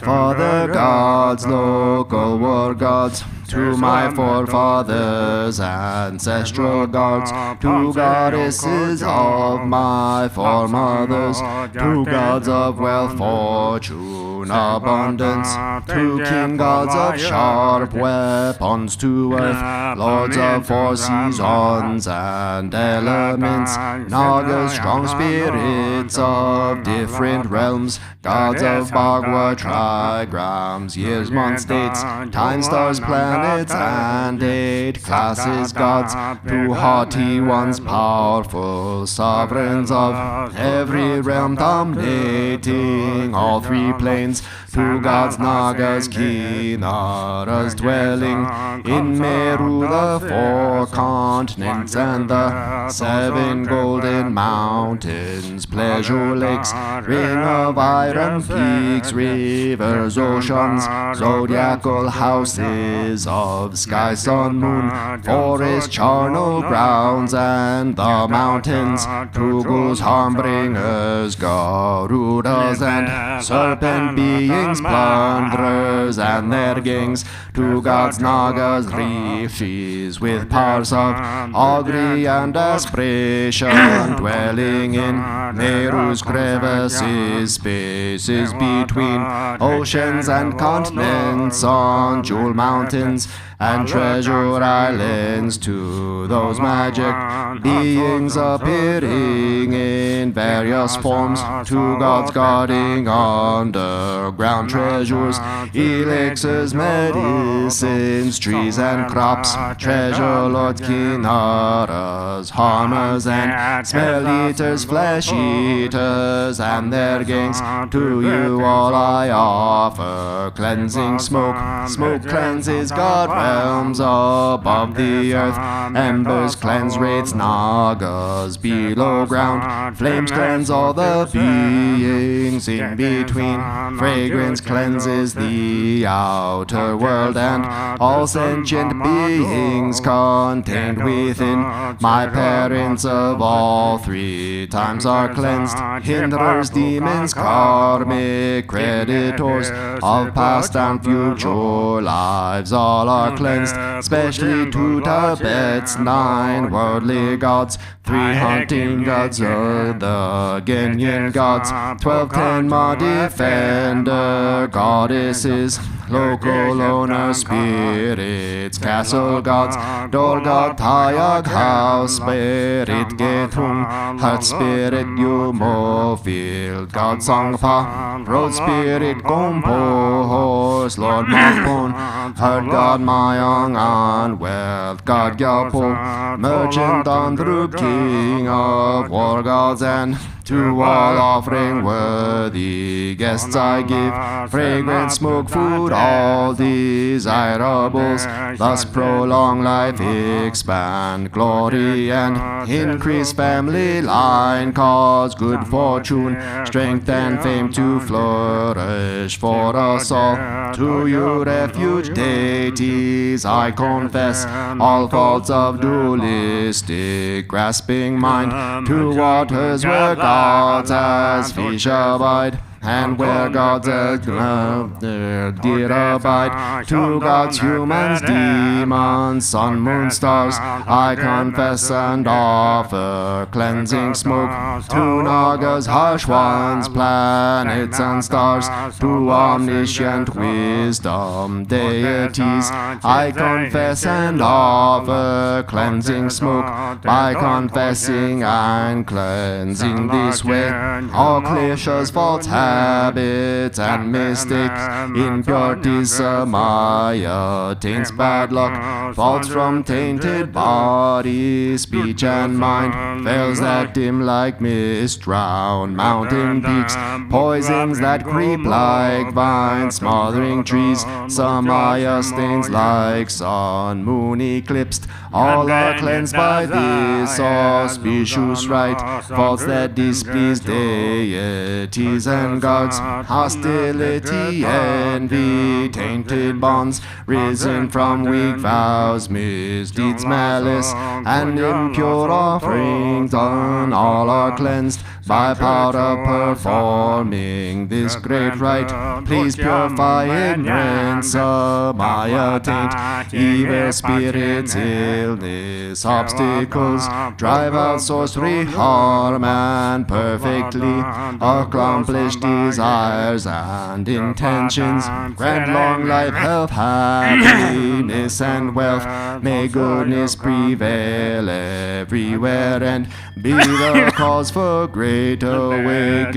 for the gods, local war gods, to my forefathers, ancestral gods, to goddesses of my foremothers, to gods of wealth, fortune, abundance, to king gods of sharp weapons to earth, lords of four seasons and elements, nagas, strong spirits of different realms, gods of Bhagwa, trigrams, years, months, dates, time, stars, planets, and 8 classes gods, to haughty ones, powerful sovereigns of every realm, dominating all 3 planes, to gods, nagas, kinnaras, dwelling in Meru, the 4 continents and the 7 golden mountains, pleasure lakes, ring of iron peaks, rivers, oceans, zodiacal houses of sky, sun, moon, forest, charnel grounds, and the mountains, to ghouls, harm bringers, garudas, and serpent beings, plunderers and their gangs, to gods, nagas, rishis, with powers of augury and aspiration, dwelling in Meru's crevices, spaces between oceans and continents, on jewel mountains and treasure islands, to those magic beings appearing in various forms, to gods guarding underground treasures, elixirs, medicines, trees and crops, treasure lords, kinnaras, harmers and smell eaters, flesh eaters and their gangs, to you all I offer cleansing smoke, smoke cleanses God realms above the earth, embers cleanse wraiths, nagas below ground, flame Flames cleanse all the beings in between. Fragrance cleanses the outer world, and all sentient beings contained within. My parents of all 3 times are cleansed. Hinders, demons, karmic creditors of past and future lives, all are cleansed. Especially 2 Tibets, 9 worldly gods, 3 hunting gods, the Genyin gods, 12 Tenma defender goddesses, local owner spirits, castle gods, door god, Tayag house spirit, Gethung, hut spirit, Yumo field god, Sangpa, road spirit, Gompo, horse lord Mapon, herd god, Mayang, and wealth god, Gyapo, merchant Andru, king of war gods, and to all offering worthy guests I give fragrant smoke, food, all desirables. Thus prolong life, expand glory, and increase family line, cause good fortune, strength and fame to flourish for us all. To you, refuge deities, I confess all faults of dualistic grasping mind. To waters where gods as fish abide, and where gods as deer abide, to gods, humans, demons, sun, moon, stars, I confess and offer cleansing smoke. To Nagas, harsh ones, planets and stars, to omniscient wisdom deities, I confess and offer cleansing smoke. By confessing and cleansing this way, all cliches, faults, habits and mistakes, impurities, samaya, taints, bad luck, faults from tainted body, speech and mind, veils that dim like mist round mountain peaks, poisons that creep like vines, smothering trees, samaya stains like sun, moon eclipsed, all are cleansed by this auspicious rite, faults that displease deities and gods, hostility, envy, tainted bonds, risen from weak vows, misdeeds, malice, and impure offerings done, all are cleansed by power of performing this great rite. Please purify ignorance, samaya taint, evil spirits, illness, obstacles, drive out sorcery, harm, and perfectly accomplish desires and intentions. Grant long life, health, happiness, and wealth. May goodness prevail everywhere and be the cause for great awakening.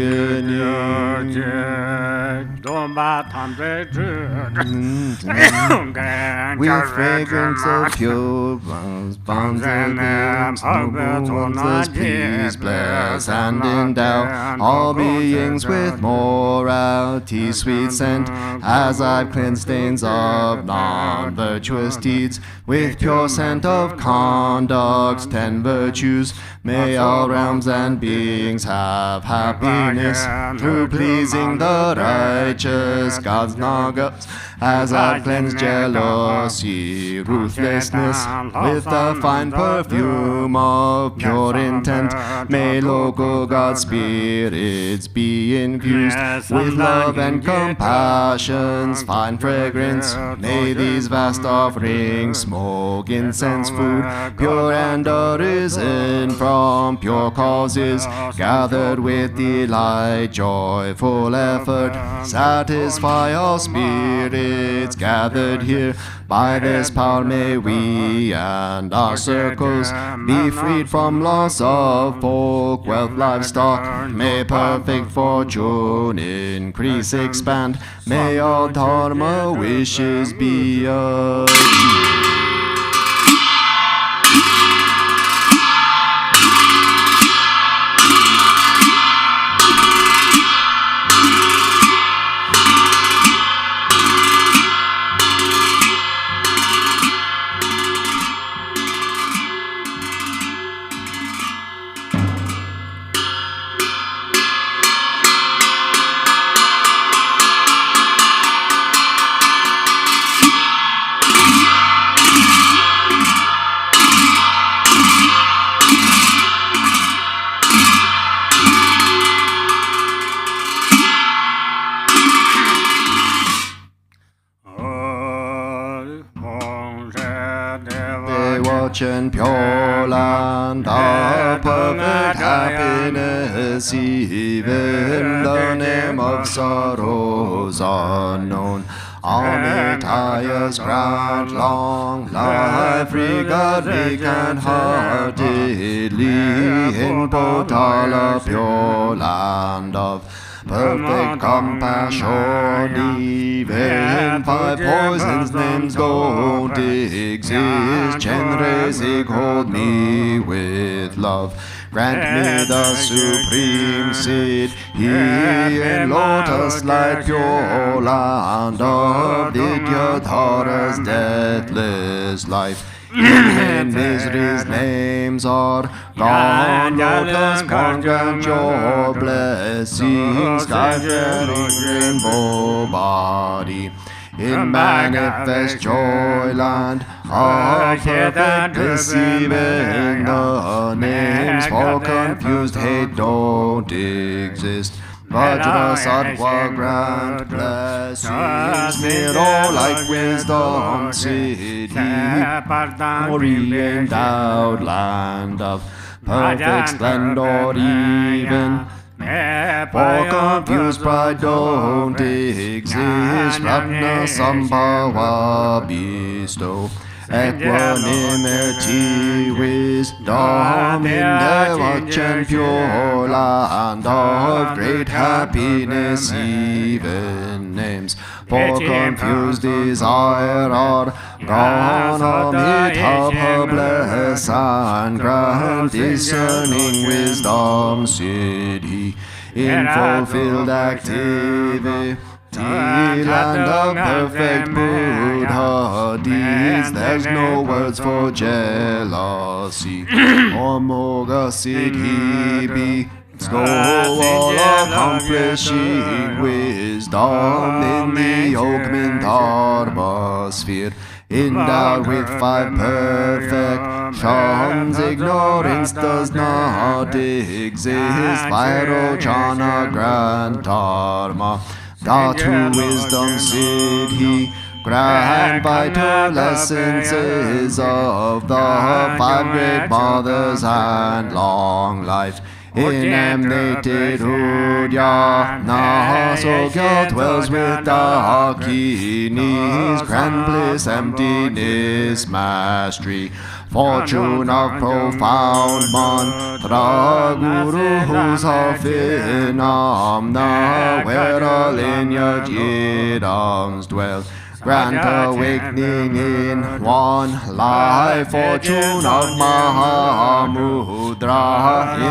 With fragrance of pure ones, bonds and limbs, noble ones, thus peace bless and endow all beings with morality, sweet scent, as I've cleansed stains of non-virtuous deeds, with pure scent of conduct's 10 virtues. May all realms and beings have happiness through pleasing the righteous gods, Nagas, as I've cleansed jealousy, ruthlessness, with the fine perfume of pure intent. May local god spirits be infused with love and compassion's fine fragrance. May these vast offerings smoke incense, food pure and arisen from pure causes, gathered with delight, joyful effort, satisfy all spirits gathered here. By this power may we and our circles be freed from loss of folk, wealth, livestock. May perfect fortune increase, expand. May all dharma wishes be achieved. rich and pure land of perfect happiness, even the name of sorrows unknown. Amitayas grant long life, regard meek and heartedly in Potala, pure land of perfect compassion. Even five poisons names don't exist. Chenrezig, hold me with love. Grant me the supreme seed, here in lotus light, pure land of Vidyadhara's deathless life. In misery's names are gone, lotus born, grant your blessings, sky-faring rainbow body. In manifest joy land of perfect bliss, even the names for confused hate don't exist. Vajra Sattva grant blessings, mirror like wisdom city, glory endowed land of perfect splendor, even for confused pride don't exist. Ratna Sambhava bestow equanimity, wisdom in the watch and pure land of great happiness. Even names for confused desire are gone. Amitabha bless and grant discerning wisdom, siddhi in fulfilled activity. Land of perfect Buddha deeds, there's no words for jealousy. Omoga siddhi be go all accomplishing wisdom in the Yogmin Dharma sphere. Endowed with five perfections, ignorance does not exist. Vairocana grant dharma, Dhatu wisdom siddhi, grant vital essences of the five great mothers and long life. In emanated Udyana, Sogya dwells with Dakinis, grand bliss, emptiness, mastery, fortune of profound mantra, Guru who's of Phenomena, where a lineage idams dwell. Grant awakening in one life, fortune of Mahamudra,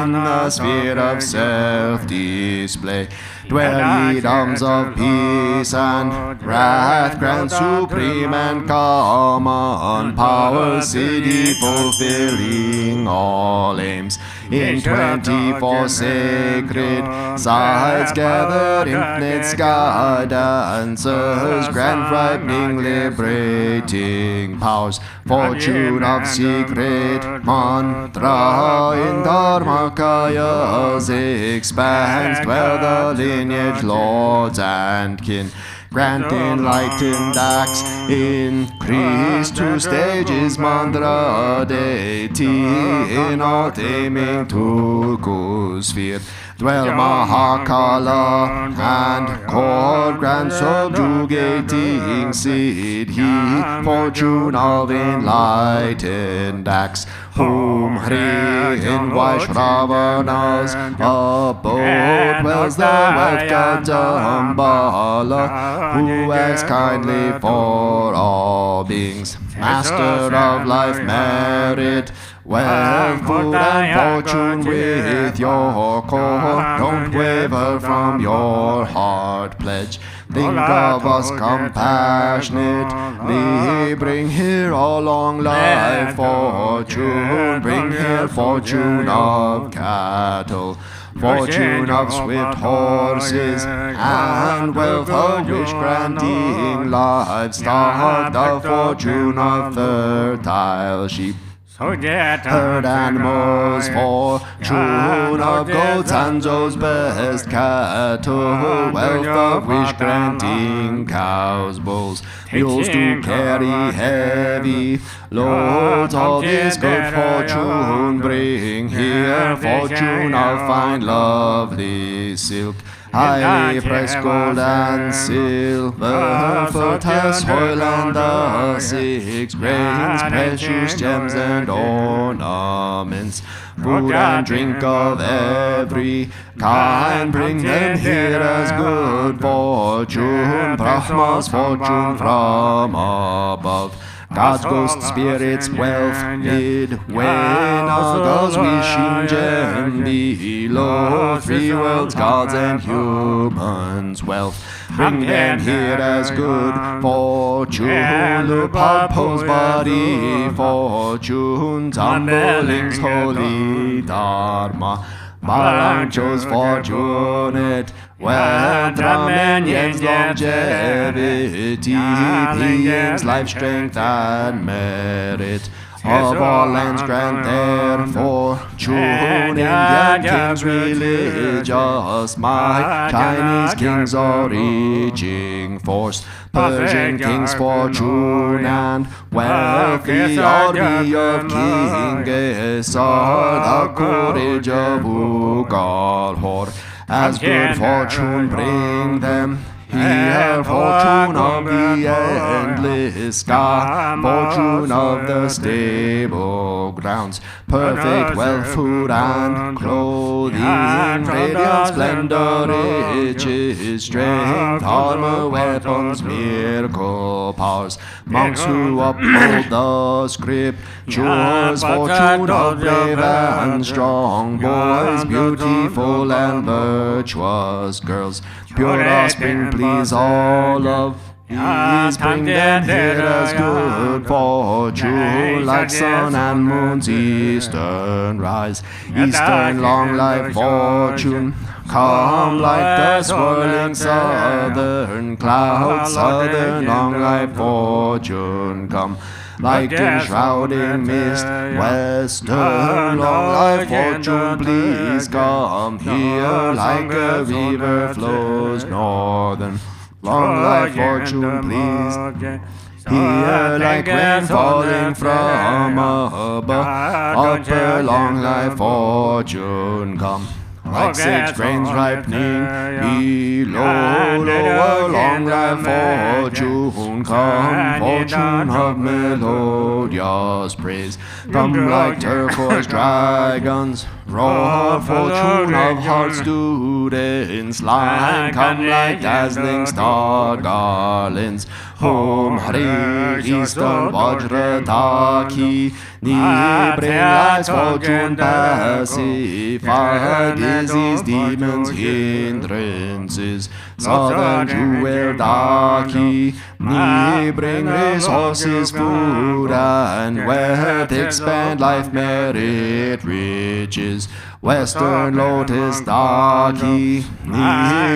in the sphere of self-display. Dwell idams of peace and wrath, grant supreme and common power, siddhi fulfilling all aims. In 24 sacred sides gathered infinite guidances, grant ripening liberating powers. Fortune of secret mantra in Dharmakayas expands, dwell the lineage lords and kin. Grant enlightened acts, increase 2 stages, mandra deity, in all taming to Kusphere. Dwell Mahakala and cord, grant subjugating siddhi, fortune of enlightened acts. Whom Hri in Vaishravanas abode, dwells the white god Dzambhala, who acts kindly for all beings. Master of life, merit, wealth, food and fortune with your core. Don't waver from your heart pledge. Think of us compassionately. Bring here all long life fortune. Bring here fortune of cattle, fortune of swift horses, and wealth of wish granting livestock, the fortune of fertile sheep. herd animals, fortune of goats and those best cattle, wealth of wish-granting cows, bulls, mules to carry heavy loads of this good fortune. Bring here fortune of fine lovely silk, highly priced gold and silver, fertile soil and the 6 grains, precious gems and ornaments, food and drink of every kind. Bring them here as good fortune, Brahma's fortune from above. God's ghost spirits wealth midway, Naga's wishing gem below, 3 worlds, gods and humans wealth. Bring them here as good fortune, Lupalpo's body fortune, Dzambaling's holy dharma, Balancho's fortunate wealth, Ramenyen's longevity, being's life, strength and merit. Of all lands grant their fortune, Indian kings religious might, Chinese kings are reaching force, Persian kings fortune and wealth, the army of King Gesar, the courage of Ugalhor. As good fortune bring them here, fortune of the endless sky, fortune of the stable grounds, perfect wealth, food and clothing, radiant splendor, riches, strength, armor, weapons, miracle powers, monks who uphold the scriptures, fortune of brave and strong boys, beautiful and virtuous girls, pure offspring, please all of these. Bring them here as good fortune, like sun and moon's eastern rise, eastern long life fortune. Come like the swirling southern clouds, southern long life fortune come. Like enshrouding mist, western long life fortune, please come here. Like a river flows northern long life fortune, please here. Like rain falling from above, upper long life fortune come. Like 6 grains ripening below, lower long life fortune come. Fortune of melodious praise, come like turquoise dragons roar. Fortune of heart students line, come like dazzling star garlands. Om Hari Eastern Vajradaki, bring life's fortune pacify, disease, demons, hindrances. Southern Jewel Daki, bring resources, food and wealth, expand life, merit, riches. Western Lotus Daki,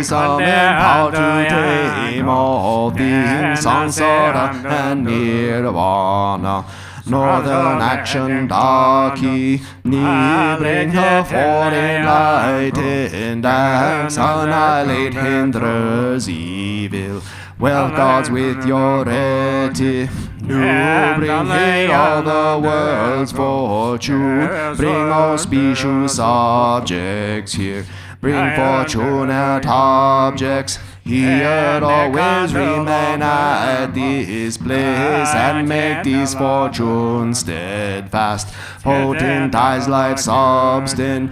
summon power to tame all things, samsara and nirvana. Northern Action Daki, bring her foreign light and acts, annihilate, hinders evil. Well, gods with your retinue, bring here all the world's fortune, bring all species objects here, bring fortunate objects here, always remain at this place, and make these fortunes steadfast. Potent eyes, life substances,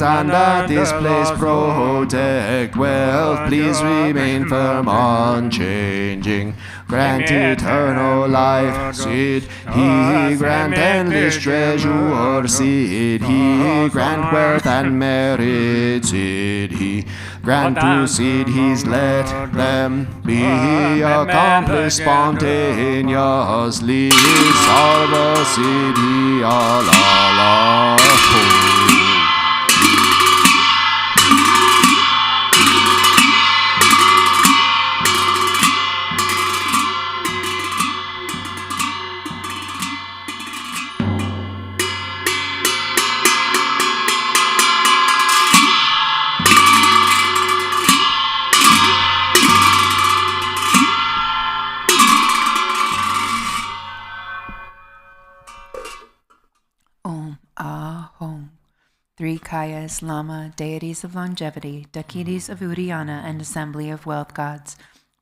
and at this place protect wealth. Please remain firm, unchanging. Grant eternal life, Sid He. Grant endless treasure, Sid He. Grant wealth and merit, Sid He. Grant to Sid He's, let them be accomplished spontaneously. Sarva Sid He Alala. Three Kayas, Lama, deities of longevity, Dakinis of Uddiyana, and assembly of wealth gods,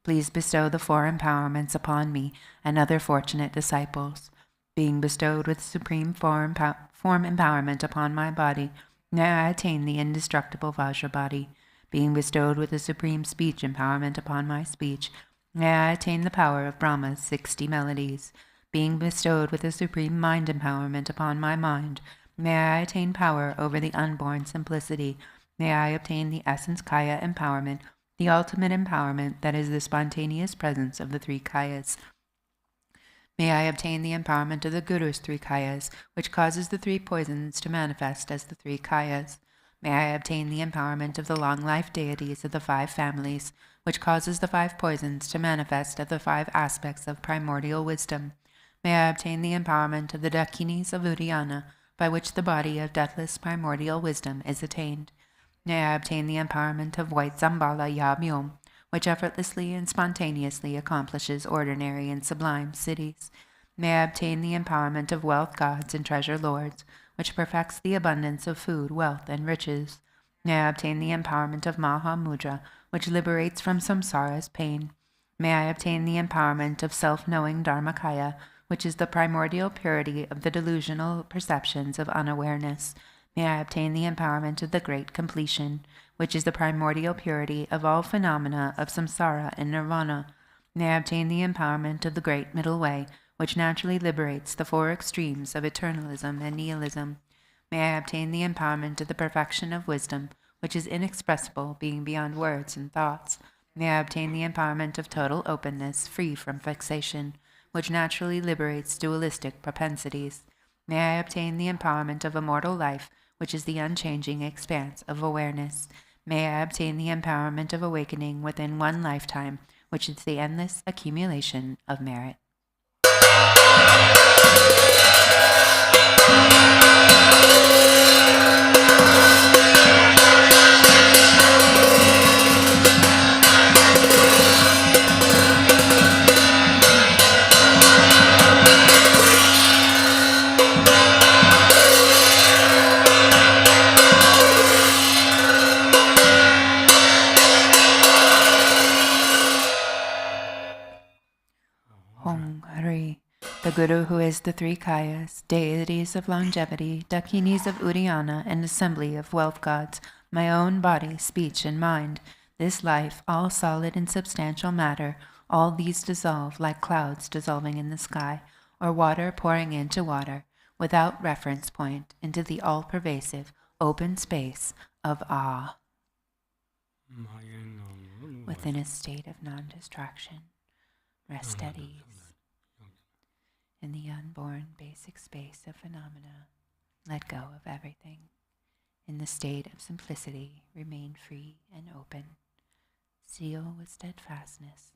please bestow the four empowerments upon me and other fortunate disciples. Being bestowed with supreme form empowerment upon my body, may I attain the indestructible Vajra body. Being bestowed with the supreme speech empowerment upon my speech, may I attain the power of Brahma's 60 melodies. Being bestowed with the supreme mind empowerment upon my mind, may I attain power over the unborn simplicity. May I obtain the essence Kaya empowerment, the ultimate empowerment that is the spontaneous presence of the three Kayas. May I obtain the empowerment of the Guru's three Kayas, which causes the three poisons to manifest as the three Kayas. May I obtain the empowerment of the long-life deities of the five families, which causes the five poisons to manifest as the five aspects of primordial wisdom. May I obtain the empowerment of the Dakinis of Uddiyana, by which the body of deathless primordial wisdom is attained. May I obtain the empowerment of white Dzambhala Yamyom, which effortlessly and spontaneously accomplishes ordinary and sublime cities. May I obtain the empowerment of wealth gods and treasure lords, which perfects the abundance of food, wealth, and riches. May I obtain the empowerment of Maha Mudra, which liberates from samsara's pain. May I obtain the empowerment of self-knowing Dharmakaya, which is the primordial purity of the delusional perceptions of unawareness. May I obtain the empowerment of the great completion, which is the primordial purity of all phenomena of samsara and nirvana. May I obtain the empowerment of the great middle way, which naturally liberates the four extremes of eternalism and nihilism. May I obtain the empowerment of the perfection of wisdom, which is inexpressible, being beyond words and thoughts. May I obtain the empowerment of total openness, free from fixation, which naturally liberates dualistic propensities. May I obtain the empowerment of immortal life, which is the unchanging expanse of awareness. May I obtain the empowerment of awakening within one lifetime, which is the endless accumulation of merit. The Guru, who is the three Kayas, deities of longevity, Dakinis of Uddiyana, and assembly of wealth gods, my own body, speech, and mind, this life, all solid and substantial matter, all these dissolve like clouds dissolving in the sky, or water pouring into water, without reference point, into the all-pervasive, open space of awe. Within a state of non-distraction, rest at ease. In the unborn basic space of phenomena, let go of everything. In the state of simplicity, remain free and open. Seal with steadfastness.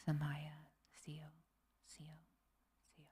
Samaya, seal, seal, seal.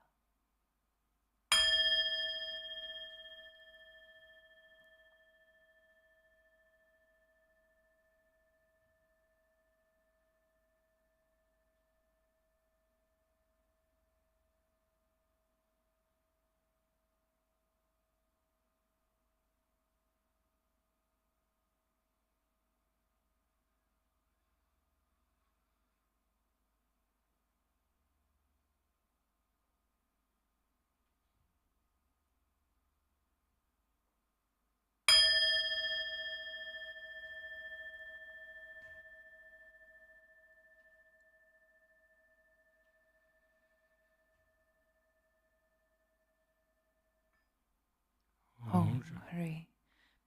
Om Hari.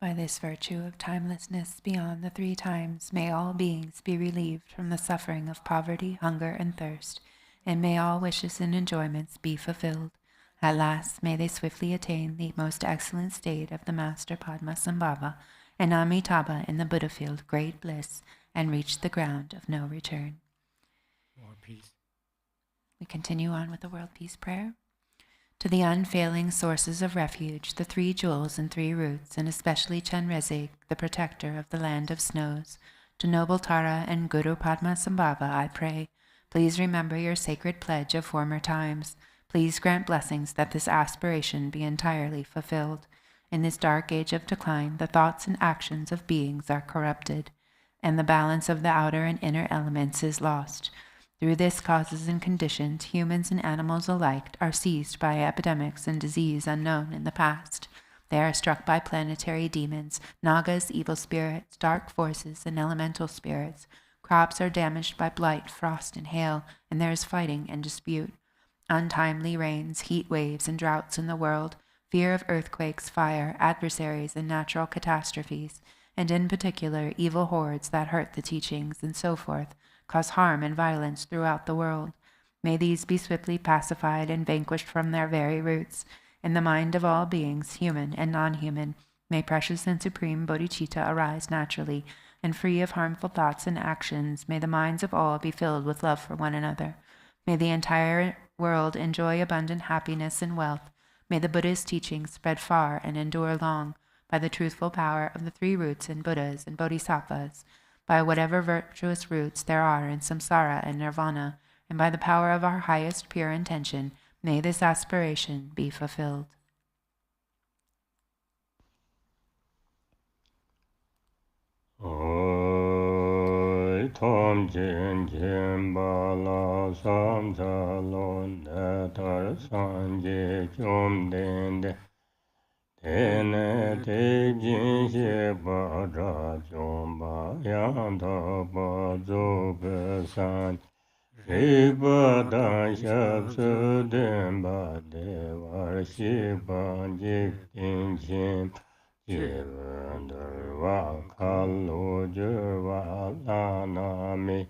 By this virtue of timelessness beyond the three times, may all beings be relieved from the suffering of poverty, hunger, and thirst, and may all wishes and enjoyments be fulfilled. At last, may they swiftly attain the most excellent state of the Master Padmasambhava and Amitabha in the Buddha field, great bliss, and reach the ground of no return. World peace. We continue on with the World Peace Prayer. To the unfailing sources of refuge, the three jewels and three roots, and especially Chenrezig, the protector of the land of snows, to noble Tara and Guru Padmasambhava, I pray, please remember your sacred pledge of former times. Please grant blessings that this aspiration be entirely fulfilled. In this dark age of decline, the thoughts and actions of beings are corrupted, and the balance of the outer and inner elements is lost. Through this causes and conditions, humans and animals alike are seized by epidemics and disease unknown in the past. They are struck by planetary demons, nagas, evil spirits, dark forces, and elemental spirits. Crops are damaged by blight, frost, and hail, and there is fighting and dispute. Untimely rains, heat waves, and droughts in the world, fear of earthquakes, fire, adversaries, and natural catastrophes, and in particular evil hordes that hurt the teachings, and so forth, cause harm and violence throughout the world. May these be swiftly pacified and vanquished from their very roots. In the mind of all beings, human and non-human, may precious and supreme bodhicitta arise naturally, and free of harmful thoughts and actions. May the minds of all be filled with love for one another. May the entire world enjoy abundant happiness and wealth. May the Buddha's teachings spread far and endure long, by the truthful power of the three roots in Buddhas and Bodhisattvas, by whatever virtuous roots there are in samsara and nirvana, and by the power of our highest pure intention, may this aspiration be fulfilled. Tom Jin Dzambhala Samjalo Natar Sanje Chom Dende Tene Te Jin Sheba Ra Chomba Yanda Ba Zoga San Sheba Dan Shab Sudemba Devar Sheba Jik Tin Chin Jirvandarva Kalu Jirva Lanami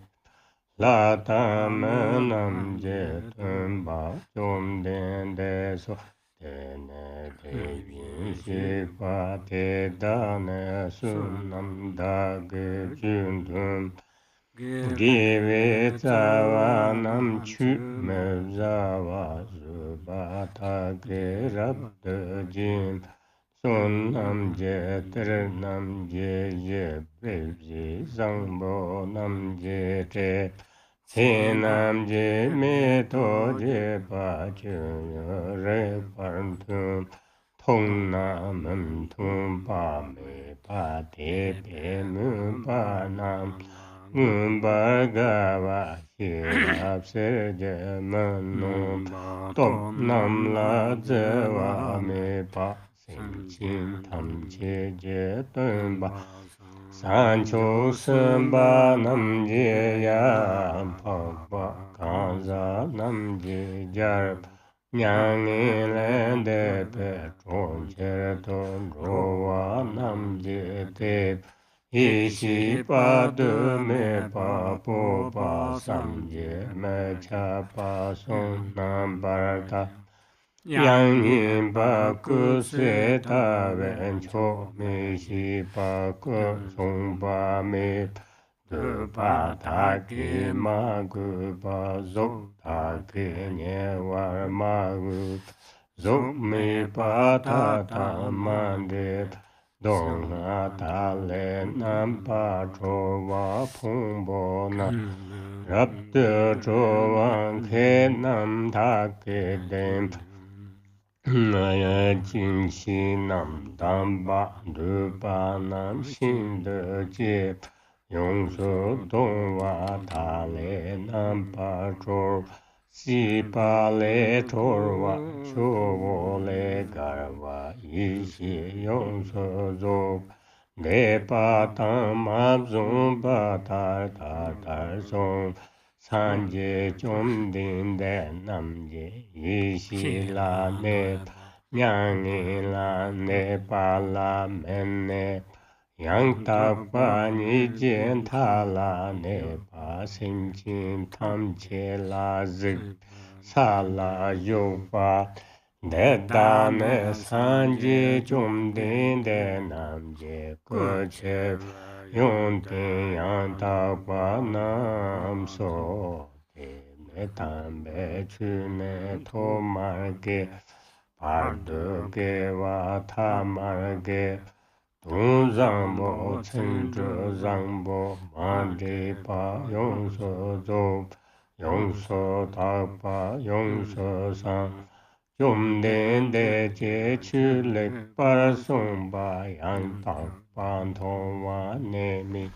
Latamanam Jetumba Jom Dende So Tene Devin Shipa Te Dane Sunam Dage Jundum Give Zavanam Chume Zava Zubata Gerab Jim Sonam je ternam je bebji zangbo nam je te sinam je me to je pa chu re partum thong nam thum pa me pa te pe mu pa nam ba ga va shirap se je manum tom nam la je va me pa Jin tam che je tön ba san cho sen ba nam je ya pa ba kan za nam je jar nyang ni len de pe chon che ton ro wa nam je te hi shi pa de me pa po pa sam je me cha pa son nam bar ta Yang yin pa ku se ta wen cho me shi pa ku song pa me tu pa ta ki ma gu pa zo ta ki nye war ma gu zo me pa ta ta ma de dong na ta le nam pa cho wa phung bo na rab de cho wang ke nam ta ke dem Naya jin shi nam dam ba du ba nam xin de jie yong su dong wa ta le nam pa chor si pa le chor wa cho wo le gar wa yi shi yong su zo de pa tam ma zong ba tar tar tar song san je chom din de nam je yi shi la ne nyang ni la ne pa la men ne yang ta pa ni jen ta la ne pa sin chin tam che la zi sa la yo pa de da ne san je chom din de nam je ko che Yon te yang ta pa nam so te me tam be chu ne to mar ge par de ge wa ta mar ge dun zang bo chen zhe zang bo ma de pa yong so zo yong so ta pa yong so sang Jumden de je chu lek par song ba yang tang pan thong wa ne mi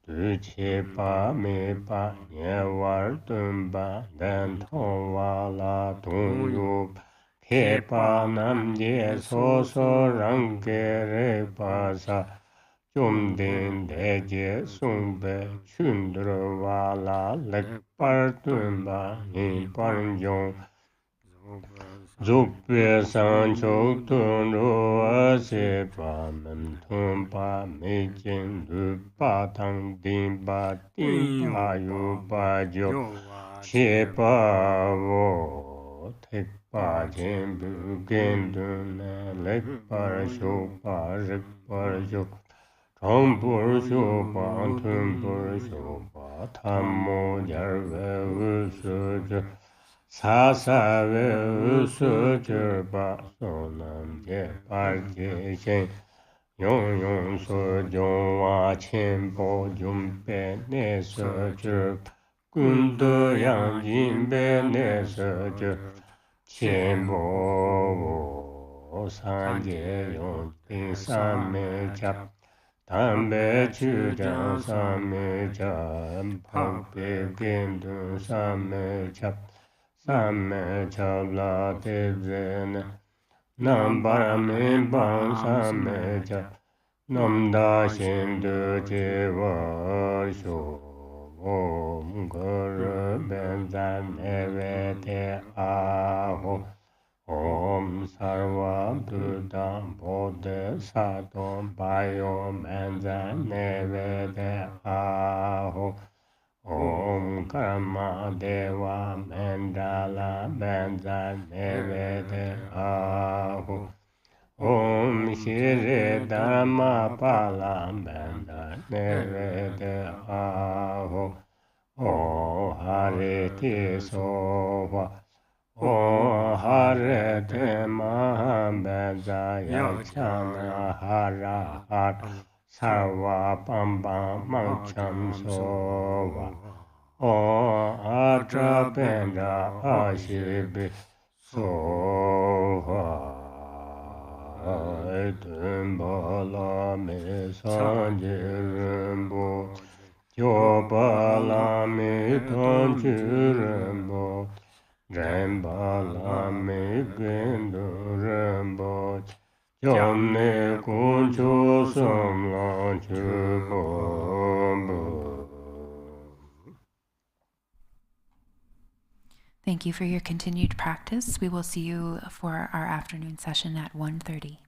du che pa me pa nye war dun ba den thong wa la dong yu ke pa nam je so so rang ke re pa sa Jumden de je song be chun dro wa la lek par dun ba ni par yong Zukpe san chok tun ro se pa nam tun pa me jen lu pa tang din pa yu pa jo che pa wo tek pa jen bu gen dun ne lek pa sho pa rik pa sho chong pu sho pa tun pu sho pa tham mo jar ve u su jo Sa sa ve su ju ba so nam je par je shen yong yong su jong wa qian po jun pe ne su ju gun de yang jin pe ne su ju qian po wo san je yong bin san me jap tam be chu jang san me jap pak pe gen du san me jap Samme chabla tezene nam parame bang samme chab nam da shindu che var sho om guru benza neve te aho om sarva buddha bodhe sato bayo benza neve te aho Om Karma Deva Mandala Benza Nevede Ahu Om Shri Dharma Pala Benza Nevede Ahu O Hare Ti Soha O Hare Te Maha Benza Yachana Hara Har Sarva Pamba Mancham Sova O Atra Penda Ashibi Sova Dzambhala Me Sanjirembo Jobala Me Tanjirembo Dzambhala Me Gendurembo Jamne kuncho samlan chubombo. Thank you for your continued practice. We will see you for our afternoon session at 1:30.